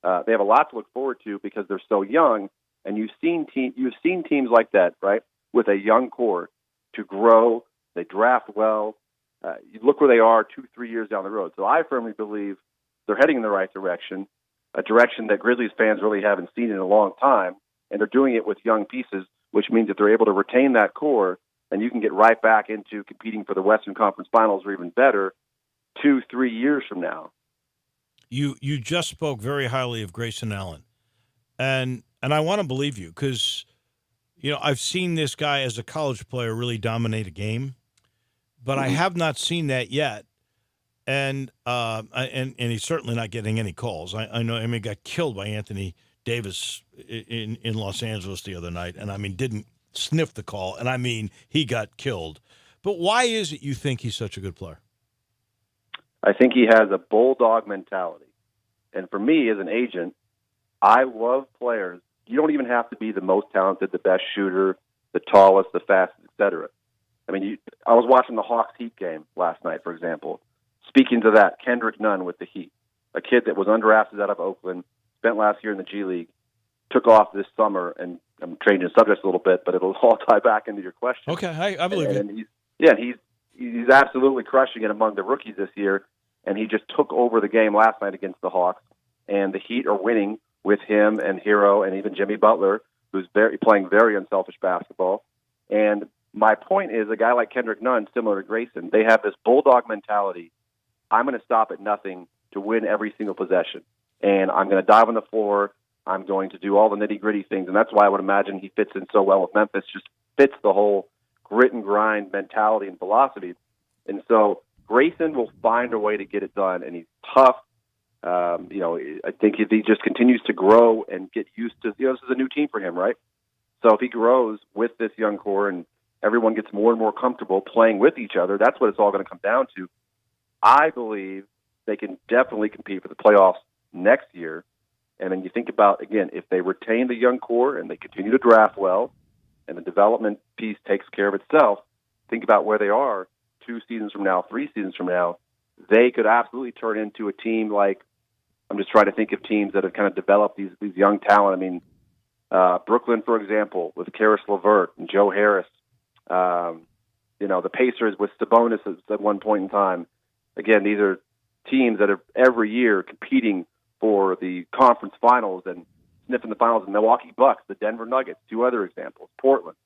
They have a lot to look forward to because they're so young, and you've seen teams like that, right? with a young core to grow. They draft well. You look where they are 2-3 years down the road. So I firmly believe they're heading in the right direction, a direction that Grizzlies fans really haven't seen in a long time, and they're doing it with young pieces, which means that they're able to retain that core, and you can get right back into competing for the Western Conference Finals or even better 2-3 years from now. You just spoke very highly of Grayson Allen, and I want to believe you because, I've seen this guy as a college player really dominate a game, but I have not seen that yet. And he's certainly not getting any calls. I know. He got killed by Anthony Davis in Los Angeles the other night, and didn't sniff the call, and he got killed. But why is it you think he's such a good player? I think he has a bulldog mentality. And for me as an agent, I love players. You don't even have to be the most talented, the best shooter, the tallest, the fastest, etc. I was watching the Hawks Heat game last night, for example. Speaking to that, Kendrick Nunn with the Heat, a kid that was undrafted out of Oakland, spent last year in the G League, took off this summer, and I'm changing subjects a little bit, but it'll all tie back into your question. Okay, I believe it. He's absolutely crushing it among the rookies this year, and he just took over the game last night against the Hawks, and the Heat are winning with him and Hero and even Jimmy Butler, who's playing very unselfish basketball. And my point is, a guy like Kendrick Nunn, similar to Grayson, they have this bulldog mentality. I'm going to stop at nothing to win every single possession, and I'm going to dive on the floor. I'm going to do all the nitty-gritty things, and that's why I would imagine he fits in so well with Memphis, just fits the whole grit and grind mentality and philosophy. And so Grayson will find a way to get it done, and he's tough. I think if he just continues to grow and get used to, this is a new team for him, right? So if he grows with this young core and everyone gets more and more comfortable playing with each other, that's what it's all going to come down to. I believe they can definitely compete for the playoffs next year. And then you think about, again, if they retain the young core and they continue to draft well and the development piece takes care of itself, think about where they are 2 seasons from now, 3 seasons from now. They could absolutely turn into a team like, I'm just trying to think of teams that have kind of developed these young talent. Brooklyn, for example, with Karis LeVert and Joe Harris. The Pacers with Sabonis at one point in time. Again, these are teams that are every year competing for the conference finals and sniffing the finals. The Milwaukee Bucks, the Denver Nuggets, 2 other examples. Portland.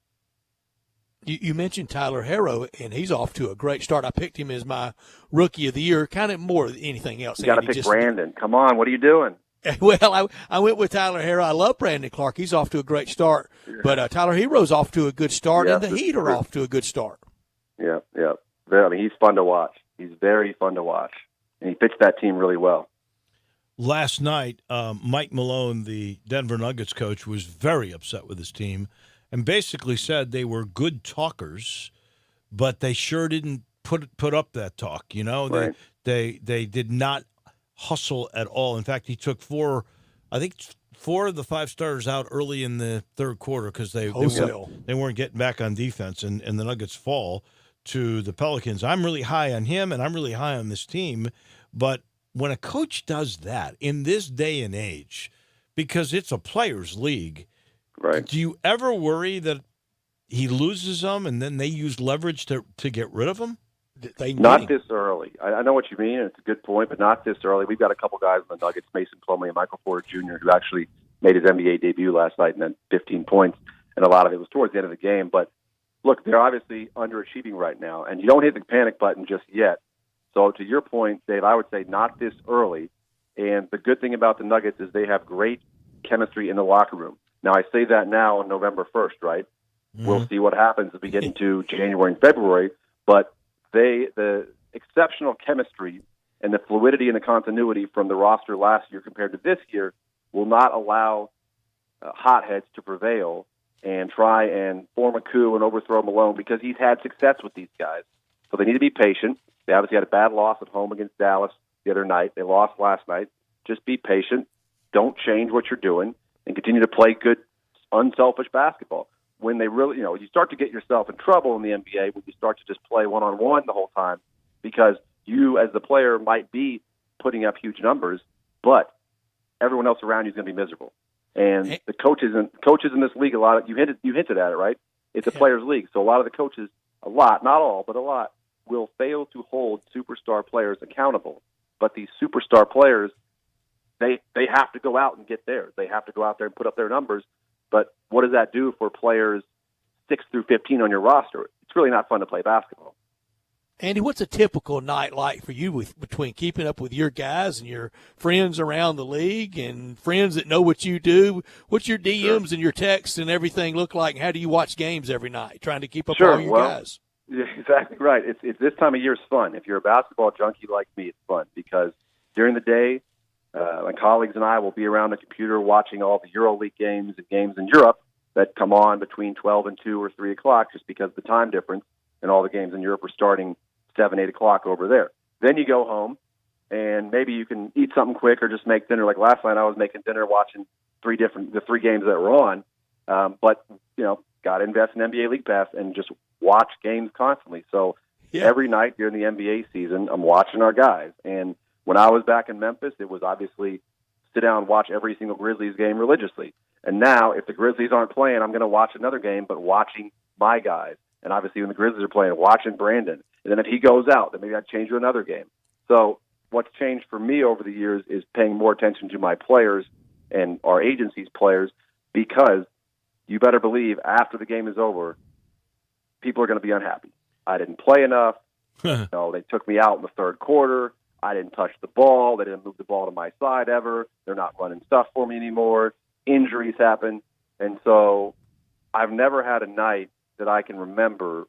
You mentioned Tyler Herro, and he's off to a great start. I picked him as my rookie of the year, kind of more than anything else. You got to pick Brandon. Come on, what are you doing? Well, I went with Tyler Herro. I love Brandon Clark. He's off to a great start. Yeah. But Tyler Herro's off to a good start, and the Heat are off to a good start. Yeah. He's fun to watch. He's very fun to watch, and he fits that team really well. Last night, Mike Malone, the Denver Nuggets coach, was very upset with his team and basically said they were good talkers, but they sure didn't put up that talk. Right. They did not hustle at all. In fact, he took 4 of the 5 starters out early in the third quarter because they weren't getting back on defense, and the Nuggets fall to the Pelicans. I'm really high on him, and I'm really high on this team, but when a coach does that in this day and age, because it's a players' league, right? Do you ever worry that he loses them and then they use leverage to get rid of him? Not this early. I know what you mean, and it's a good point, but not this early. We've got a couple guys in the Nuggets, Mason Plumlee and Michael Porter Jr., who actually made his NBA debut last night and then 15 points, and a lot of it was towards the end of the game. But look, they're obviously underachieving right now, and you don't hit the panic button just yet. So to your point, Dave, I would say not this early. And the good thing about the Nuggets is they have great chemistry in the locker room. Now, I say that now on November 1st, right? Mm-hmm. We'll see what happens as we get into January and February. But the exceptional chemistry and the fluidity and the continuity from the roster last year compared to this year will not allow hotheads to prevail and try and form a coup and overthrow Malone, because he's had success with these guys. So they need to be patient. They obviously had a bad loss at home against Dallas the other night. They lost last night. Just be patient. Don't change what you're doing and continue to play good, unselfish basketball. When they really, you start to get yourself in trouble in the NBA when you start to just play one-on-one the whole time, because you as the player might be putting up huge numbers, but everyone else around you is going to be miserable. And the coaches in this league, you hinted at it, right? It's a players' league. So a lot of the coaches, not all, but a lot, will fail to hold superstar players accountable. But these superstar players, they have to go out and get theirs. They have to go out there and put up their numbers. But what does that do for players 6 through 15 on your roster? It's really not fun to play basketball. Andy, what's a typical night like for you between keeping up with your guys and your friends around the league and friends that know what you do? What's your DMs and your texts and everything look like? And how do you watch games every night, trying to keep up with all your guys? Yeah, exactly right. It's this time of year is fun. If you're a basketball junkie like me, it's fun because during the day, my colleagues and I will be around the computer watching all the EuroLeague games and games in Europe that come on between 12 and 2 or 3 o'clock just because of the time difference, and all the games in Europe are starting 7, 8 o'clock over there. Then you go home, and maybe you can eat something quick or just make dinner. Like last night, I was making dinner watching the 3 games that were on. But, got to invest in NBA League Pass and just watch games constantly. So every night during the NBA season, I'm watching our guys. And when I was back in Memphis, it was obviously sit down and watch every single Grizzlies game religiously. And now, if the Grizzlies aren't playing, I'm going to watch another game, but watching my guys. And obviously, when the Grizzlies are playing, watching Brandon. And then if he goes out, then maybe I'd change to another game. So what's changed for me over the years is paying more attention to my players and our agency's players, because you better believe after the game is over, people are going to be unhappy. I didn't play enough. They took me out in the third quarter. I didn't touch the ball. They didn't move the ball to my side ever. They're not running stuff for me anymore. Injuries happen. And so I've never had a night that I can remember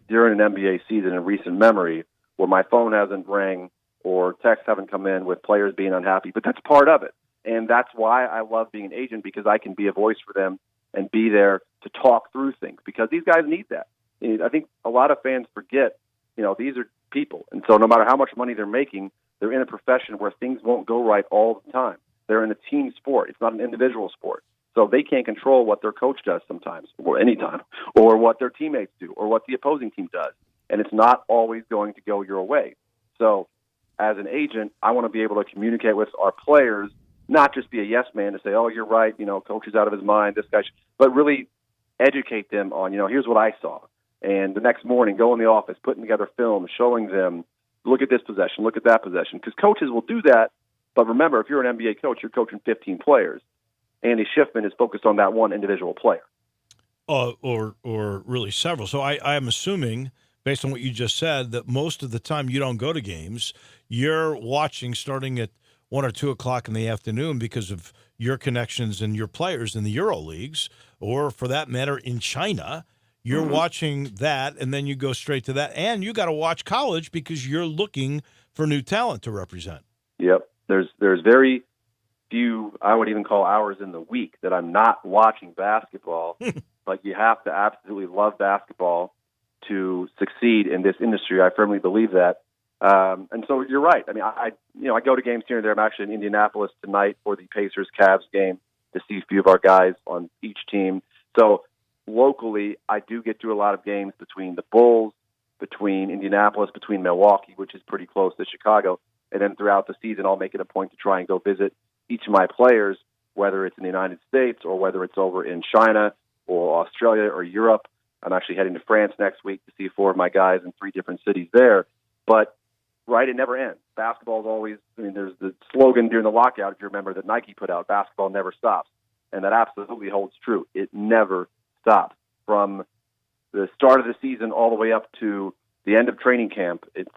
during an NBA season in recent memory where my phone hasn't rang or texts haven't come in with players being unhappy. But that's part of it. And that's why I love being an agent, because I can be a voice for them and be there to talk through things, because these guys need that. I think a lot of fans forget, these are people. And so no matter how much money they're making, they're in a profession where things won't go right all the time. They're in a team sport. It's not an individual sport. So they can't control what their coach does sometimes, or anytime, or what their teammates do, or what the opposing team does. And it's not always going to go your way. So as an agent, I want to be able to communicate with our players, not just be a yes man to say, oh, you're right, coach is out of his mind, this guy, but really educate them on, here's what I saw. And the next morning, go in the office, putting together film, showing them, look at this possession, look at that possession. Because coaches will do that. But remember, if you're an NBA coach, you're coaching 15 players. Andy Schiffman is focused on that one individual player. Or really several. So I am assuming, based on what you just said, that most of the time you don't go to games. You're watching starting at 1 or 2 o'clock in the afternoon because of your connections and your players in the Euro leagues, or for that matter, in China. You're watching that, and then you go straight to that. And you got to watch college because you're looking for new talent to represent. Yep. There's very few, I would even call hours in the week that I'm not watching basketball. But you have to absolutely love basketball to succeed in this industry. I firmly believe that. And so you're right. I mean, I go to games here and there. I'm actually in Indianapolis tonight for the Pacers-Cavs game to see a few of our guys on each team. So locally, I do get to a lot of games between the Bulls, between Indianapolis, between Milwaukee, which is pretty close to Chicago. And then throughout the season, I'll make it a point to try and go visit each of my players, whether it's in the United States or whether it's over in China or Australia or Europe. I'm actually heading to France next week to see 4 of my guys in 3 different cities there. But, right, it never ends. Basketball is always, there's the slogan during the lockout, if you remember, that Nike put out, basketball never stops. And that absolutely holds true. It never stops. From the start of the season all the way up to the end of training camp, it's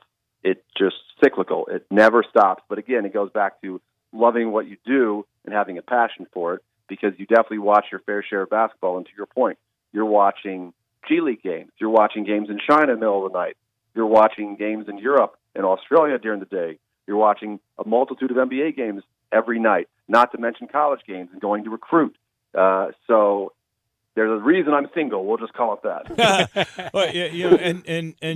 just cyclical. It never stops. But again, it goes back to loving what you do and having a passion for it, because you definitely watch your fair share of basketball. And to your point, you're watching G League games. You're watching games in China in the middle of the night. You're watching games in Europe and Australia during the day. You're watching a multitude of NBA games every night, not to mention college games and going to recruit. So there's a reason I'm single. We'll just call it that. Well,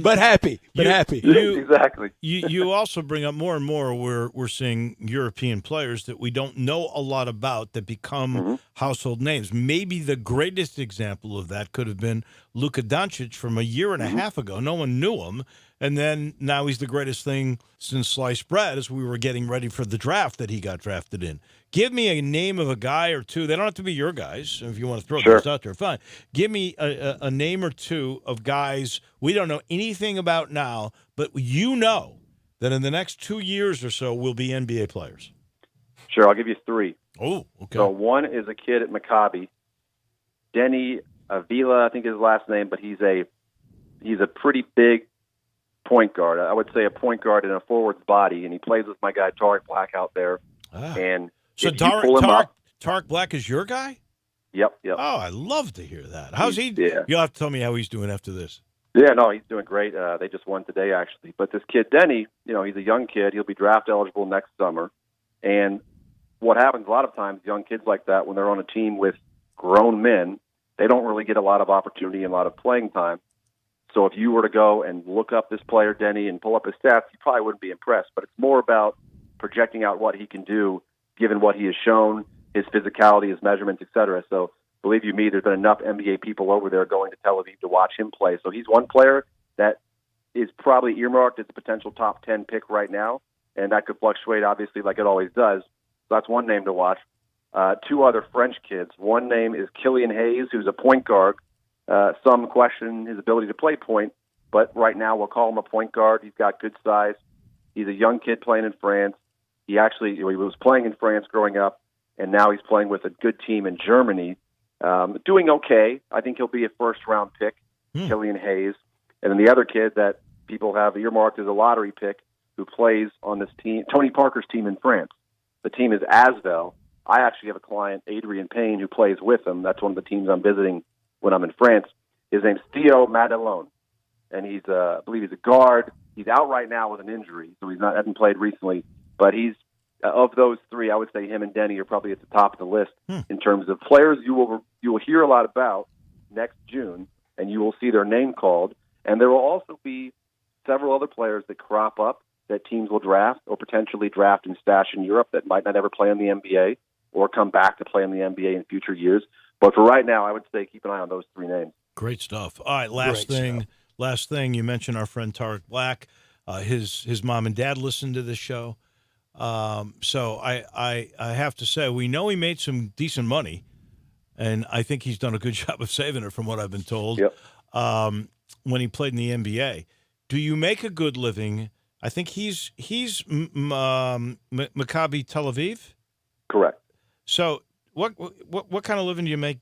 but happy. Exactly. You also bring up more and more we're seeing European players that we don't know a lot about that become household names. Maybe the greatest example of that could have been Luka Doncic from a year and a half ago. No one knew him. And then now he's the greatest thing since sliced bread as we were getting ready for the draft that he got drafted in. Give me a name of a guy or two. They don't have to be your guys. If you want to throw those out there, fine. Give me a name or two of guys we don't know anything about now, but you know that in the next 2 years or so will be NBA players. Sure, I'll give you three. Oh, okay. So one is a kid at Maccabi, Denny Avila, I think is his last name, but he's a pretty big point guard. I would say a point guard in a forward's body, and he plays with my guy Tariq Black out there. And so if you pull him up, Tariq Black is your guy? Yep. Oh, I love to hear that. How's he? Yeah. You'll have to tell me how he's doing after this. Yeah, no, he's doing great. They just won today, actually. But this kid, Denny, he's a young kid. He'll be draft eligible next summer. And what happens a lot of times, young kids like that, when they're on a team with grown men, they don't really get a lot of opportunity and a lot of playing time. So if you were to go and look up this player, Denny, and pull up his stats, you probably wouldn't be impressed. But it's more about projecting out what he can do, given what he has shown, his physicality, his measurements, et cetera. So believe you me, there's been enough NBA people over there going to Tel Aviv to watch him play. So he's one player that is probably earmarked as a potential top 10 pick right now, and that could fluctuate, obviously, like it always does. So that's one name to watch. Two other French kids. One name is Killian Hayes, who's a point guard. Some question his ability to play point, but right now we'll call him a point guard. He's got good size. He's a young kid playing in France. He was playing in France growing up, and now he's playing with a good team in Germany. Doing okay. I think he'll be a first-round pick, Killian Hayes. And then the other kid that people have earmarked as a lottery pick who plays on this team, Tony Parker's team in France. The team is Asvel. I actually have a client, Adrian Payne, who plays with him. That's one of the teams I'm visiting when I'm in France. His name's Theo Madelon, and I believe he's a guard. He's out right now with an injury, so hasn't played recently. But he's of those three, I would say him and Denny are probably at the top of the list in terms of players you will hear a lot about next June, and you will see their name called. And there will also be several other players that crop up that teams will draft or potentially draft and stash in Europe that might not ever play in the NBA or come back to play in the NBA in future years. But for right now, I would say keep an eye on those three names. Great stuff. All right, last thing. You mentioned our friend Tariq Black. His mom and dad listened to this show. So I have to say, we know he made some decent money, and I think he's done a good job of saving it from what I've been told. Yep. When he played in the NBA. Do you make a good living? I think he's Maccabi Tel Aviv? Correct. So what kind of living do you make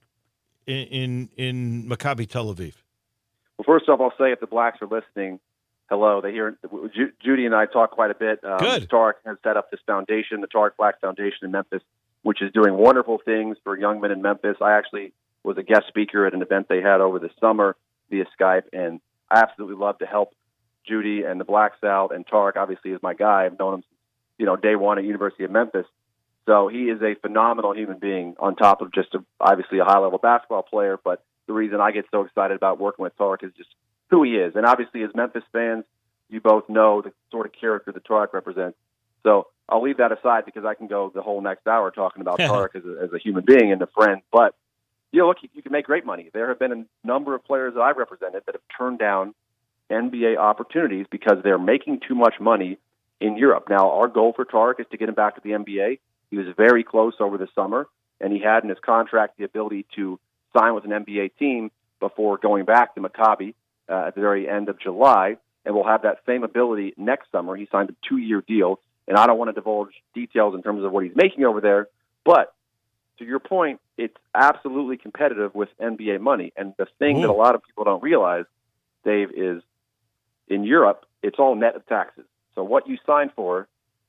in Maccabi Tel Aviv? Well, first off, I'll say if the Blacks are listening, hello. They hear Judy and I talk quite a bit. Good. Tariq has set up this foundation, the Tariq Black Foundation in Memphis, which is doing wonderful things for young men in Memphis. I actually was a guest speaker at an event they had over the summer via Skype, and I absolutely love to help Judy and the Blacks out. And Tariq obviously is my guy. I've known him, day one at University of Memphis. So he is a phenomenal human being on top of just obviously a high-level basketball player. But the reason I get so excited about working with Tariq is just who he is. And obviously as Memphis fans, you both know the sort of character that Tariq represents. So I'll leave that aside because I can go the whole next hour talking about Tariq as a human being and a friend. But, look, you can make great money. There have been a number of players that I've represented that have turned down NBA opportunities because they're making too much money in Europe. Now, our goal for Tariq is to get him back to the NBA. He was very close over the summer, and he had in his contract the ability to sign with an NBA team before going back to Maccabi at the very end of July, and will have that same ability next summer. He signed a 2-year deal, and I don't want to divulge details in terms of what he's making over there, but to your point, it's absolutely competitive with NBA money. And the thing that a lot of people don't realize, Dave, is in Europe, it's all net of taxes. So what you sign for,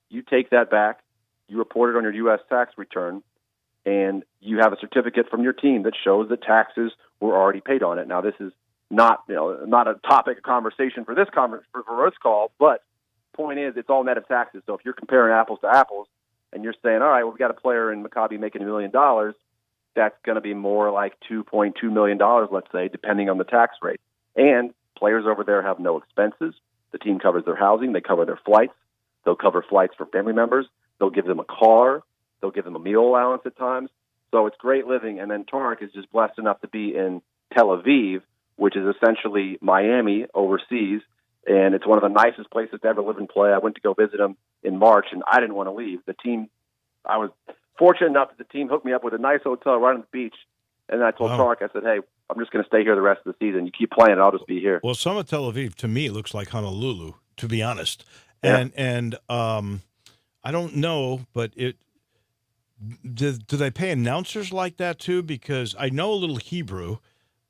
you take that back, you report it on your U.S. tax return, and you have a certificate from your team that shows that taxes were already paid on it. Now, this is not a topic of conversation for this call, but point is, it's all net of taxes. So if you're comparing apples to apples, and you're saying, all right, well, we've got a player in Maccabi making $1 million, that's going to be more like $2.2 million, let's say, depending on the tax rate. And players over there have no expenses. The team covers their housing. They cover their flights. They'll cover flights for family members. They'll give them a car. They'll give them a meal allowance at times. So it's great living. And then Tarek is just blessed enough to be in Tel Aviv, which is essentially Miami overseas. And it's one of the nicest places to ever live and play. I went to go visit him in March, and I didn't want to leave. The team, I was fortunate enough that the team hooked me up with a nice hotel right on the beach. And I told Tarek, I said, hey, I'm just going to stay here the rest of the season. You keep playing, I'll just be here. Well, some of Tel Aviv, to me, looks like Honolulu, to be honest. Yeah. And I don't know, but do they pay announcers like that too? Because I know a little Hebrew,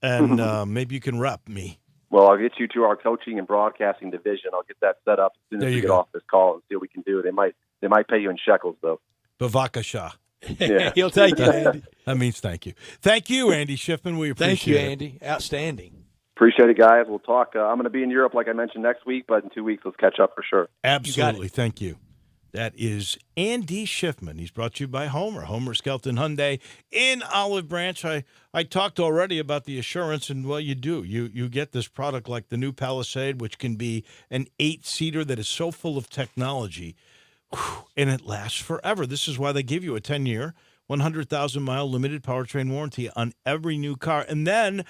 and maybe you can rep me. Well, I'll get you to our coaching and broadcasting division. I'll get that set up as soon as we get off this call and see what we can do. They might pay you in shekels, though. Bavakasha. Yeah. He'll take it, Andy. That means thank you. Thank you, Andy Schiffman. We appreciate it. Thank you, Andy. Outstanding. Appreciate it, guys. We'll talk. I'm going to be in Europe, like I mentioned, next week, but in 2 weeks, let's catch up for sure. Absolutely. Thank you. That is Andy Schiffman. He's brought to you by Homer Skelton Hyundai in Olive Branch. I talked already about the assurance, and well, you do. You get this product like the new Palisade, which can be an 8-seater that is so full of technology, and it lasts forever. This is why they give you a 10-year, 100,000-mile limited powertrain warranty on every new car. And then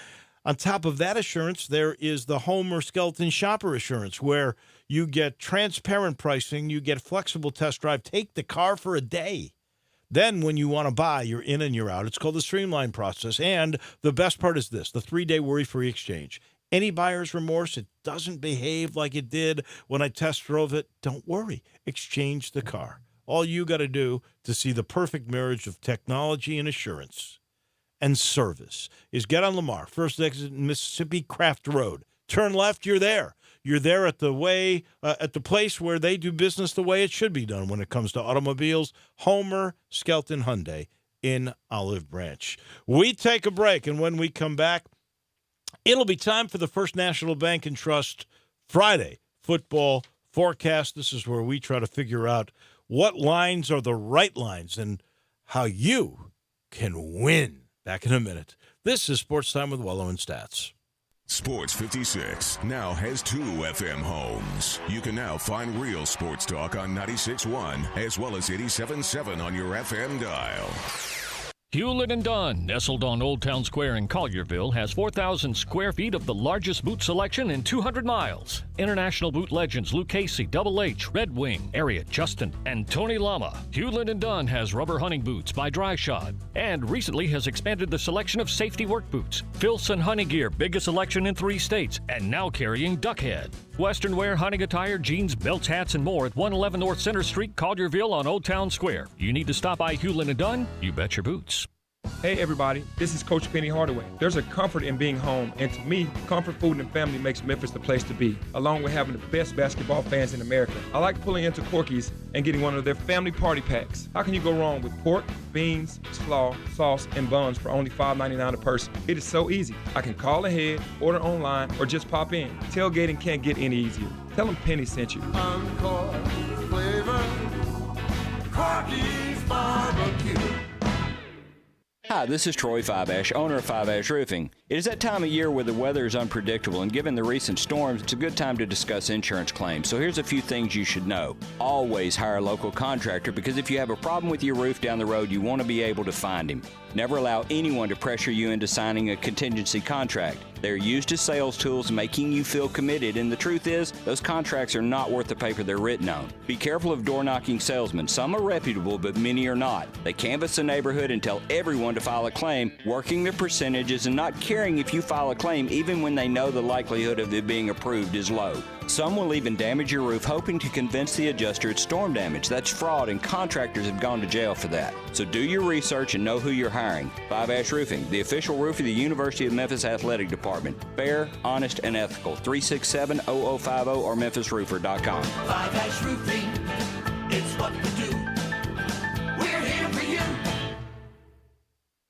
on top of that assurance, there is the Homer Skelton Shopper Assurance, where you get transparent pricing, you get flexible test drive, take the car for a day. Then when you want to buy, you're in and you're out. It's called the streamline process. And the best part is this, the 3-day worry-free exchange. Any buyer's remorse, it doesn't behave like it did when I test drove it, don't worry. Exchange the car. All you got to do to see the perfect marriage of technology and assurance and service is get on Lamar, first exit Mississippi Craft Road. Turn left, you're there. You're there at the place where they do business the way it should be done when it comes to automobiles. Homer Skelton Hyundai in Olive Branch. We take a break, and when we come back, it'll be time for the First National Bank and Trust Friday football forecast. This is where we try to figure out what lines are the right lines and how you can win. Back in a minute. This is Sports Time with Wallo and Stats. Sports 56 now has 2 FM homes. You can now find real sports talk on 96.1 as well as 87.7 on your FM dial. Hewlett & Dunn, nestled on Old Town Square in Collierville, has 4,000 square feet of the largest boot selection in 200 miles. International boot legends Luke Casey, Double H, Red Wing, Ariat, Justin, and Tony Lama. Hewlett & Dunn has rubber hunting boots by Dry Shod and recently has expanded the selection of safety work boots. Filson Hunting Gear, biggest selection in 3 states, and now carrying Duckhead. Western wear, hunting attire, jeans, belts, hats, and more at 111 North Center Street, Collierville on Old Town Square. You need to stop by Hewlett & Dunn? You bet your boots. Hey everybody, this is Coach Penny Hardaway. There's a comfort in being home, and to me, comfort food and family makes Memphis the place to be, along with having the best basketball fans in America. I like pulling into Corky's and getting one of their family party packs. How can you go wrong with pork, beans, slaw, sauce, and buns for only $5.99 a person? It is so easy. I can call ahead, order online, or just pop in. Tailgating can't get any easier. Tell them Penny sent you. Encore flavor, Corky's barbecue. Hi, this is Troy Five-Ash, owner of Five-Ash Roofing. It is that time of year where the weather is unpredictable, and given the recent storms, it's a good time to discuss insurance claims. So here's a few things you should know. Always hire a local contractor, because if you have a problem with your roof down the road, you want to be able to find him. Never allow anyone to pressure you into signing a contingency contract. They're used as sales tools, making you feel committed, and the truth is, those contracts are not worth the paper they're written on. Be careful of door-knocking salesmen. Some are reputable, but many are not. They canvass the neighborhood and tell everyone to file a claim, working their percentages and not caring if you file a claim even when they know the likelihood of it being approved is low. Some will even damage your roof, hoping to convince the adjuster it's storm damage. That's fraud, and contractors have gone to jail for that. So do your research and know who you're hiring. Five-Ash Roofing, the official roof of the University of Memphis Athletic Department. Fair, honest, and ethical. 367-0050 or memphisroofer.com. Five-Ash Roofing, it's what we do. We're here for you.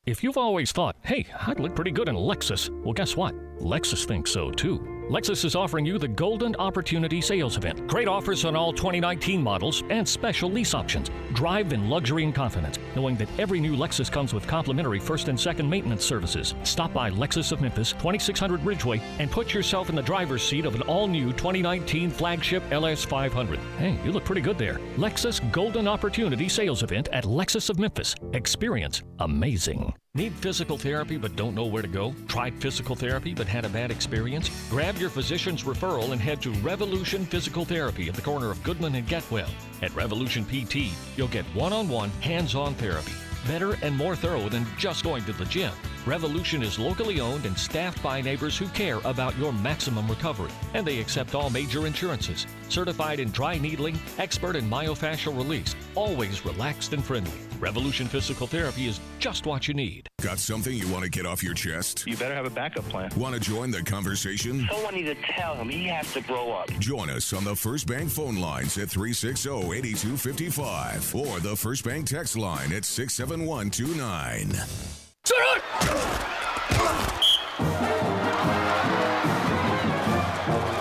If you've always thought, hey, I'd look pretty good in a Lexus, well, guess what? Lexus thinks so too. Lexus is offering you the Golden Opportunity Sales Event. Great offers on all 2019 models and special lease options. Drive in luxury and confidence, knowing that every new Lexus comes with complimentary first and second maintenance services. Stop by Lexus of Memphis, 2600 Ridgeway, and put yourself in the driver's seat of an all-new 2019 flagship LS500. Hey, you look pretty good there. Lexus Golden Opportunity Sales Event at Lexus of Memphis. Experience amazing. Need physical therapy but don't know where to go? Tried physical therapy but had a bad experience? Grab your physician's referral and head to Revolution Physical Therapy at the corner of Goodman and Getwell. At Revolution PT, you'll get one-on-one, hands-on therapy. Better and more thorough than just going to the gym. Revolution is locally owned and staffed by neighbors who care about your maximum recovery. And they accept all major insurances. Certified in dry needling, expert in myofascial release. Always relaxed and friendly. Revolution Physical Therapy is just what you need. Got something you want to get off your chest? You better have a backup plan. Want to join the conversation? Someone needs to tell him he has to grow up. Join us on the First Bank phone lines at 360-8255 or the First Bank text line at 67129.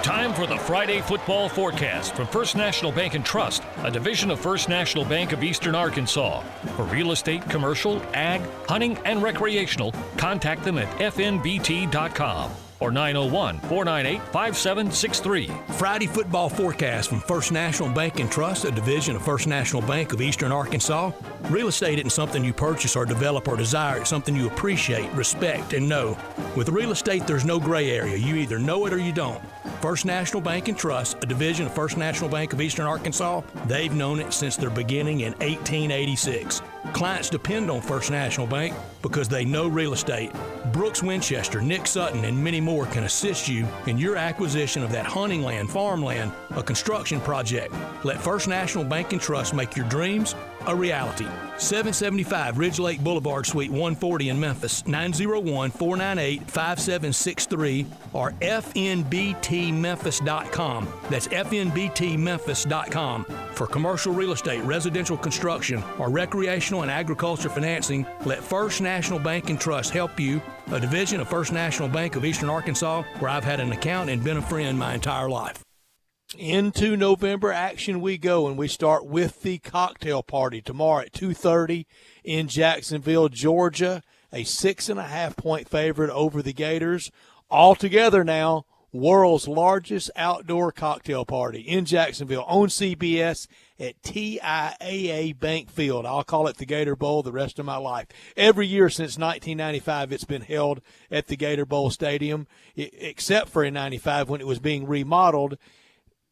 Time for the Friday football forecast from First National Bank and Trust, a division of First National Bank of Eastern Arkansas. For real estate, commercial, ag, hunting, and recreational, contact them at fnbt.com or 901-498-5763. Friday football forecast from First National Bank and Trust, a division of First National Bank of Eastern Arkansas. Real estate isn't something you purchase or develop or desire. It's something you appreciate, respect, and know. With real estate, there's no gray area. You either know it or you don't. First National Bank and Trust, a division of First National Bank of Eastern Arkansas, they've known it since their beginning in 1886. Clients depend on First National Bank because they know real estate. Brooks Winchester, Nick Sutton, and many more can assist you in your acquisition of that hunting land, farmland, a construction project. Let First National Bank and Trust make your dreams a reality. 775 Ridge Lake Boulevard, Suite 140 in Memphis, 901-498-5763 or fnbtmemphis.com. That's fnbtmemphis.com. For commercial real estate, residential construction, or recreational and agriculture financing, let First National Bank and Trust help you, a division of First National Bank of Eastern Arkansas, where I've had an account and been a friend my entire life. Into November action we go, and we start with the cocktail party tomorrow at 2:30 in Jacksonville, Georgia. A 6.5-point favorite over the Gators. Altogether now, world's largest outdoor cocktail party in Jacksonville on CBS at TIAA Bank Field. I'll call it the Gator Bowl the rest of my life. Every year since 1995, it's been held at the Gator Bowl Stadium, except for in 95 when it was being remodeled.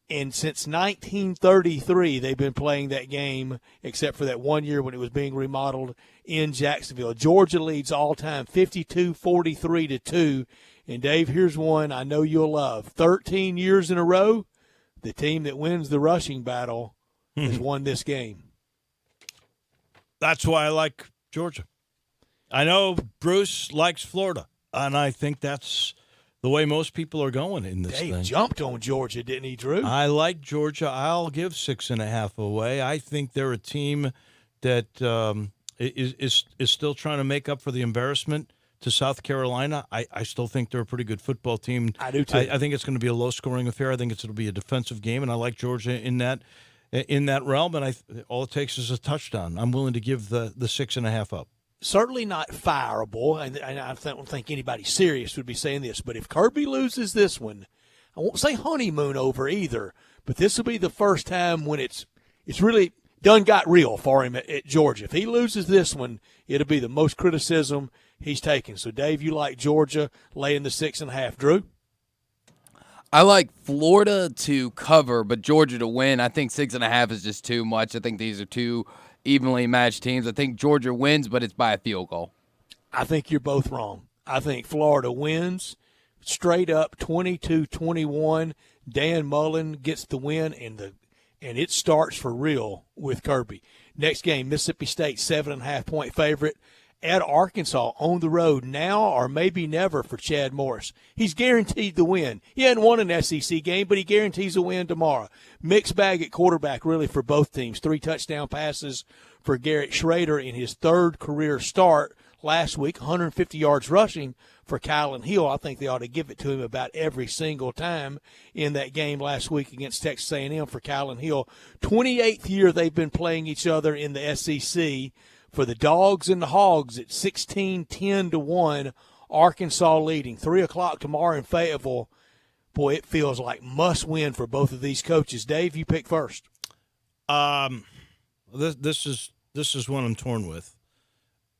And since 1933, they've been playing that game, except for that 1 year when it was being remodeled in Jacksonville. Georgia leads all time 52-43-2. And, Dave, here's one I know you'll love. 13 years in a row, the team that wins the rushing battle has won this game. That's why I like Georgia. I know Bruce likes Florida, and I think that's the way most people are going in this thing. Dave jumped on Georgia, didn't he, Drew? I like Georgia. I'll give 6.5 away. I think they're a team that is still trying to make up for the embarrassment to South Carolina. I still think they're a pretty good football team. I do too. I think it's going to be a low-scoring affair. I think it'll be a defensive game, and I like Georgia in that realm. And all it takes is a touchdown. I'm willing to give the 6.5 up. Certainly not fireable, and I don't think anybody serious would be saying this, but if Kirby loses this one, I won't say honeymoon over either, but this will be the first time when it's really done got real for him at Georgia. If he loses this one, it'll be the most criticism he's taken. So, Dave, you like Georgia laying the 6.5. Drew? I like Florida to cover, but Georgia to win. I think 6.5 is just too much. I think these are two evenly matched teams. I think Georgia wins, but it's by a field goal. I think you're both wrong. I think Florida wins straight up 22-21. Dan Mullen gets the win, and it starts for real with Kirby. Next game, Mississippi State 7.5-point favorite at Arkansas on the road, now or maybe never for Chad Morris. He's guaranteed the win. He hadn't won an SEC game, but he guarantees a win tomorrow. Mixed bag at quarterback really for both teams. 3 touchdown passes for Garrett Schrader in his third career start. last week, 150 yards rushing for Kylan Hill. I think they ought to give it to him about every single time in that game last week against Texas A&M for Kylan Hill. 28th year they've been playing each other in the SEC. For the Dogs and the Hogs, it's 16-10-1, Arkansas leading. 3 o'clock tomorrow in Fayetteville. Boy, it feels like must-win for both of these coaches. Dave, you pick first. This is one I'm torn with.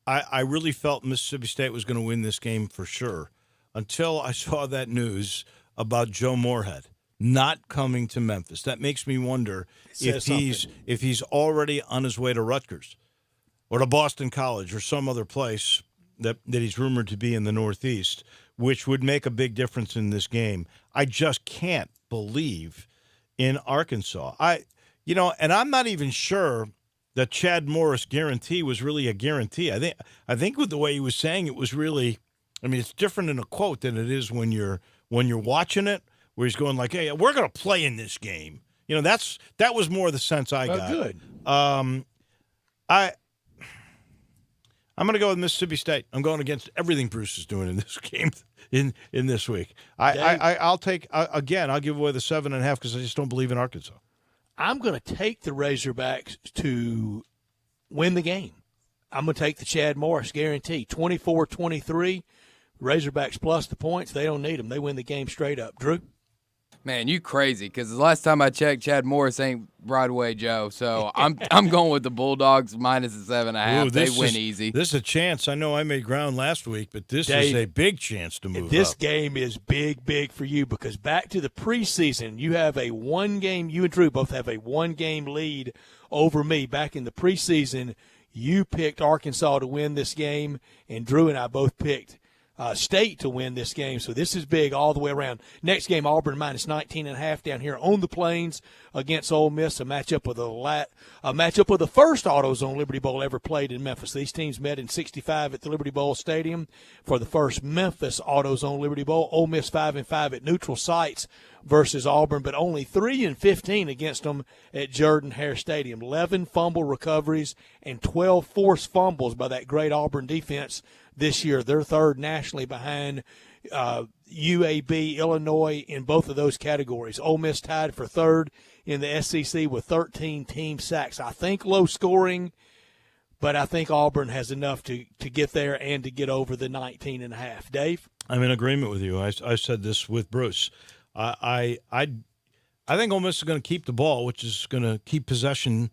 I really felt Mississippi State was going to win this game for sure until I saw that news about Joe Moorhead not coming to Memphis. That makes me wonder if he's already on his way to Rutgers or to Boston College or some other place that he's rumored to be in the Northeast, which would make a big difference in this game. I just can't believe in Arkansas. And I'm not even sure that Chad Morris guarantee was really a guarantee. I think with the way he was saying it was really, I mean, it's different in a quote than it is when you're watching it, where he's going like, "Hey, we're going to play in this game." That was more the sense I got. Good. I'm going to go with Mississippi State. I'm going against everything Bruce is doing in this game in this week. I'll take again. I'll give away the 7.5 because I just don't believe in Arkansas. I'm going to take the Razorbacks to win the game. I'm going to take the Chad Morris guarantee. 24-23, Razorbacks plus the points. They don't need them. They win the game straight up. Drew? Man, you crazy, because the last time I checked, Chad Morris ain't Broadway Joe. So I'm going with the Bulldogs minus the 7.5. They win easy. This is a chance. I know I made ground last week, but this is a big chance to move This up. game is big for you because back to the preseason, you have a one-game – you and Drew both have a one-game lead over me. Back in the preseason, you picked Arkansas to win this game, and Drew and I both picked State to win this game. So this is big all the way around. Next game, Auburn minus 19.5 down here on the Plains against Ole Miss, a matchup of the first AutoZone Liberty Bowl ever played in Memphis. These teams met in '65 at the Liberty Bowl Stadium for the first Memphis AutoZone Liberty Bowl. Ole Miss 5-5 at neutral sites versus Auburn, but only 3-15 against them at Jordan-Hare Stadium. 11 fumble recoveries and 12 forced fumbles by that great Auburn defense this year. They're third nationally behind UAB, Illinois in both of those categories. Ole Miss tied for third in the SEC with 13 team sacks. I think low scoring, but I think Auburn has enough to get there and to get over the 19.5. Dave? I'm in agreement with you. I said this with Bruce. I think Ole Miss is going to keep the ball, which is going to keep possession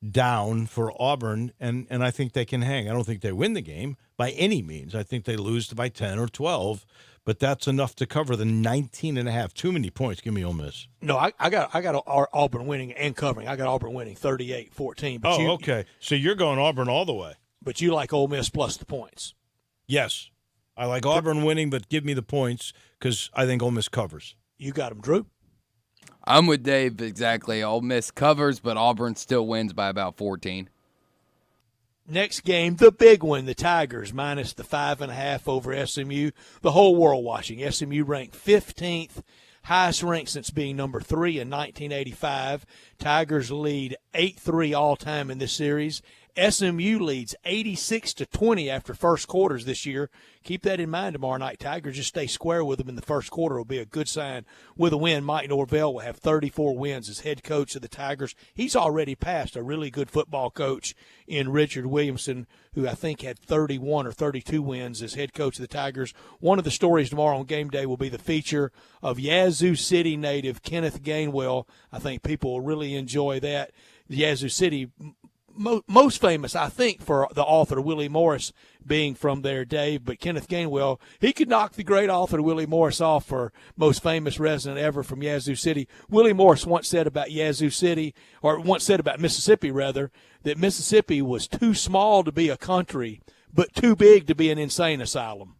down for Auburn, and I think they can hang. I don't think they win the game by any means. I think they lose by 10 or 12, but that's enough to cover the 19.5. Too many points. Give me Ole Miss. No, I got Auburn winning and covering. I got Auburn winning 38-14. But okay. So you're going Auburn all the way. But you like Ole Miss plus the points. Yes. I like Auburn winning, but give me the points because I think Ole Miss covers. You got them, Drew? I'm with Dave exactly. Ole Miss covers, but Auburn still wins by about 14. Next game, the big one, the Tigers minus the 5.5 over SMU. The whole world watching. SMU ranked 15th, highest ranked since being number 3 in 1985. Tigers lead 8-3 all time in this series. SMU leads 86-20 after first quarters this year. Keep that in mind tomorrow night. Tigers just stay square with them in the first quarter will be a good sign. With a win, Mike Norvell will have 34 wins as head coach of the Tigers. He's already passed a really good football coach in Richard Williamson, who I think had 31 or 32 wins as head coach of the Tigers. One of the stories tomorrow on game day will be the feature of Yazoo City native Kenneth Gainwell. I think people will really enjoy that. Yazoo City, most famous, I think, for the author Willie Morris being from there, Dave. But Kenneth Gainwell, he could knock the great author Willie Morris off for most famous resident ever from Yazoo City. Willie Morris once said about Yazoo City, or once said about Mississippi, rather, that Mississippi was too small to be a country, but too big to be an insane asylum.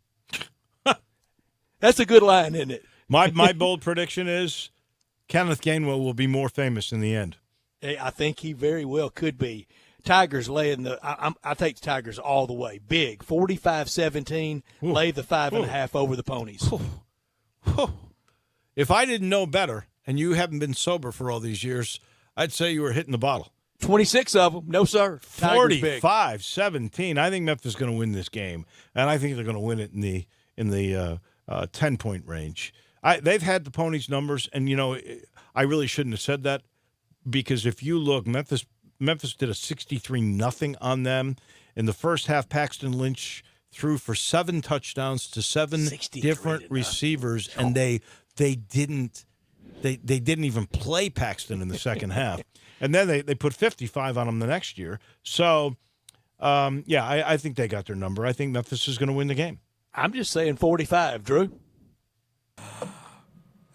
That's a good line, isn't it? My bold prediction is Kenneth Gainwell will be more famous in the end. I think he very well could be. Tigers laying I take the Tigers all the way. Big, 45-17, lay the 5.5 over the Ponies. If I didn't know better and you haven't been sober for all these years, I'd say you were hitting the bottle. 26 of them. No, sir. Tigers big. 45-17. I think Memphis is going to win this game, and I think they're going to win it in the 10-point range. They've had the Ponies' numbers, and, I really shouldn't have said that because if you look, Memphis did a 63-0 on them. In the first half, Paxton Lynch threw for 7 touchdowns to 7 different receivers, and they didn't even play Paxton in the second half. And then they put 55 on him the next year. So, I think they got their number. I think Memphis is going to win the game. I'm just saying 45, Drew.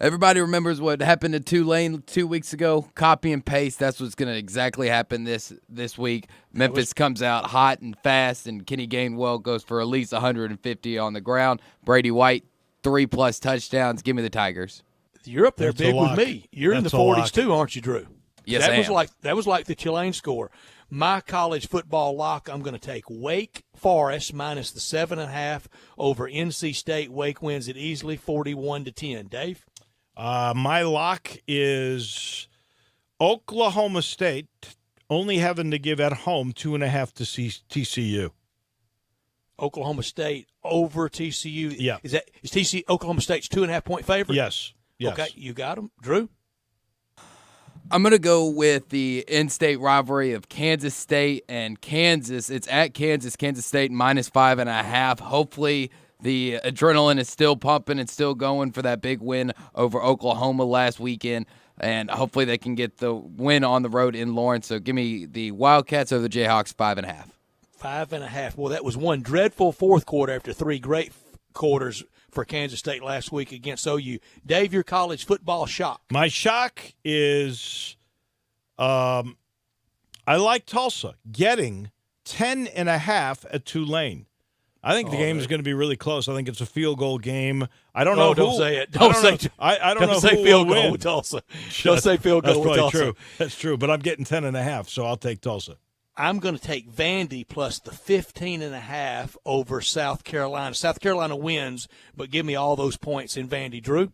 Everybody remembers what happened to Tulane 2 weeks ago. Copy and paste. That's what's going to exactly happen this week. Memphis comes out hot and fast, and Kenny Gainwell goes for at least 150 on the ground. Brady White, 3+ touchdowns. Give me the Tigers. You're up there That's big a with lock. me. You're in That's the a 40s lock. too, aren't you, Drew? Yes, that I was am. that was like the Tulane score. My college football lock, I'm going to take Wake Forest minus the 7.5 over NC State. Wake wins it easily, 41-10. Dave? My lock is Oklahoma State only having to give at home 2.5 to TCU. Oklahoma State over TCU. Yeah. Is TCU Oklahoma State's 2.5-point favorite? Yes. Okay, you got them. Drew? I'm going to go with the in-state rivalry of Kansas State and Kansas. It's at Kansas State minus 5.5. Hopefully the adrenaline is still pumping and still going for that big win over Oklahoma last weekend, and hopefully they can get the win on the road in Lawrence. So give me the Wildcats over the Jayhawks 5.5. 5.5. Well, that was one dreadful fourth quarter after 3 great quarters for Kansas State last week against OU. Dave, your college football shock. My shock is I like Tulsa getting 10.5 at Tulane. I think the game is going to be really close. I think it's a field goal game. I don't know. Don't say it. Don't say. I don't know. Don't say who field will goal win. with Tulsa. Don't say field goal with That's Tulsa. probably true. That's true. But I'm getting 10.5, so I'll take Tulsa. I'm going to take Vandy plus the 15.5 over South Carolina. South Carolina wins, but give me all those points in Vandy. Drew?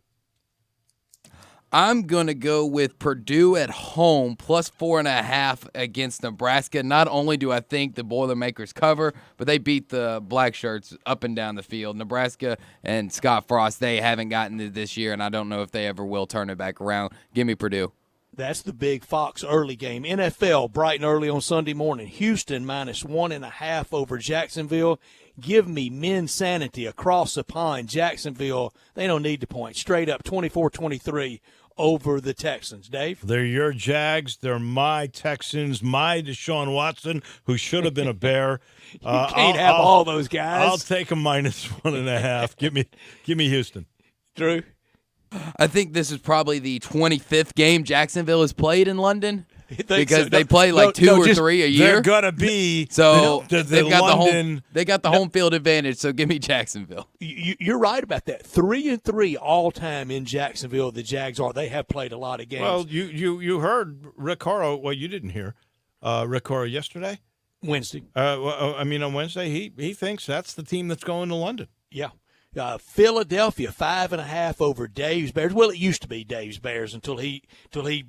I'm going to go with Purdue at home plus 4.5 against Nebraska. Not only do I think the Boilermakers cover, but they beat the Black Shirts up and down the field. Nebraska and Scott Frost, they haven't gotten it this year, and I don't know if they ever will turn it back around. Give me Purdue. That's the big Fox early game. NFL, bright and early on Sunday morning. Houston minus 1.5 over Jacksonville. Give me men's sanity across the pond. Jacksonville, they don't need the point. Straight up 24-23 over the Texans. Dave? They're your Jags. They're my Texans. My Deshaun Watson, who should have been a Bear. You can't have all those guys. I'll take a minus 1.5. Give me Houston. Drew? I think this is probably the 25th game Jacksonville has played in London because so. they play like two or three a year. They're gonna be so the they've got London. They got the home field advantage. So give me Jacksonville. You're right about that. 3-3 all time in Jacksonville. The Jags are. They have played a lot of games. Well, you heard Rick Horrow. Well, you didn't hear Rick Horrow yesterday. Wednesday. On Wednesday, he thinks that's the team that's going to London. Yeah. Philadelphia 5.5 over Dave's Bears. Well, it used to be Dave's Bears until he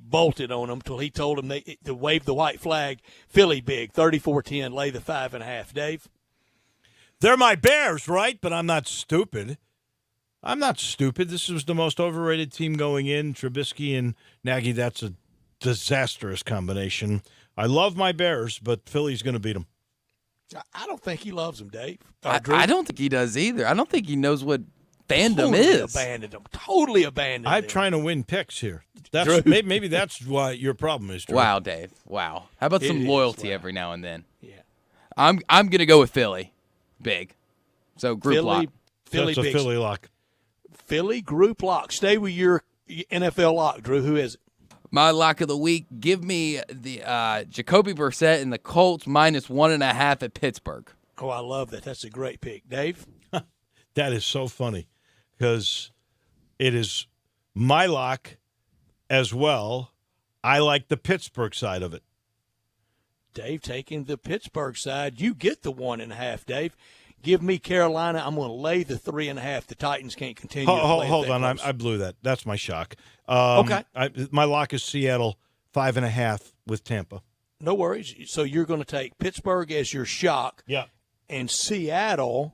bolted on them. Till he told them to wave the white flag. Philly big 34-10. Lay the 5.5. Dave. They're my Bears, right? But I'm not stupid. This was the most overrated team going in. Trubisky and Nagy. That's a disastrous combination. I love my Bears, but Philly's going to beat them. I don't think he loves them, Dave. I don't think he does either. I don't think he knows what fandom totally is. Totally abandoned I'm them. trying to win picks here. That's maybe that's why your problem is. Drew. Wow, Dave. Wow. How about some is, loyalty wow. every now and then? Yeah. I'm gonna go with Philly. Big. So group lock. Philly That's a big. Philly lock. Philly group lock. Stay with your NFL lock, Drew. Who is it? My lock of the week, give me the Jacoby Brissett and the Colts minus 1.5 at Pittsburgh. Oh, I love that. That's a great pick. Dave? That is so funny because it is my lock as well. I like the Pittsburgh side of it. Dave taking the Pittsburgh side. You get the 1.5, Dave. Give me Carolina. I'm going to lay the 3.5. The Titans can't continue. Hold on. I blew that. That's my shock. Okay. My lock is Seattle 5.5 with Tampa. No worries. So you're going to take Pittsburgh as your shock. Yeah. And Seattle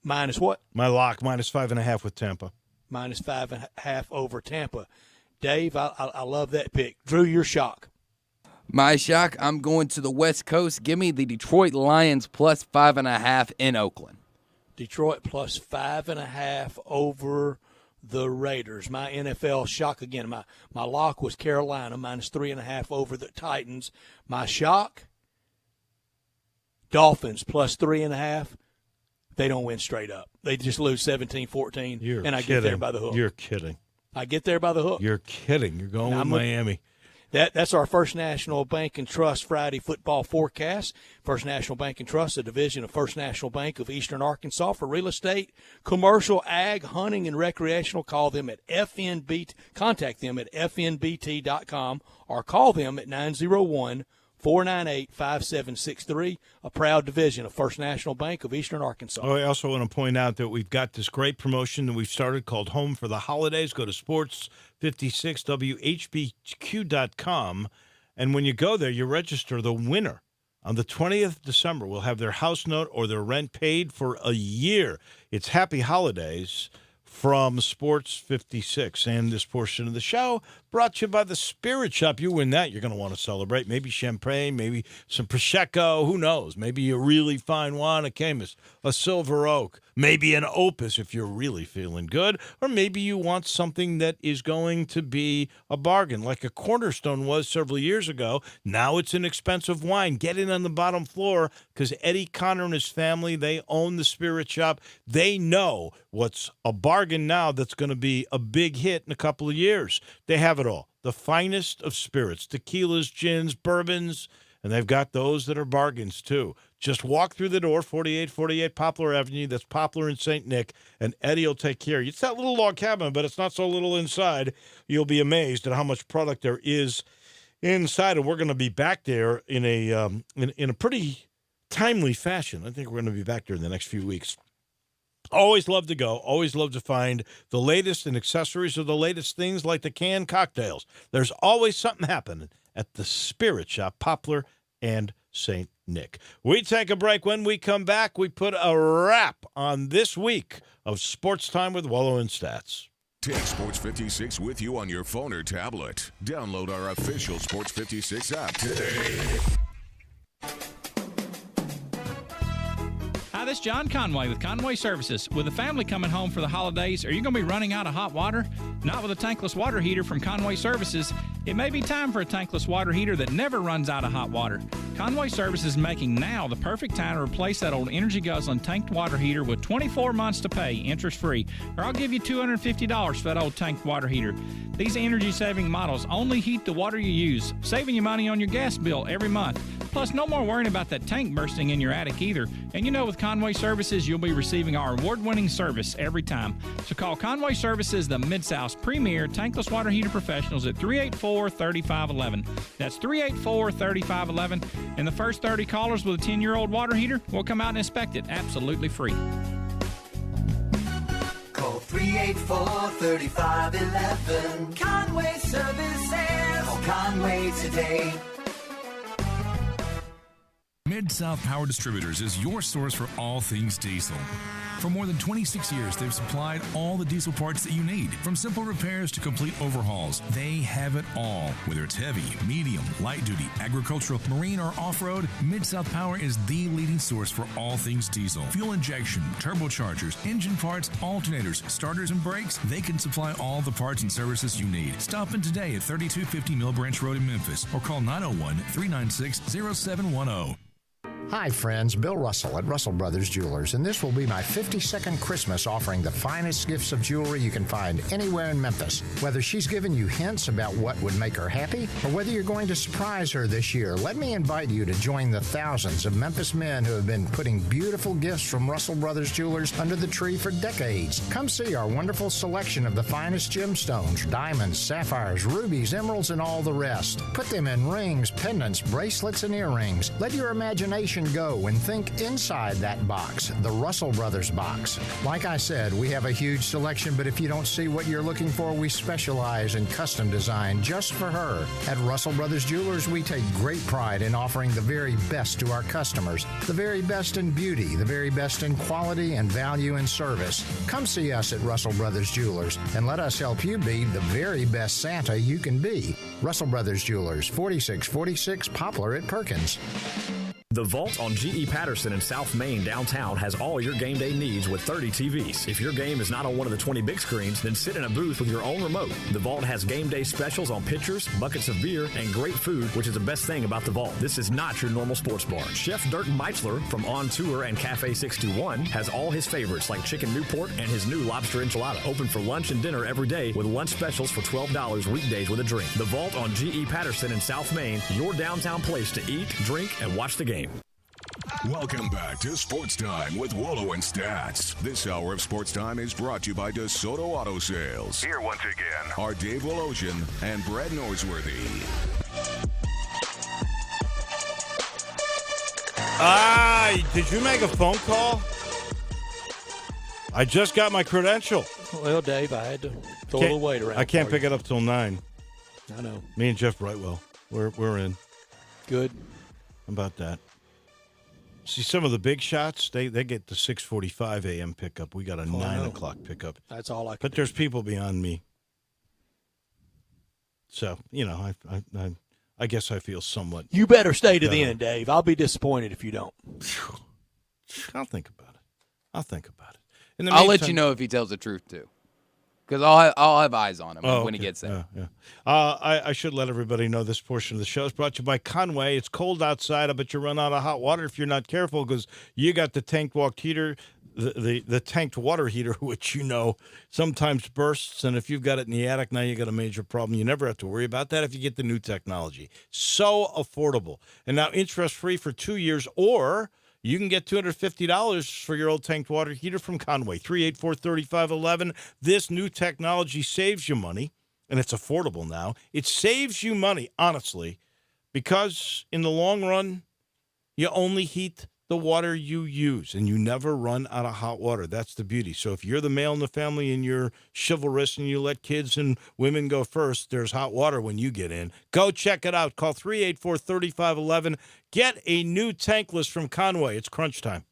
minus what? My lock, -5.5 with Tampa. -5.5 over Tampa. Dave, I love that pick. Drew, your shock. My shock, I'm going to the West Coast. Give me the Detroit Lions +5.5 in Oakland. Detroit +5.5 over the Raiders. My NFL shock again. My lock was Carolina -3.5 over the Titans. My shock, Dolphins +3.5. They don't win straight up. They just lose 17-14, and I get there by the hook. You're kidding. I get there by the hook. You're kidding. You're going with Miami. That's our First National Bank and Trust Friday football forecast. First National Bank and Trust, a division of First National Bank of Eastern Arkansas for real estate, commercial, ag, hunting, and recreational. Contact them at fnbt.com or call them at 901-498-5763, a proud division of First National Bank of Eastern Arkansas. I also want to point out that we've got this great promotion that we've started called Home for the Holidays. Go to sports56whbq.com, and when you go there, you register the winner. On the 20th of December, we'll have their house note or their rent paid for a year. It's Happy Holidays from Sports 56. And this portion of the show brought to you by the Spirit Shop. You win that, you're going to want to celebrate. Maybe champagne, maybe some Prosecco, who knows? Maybe a really fine wine, a Caymus, a Silver Oak, maybe an Opus if you're really feeling good, or maybe you want something that is going to be a bargain, like a Cornerstone was several years ago. Now it's an expensive wine. Get in on the bottom floor because Eddie Connor and his family, they own the Spirit Shop. They know what's a bargain now that's going to be a big hit in a couple of years. They have it all. The finest of spirits, tequilas, gins, bourbons, and they've got those that are bargains too. Just walk through the door, 4848 Poplar Avenue. That's Poplar and St. Nick, and Eddie will take care of you. It's that little log cabin, but it's not so little inside. You'll be amazed at how much product there is inside, and we're going to be back there in a pretty timely fashion. I think we're going to be back there in the next few weeks. Always love to go. Always love to find the latest in accessories or the latest things like the canned cocktails. There's always something happening at the Spirit Shop, Poplar and St. Nick. We take a break. When we come back, we put a wrap on this week of Sports Time with Wallow and Stats. Take Sports 56 with you on your phone or tablet. Download our official Sports 56 app today. Hi, this is John Conway with Conway Services. With a family coming home for the holidays, are you going to be running out of hot water? Not with a tankless water heater from Conway Services. It may be time for a tankless water heater that never runs out of hot water. Conway Services is making now the perfect time to replace that old energy-guzzling tanked water heater with 24 months to pay, interest-free. Or I'll give you $250 for that old tanked water heater. These energy-saving models only heat the water you use, saving you money on your gas bill every month. Plus, no more worrying about that tank bursting in your attic either. And you know, with Conway Services, you'll be receiving our award-winning service every time. So call Conway Services, the Mid-South's premier tankless water heater professionals at 384-3511. That's 384-3511. And the first 30 callers with a 10-year-old water heater will come out and inspect it absolutely free. Call 384-3511. Conway Services. Call Conway today. Mid-South Power Distributors is your source for all things diesel. For more than 26 years, they've supplied all the diesel parts that you need. From simple repairs to complete overhauls, they have it all. Whether it's heavy, medium, light-duty, agricultural, marine, or off-road, Mid-South Power is the leading source for all things diesel. Fuel injection, turbochargers, engine parts, alternators, starters, and brakes, they can supply all the parts and services you need. Stop in today at 3250 Mill Branch Road in Memphis or call 901-396-0710. Hi friends, Bill Russell at Russell Brothers Jewelers, and this will be my 52nd Christmas offering the finest gifts of jewelry you can find anywhere in Memphis. Whether she's giving you hints about what would make her happy, or whether you're going to surprise her this year, let me invite you to join the thousands of Memphis men who have been putting beautiful gifts from Russell Brothers Jewelers under the tree for decades. Come see our wonderful selection of the finest gemstones, diamonds, sapphires, rubies, emeralds, and all the rest. Put them in rings, pendants, bracelets, and earrings. Let your imagination selection go and think inside that box, the Russell Brothers box. Like I said, we have a huge selection, but if you don't see what you're looking for, we specialize in custom design just for her. At Russell Brothers Jewelers, we take great pride in offering the very best to our customers, the very best in beauty, the very best in quality and value and service. Come see us at Russell Brothers Jewelers and let us help you be the very best Santa you can be. Russell Brothers Jewelers, 4646 Poplar at Perkins. The Vault on G.E. Patterson in South Main downtown has all your game day needs with 30 TVs. If your game is not on one of the 20 big screens, then sit in a booth with your own remote. The Vault has game day specials on pitchers, buckets of beer, and great food, which is the best thing about the Vault. This is not your normal sports bar. Chef Dirk Meitzler from On Tour and Cafe 621 has all his favorites like Chicken Newport and his new lobster enchilada. Open for lunch and dinner every day with lunch specials for $12 weekdays with a drink. The Vault on G.E. Patterson in South Main, your downtown place to eat, drink, and watch the game. Welcome back to Sports Time with Wolo and Stats. This hour of Sports Time is brought to you by DeSoto Auto Sales. Here once again are Dave Wolosian and Brad Norsworthy. Did you make a phone call? I just got my credential. Well, Dave, I had to throw a little weight around. I can't for pick you. it up till 9. I know. Me and Jeff Brightwell, we're in. Good. How about that? See, some of the big shots, they get the 6:45 a.m. pickup. We got a 9 o'clock pickup. That's all I can But there's people beyond me. So, I guess I feel somewhat. You better stay to the better. end, Dave. I'll be disappointed if you don't. I'll think about it. I'll let you know if he tells the truth, too. Because I'll have eyes on him when he gets there. Yeah. I should let everybody know this portion of the show is brought to you by Conway. It's cold outside. I bet you run out of hot water if you're not careful because you got the tanked water heater, the tanked water heater, which sometimes bursts. And if you've got it in the attic, now you got a major problem. You never have to worry about that if you get the new technology. So affordable. And now interest-free for 2 years, or you can get $250 for your old tanked water heater from Conway, 384-3511. This new technology saves you money, and it's affordable now. It saves you money, honestly, because in the long run, you only heat the water you use, and you never run out of hot water. That's the beauty. So if you're the male in the family and you're chivalrous and you let kids and women go first, there's hot water when you get in. Go check it out. Call 384-3511. Get a new tankless from Conway. It's crunch time.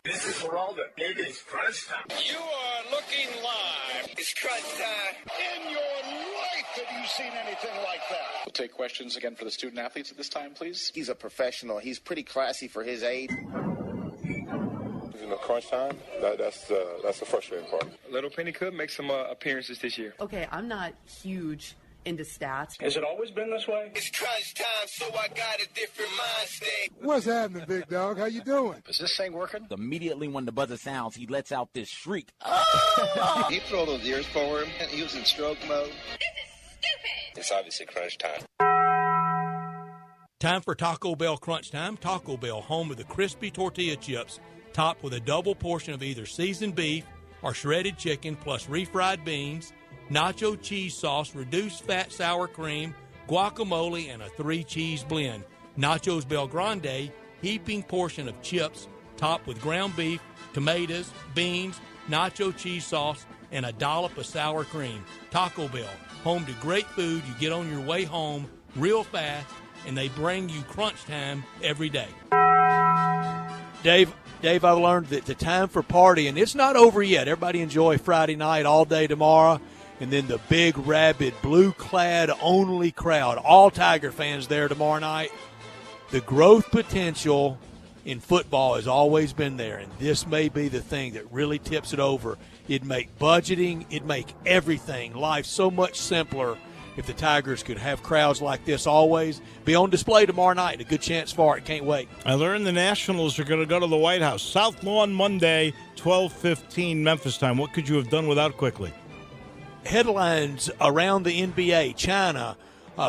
This is Geraldo. It is crunch time. You are looking live. It's crunch time. In your life, have you seen anything like that? We'll take questions again for the student athletes at this time, please. He's a professional. He's pretty classy for his age. In the crunch time, that's the frustrating part. Little Penny could make some appearances this year. Okay, I'm not huge into stats. Has it always been this way? It's crunch time, so I got a different mind state. What's happening, big dog? How you doing? Is this thing working? Immediately when the buzzer sounds, he lets out this shriek. You throw those ears for him, and he was in stroke mode. It's obviously crunch time. Time for Taco Bell Crunch Time. Taco Bell, home of the crispy tortilla chips, topped with a double portion of either seasoned beef or shredded chicken plus refried beans, nacho cheese sauce, reduced fat sour cream, guacamole, and a 3-cheese blend. Nachos Bel Grande, heaping portion of chips topped with ground beef, tomatoes, beans, nacho cheese sauce, and a dollop of sour cream. Taco Bell, home to great food you get on your way home real fast, and they bring you crunch time every day. Dave, I've learned that the time for partying, it's not over yet. Everybody enjoy Friday night all day tomorrow. And then the big, rabid, blue-clad only crowd, all Tiger fans there tomorrow night. The growth potential in football has always been there, and this may be the thing that really tips it over. It'd make budgeting, it'd make everything, life so much simpler if the Tigers could have crowds like this always. Be on display tomorrow night. A good chance for it. Can't wait. I learned the Nationals are going to go to the White House. South Lawn Monday, 12:15 Memphis time. What could you have done without quickly? Headlines around the NBA, China,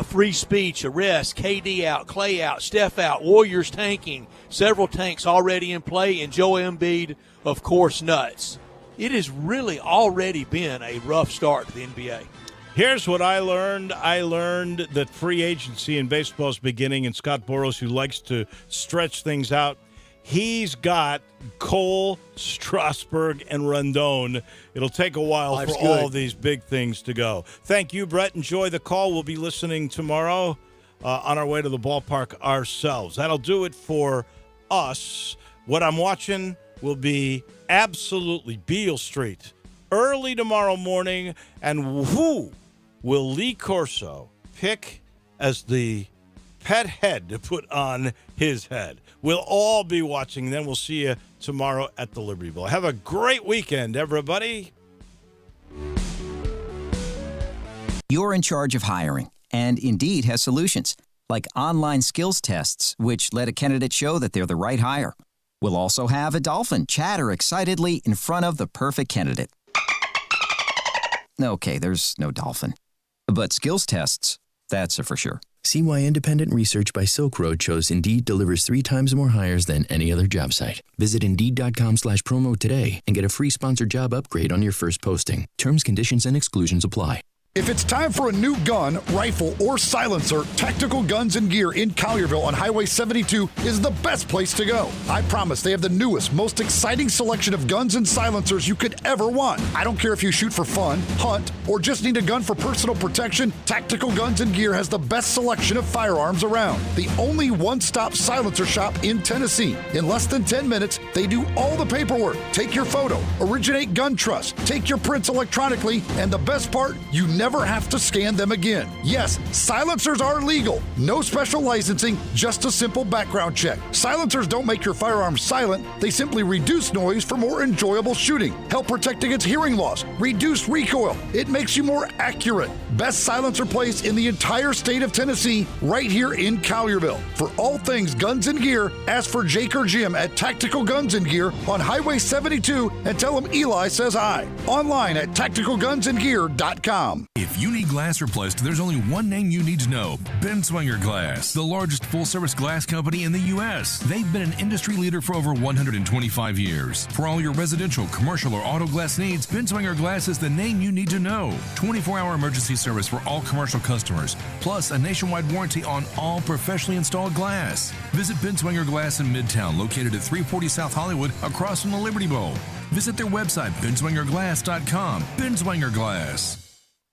free speech, arrest, KD out, Clay out, Steph out, Warriors tanking, several tanks already in play, and Joel Embiid, of course, nuts. it has really already been a rough start to the NBA. Here's what I learned. I learned that free agency in baseball is beginning, and Scott Boras, who likes to stretch things out, he's got Cole, Strasburg, and Rondon. It'll take a while Life's for good. all these big things to go. Thank you, Brett. Enjoy the call. We'll be listening tomorrow on our way to the ballpark ourselves. That'll do it for us. What I'm watching will be absolutely Beale Street early tomorrow morning, and who will Lee Corso pick as the pet head to put on his head? We'll all be watching. Then we'll see you tomorrow at the Liberty Bowl. Have a great weekend, everybody. You're in charge of hiring, and Indeed has solutions, like online skills tests, which let a candidate show that they're the right hire. We'll also have a dolphin chatter excitedly in front of the perfect candidate. Okay, there's no dolphin. But skills tests, that's a for sure. See why independent research by Silk Road shows Indeed delivers 3 times more hires than any other job site. Visit Indeed.com/promo today and get a free sponsored job upgrade on your first posting. Terms, conditions, and exclusions apply. If it's time for a new gun, rifle, or silencer, Tactical Guns and Gear in Collierville on Highway 72 is the best place to go. I promise they have the newest, most exciting selection of guns and silencers you could ever want. I don't care if you shoot for fun, hunt, or just need a gun for personal protection, Tactical Guns and Gear has the best selection of firearms around. The only one-stop silencer shop in Tennessee. In less than 10 minutes, they do all the paperwork. Take your photo, originate gun trust, take your prints electronically, and the best part, you never have to scan them again. Yes, silencers are legal. No special licensing, just a simple background check. Silencers don't make your firearms silent. They simply reduce noise for more enjoyable shooting, help protect against hearing loss, reduce recoil. It makes you more accurate. Best silencer place in the entire state of Tennessee, right here in Collierville. For all things guns and gear, ask for Jake or Jim at Tactical Guns and Gear on Highway 72 and tell them Eli says hi. Online at tacticalgunsandgear.com. If you need glass replaced, there's only one name you need to know: Benswanger Glass, the largest full-service glass company in the U.S. They've been an industry leader for over 125 years. For all your residential, commercial, or auto glass needs, Benswanger Glass is the name you need to know. 24-hour emergency service for all commercial customers, plus a nationwide warranty on all professionally installed glass. Visit Benswanger Glass in Midtown, located at 340 South Hollywood, across from the Liberty Bowl. Visit their website, benswangerglass.com. Benswanger Glass.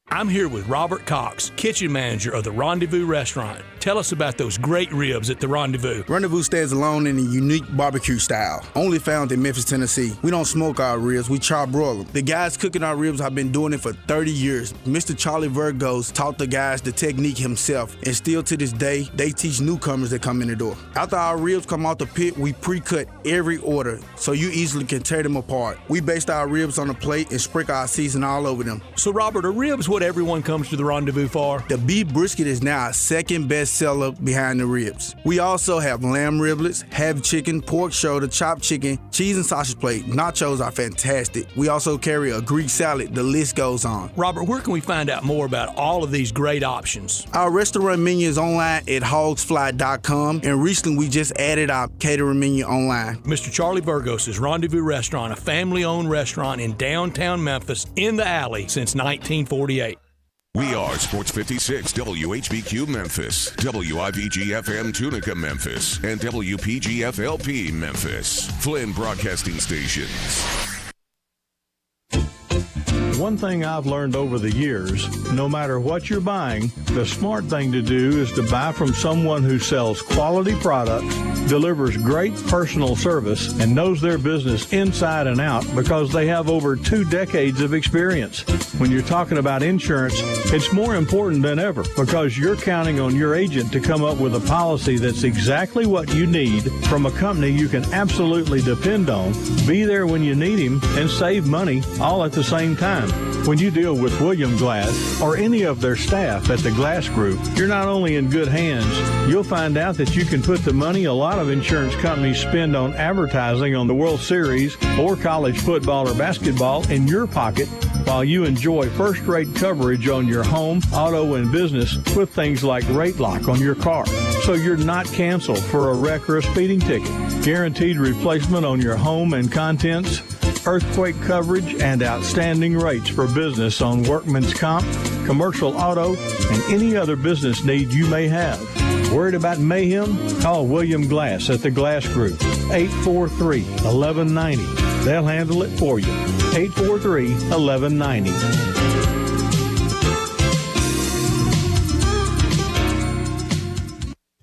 I'm here with Robert Cox, kitchen manager of the Rendezvous Restaurant. Tell us about those great ribs at the Rendezvous. Rendezvous stands alone in a unique barbecue style, only found in Memphis, Tennessee. We don't smoke our ribs, we char-broil them. The guys cooking our ribs have been doing it for 30 years. Mr. Charlie Virgos taught the guys the technique himself, and still to this day, they teach newcomers that come in the door. After our ribs come out the pit, we pre-cut every order, so you easily can tear them apart. We based our ribs on a plate and sprinkle our seasoning all over them. So, Robert, are ribs what everyone comes to the Rendezvous for? The beef brisket is now our second best seller behind the ribs. We also have lamb riblets, half chicken, pork shoulder, chopped chicken, cheese and sausage plate. Nachos are fantastic. We also carry a Greek salad. The list goes on. Robert, where can we find out more about all of these great options? Our restaurant menu is online at hogsfly.com, and recently we just added our catering menu online. Mr. Charlie Virgos' Rendezvous Restaurant, a family-owned restaurant in downtown Memphis, in the alley since 1948. We are Sports 56 WHBQ Memphis, WIVG-FM Tunica Memphis, and WPG-FLP Memphis. Flynn Broadcasting Stations. One thing I've learned over the years, no matter what you're buying, the smart thing to do is to buy from someone who sells quality products, delivers great personal service, and knows their business inside and out because they have over 2 decades of experience. When you're talking about insurance, it's more important than ever because you're counting on your agent to come up with a policy that's exactly what you need from a company you can absolutely depend on, be there when you need him, and save money all at the same time. When you deal with William Glass or any of their staff at the Glass Group, you're not only in good hands, you'll find out that you can put the money a lot of insurance companies spend on advertising on the World Series or college football or basketball in your pocket while you enjoy first-rate coverage on your home, auto, and business with things like Rate Lock on your car. So you're not canceled for a wreck or a speeding ticket. Guaranteed replacement on your home and contents. earthquake coverage, and outstanding rates for business on workman's comp, commercial auto, and any other business need you may have. Worried about mayhem? Call William Glass at the Glass Group, 843-1190. They'll handle it for you. 843-1190.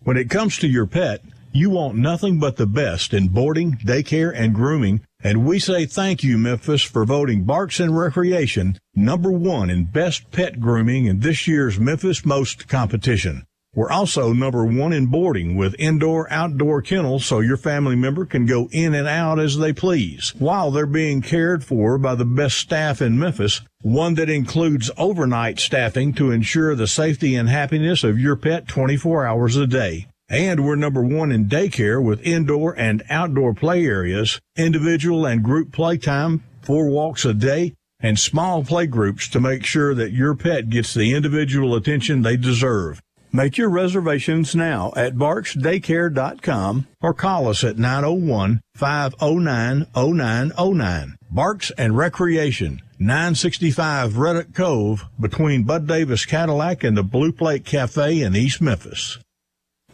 When it comes to your pet, you want nothing but the best in boarding, daycare, and grooming, and we say thank you, Memphis, for voting Barks and Recreation #1 in Best Pet Grooming in this year's Memphis Most competition. We're also #1 in boarding with indoor-outdoor kennels so your family member can go in and out as they please, while they're being cared for by the best staff in Memphis, one that includes overnight staffing to ensure the safety and happiness of your pet 24 hours a day. And we're #1 in daycare with indoor and outdoor play areas, individual and group playtime, 4 walks a day, and small play groups to make sure that your pet gets the individual attention they deserve. Make your reservations now at barksdaycare.com or call us at 901-509-0909. Barks and Recreation, 965 Reddick Cove, between Bud Davis Cadillac and the Blue Plate Cafe in East Memphis.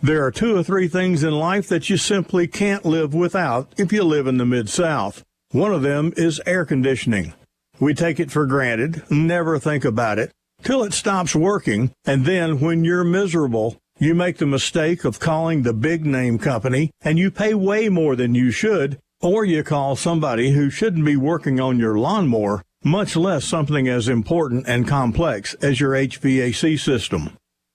There are 2 or 3 things in life that you simply can't live without if you live in the Mid-South. One of them is air conditioning. We take it for granted, never think about it, till it stops working, and then when you're miserable, you make the mistake of calling the big name company, and you pay way more than you should, or you call somebody who shouldn't be working on your lawnmower, much less something as important and complex as your HVAC system.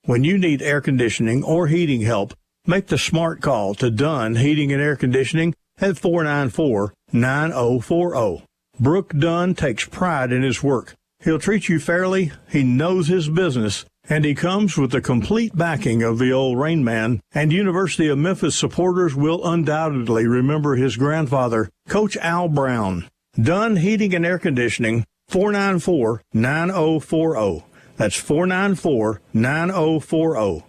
When you need air conditioning or heating help, make the smart call to Dunn Heating and Air Conditioning at 494-9040. Brooke Dunn takes pride in his work. He'll treat you fairly, he knows his business, and he comes with the complete backing of the old Rain Man, and University of Memphis supporters will undoubtedly remember his grandfather, Coach Al Brown. Dunn Heating and Air Conditioning, 494-9040. That's 494-9040.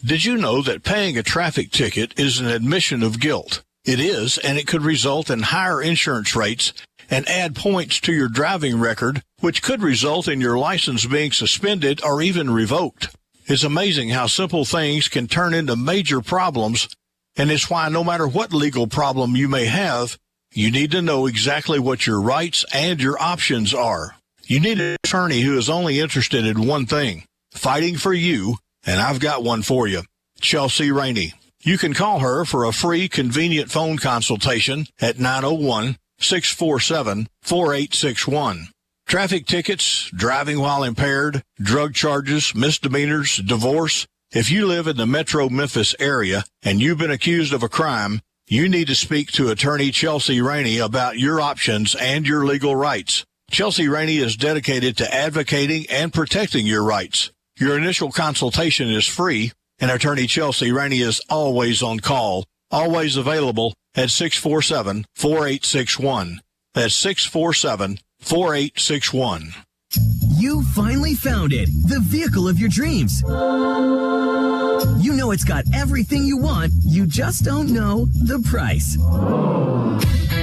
Did you know that paying a traffic ticket is an admission of guilt? It is, and it could result in higher insurance rates and add points to your driving record, which could result in your license being suspended or even revoked. It's amazing how simple things can turn into major problems, and it's why no matter what legal problem you may have, you need to know exactly what your rights and your options are. You need an attorney who is only interested in one thing, fighting for you, and I've got one for you, Chelsea Rainey. You can call her for a free, convenient phone consultation at 901-647-4861. Traffic tickets, driving while impaired, drug charges, misdemeanors, divorce. If you live in the Metro Memphis area and you've been accused of a crime, you need to speak to attorney Chelsea Rainey about your options and your legal rights. Chelsea Rainey is dedicated to advocating and protecting your rights. Your initial consultation is free, and attorney Chelsea Rainey is always on call, always available at 647-4861. That's 647-4861. You finally found it, the vehicle of your dreams. You know it's got everything you want, you just don't know the price.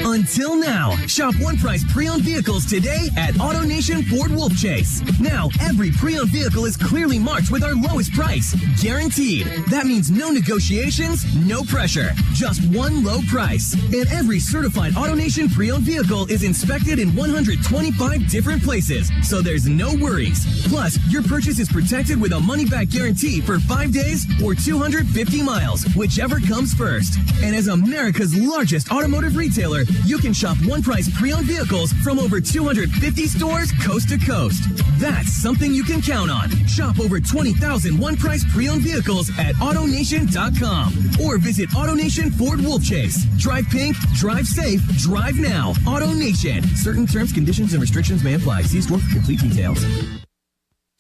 Until now, shop One Price pre-owned vehicles today at AutoNation Ford Wolf Chase. Now, every pre-owned vehicle is clearly marked with our lowest price, guaranteed. That means no negotiations, no pressure, just one low price. And every certified AutoNation pre-owned vehicle is inspected in 125 different places, so there's no worries. Plus, your purchase is protected with a money-back guarantee for 5 days or 250 miles, whichever comes first. And as America's largest automotive retailer, you can shop One Price pre-owned vehicles from over 250 stores coast to coast. That's something you can count on. Shop over 20,000 One Price pre-owned vehicles at AutoNation.com or visit AutoNation Ford Wolf Chase. Drive pink, drive safe, drive now. AutoNation. Certain terms, conditions, and restrictions may apply. See store for complete details.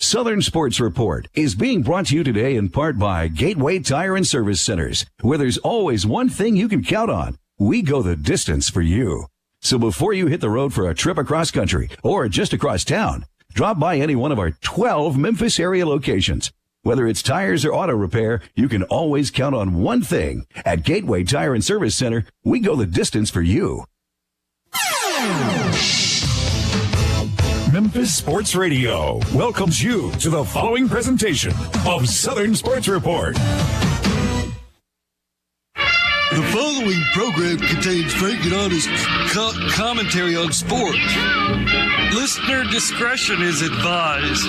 Southern Sports Report is being brought to you today in part by Gateway Tire and Service Centers, where there's always one thing you can count on. We go the distance for you. So before you hit the road for a trip across country or just across town, drop by any one of our 12 Memphis area locations. Whether it's tires or auto repair, you can always count on one thing. At Gateway Tire and Service Center, we go the distance for you. Memphis Sports Radio welcomes you to the following presentation of Southern Sports Report. The following program contains frank and honest commentary on sports. Listener discretion is advised.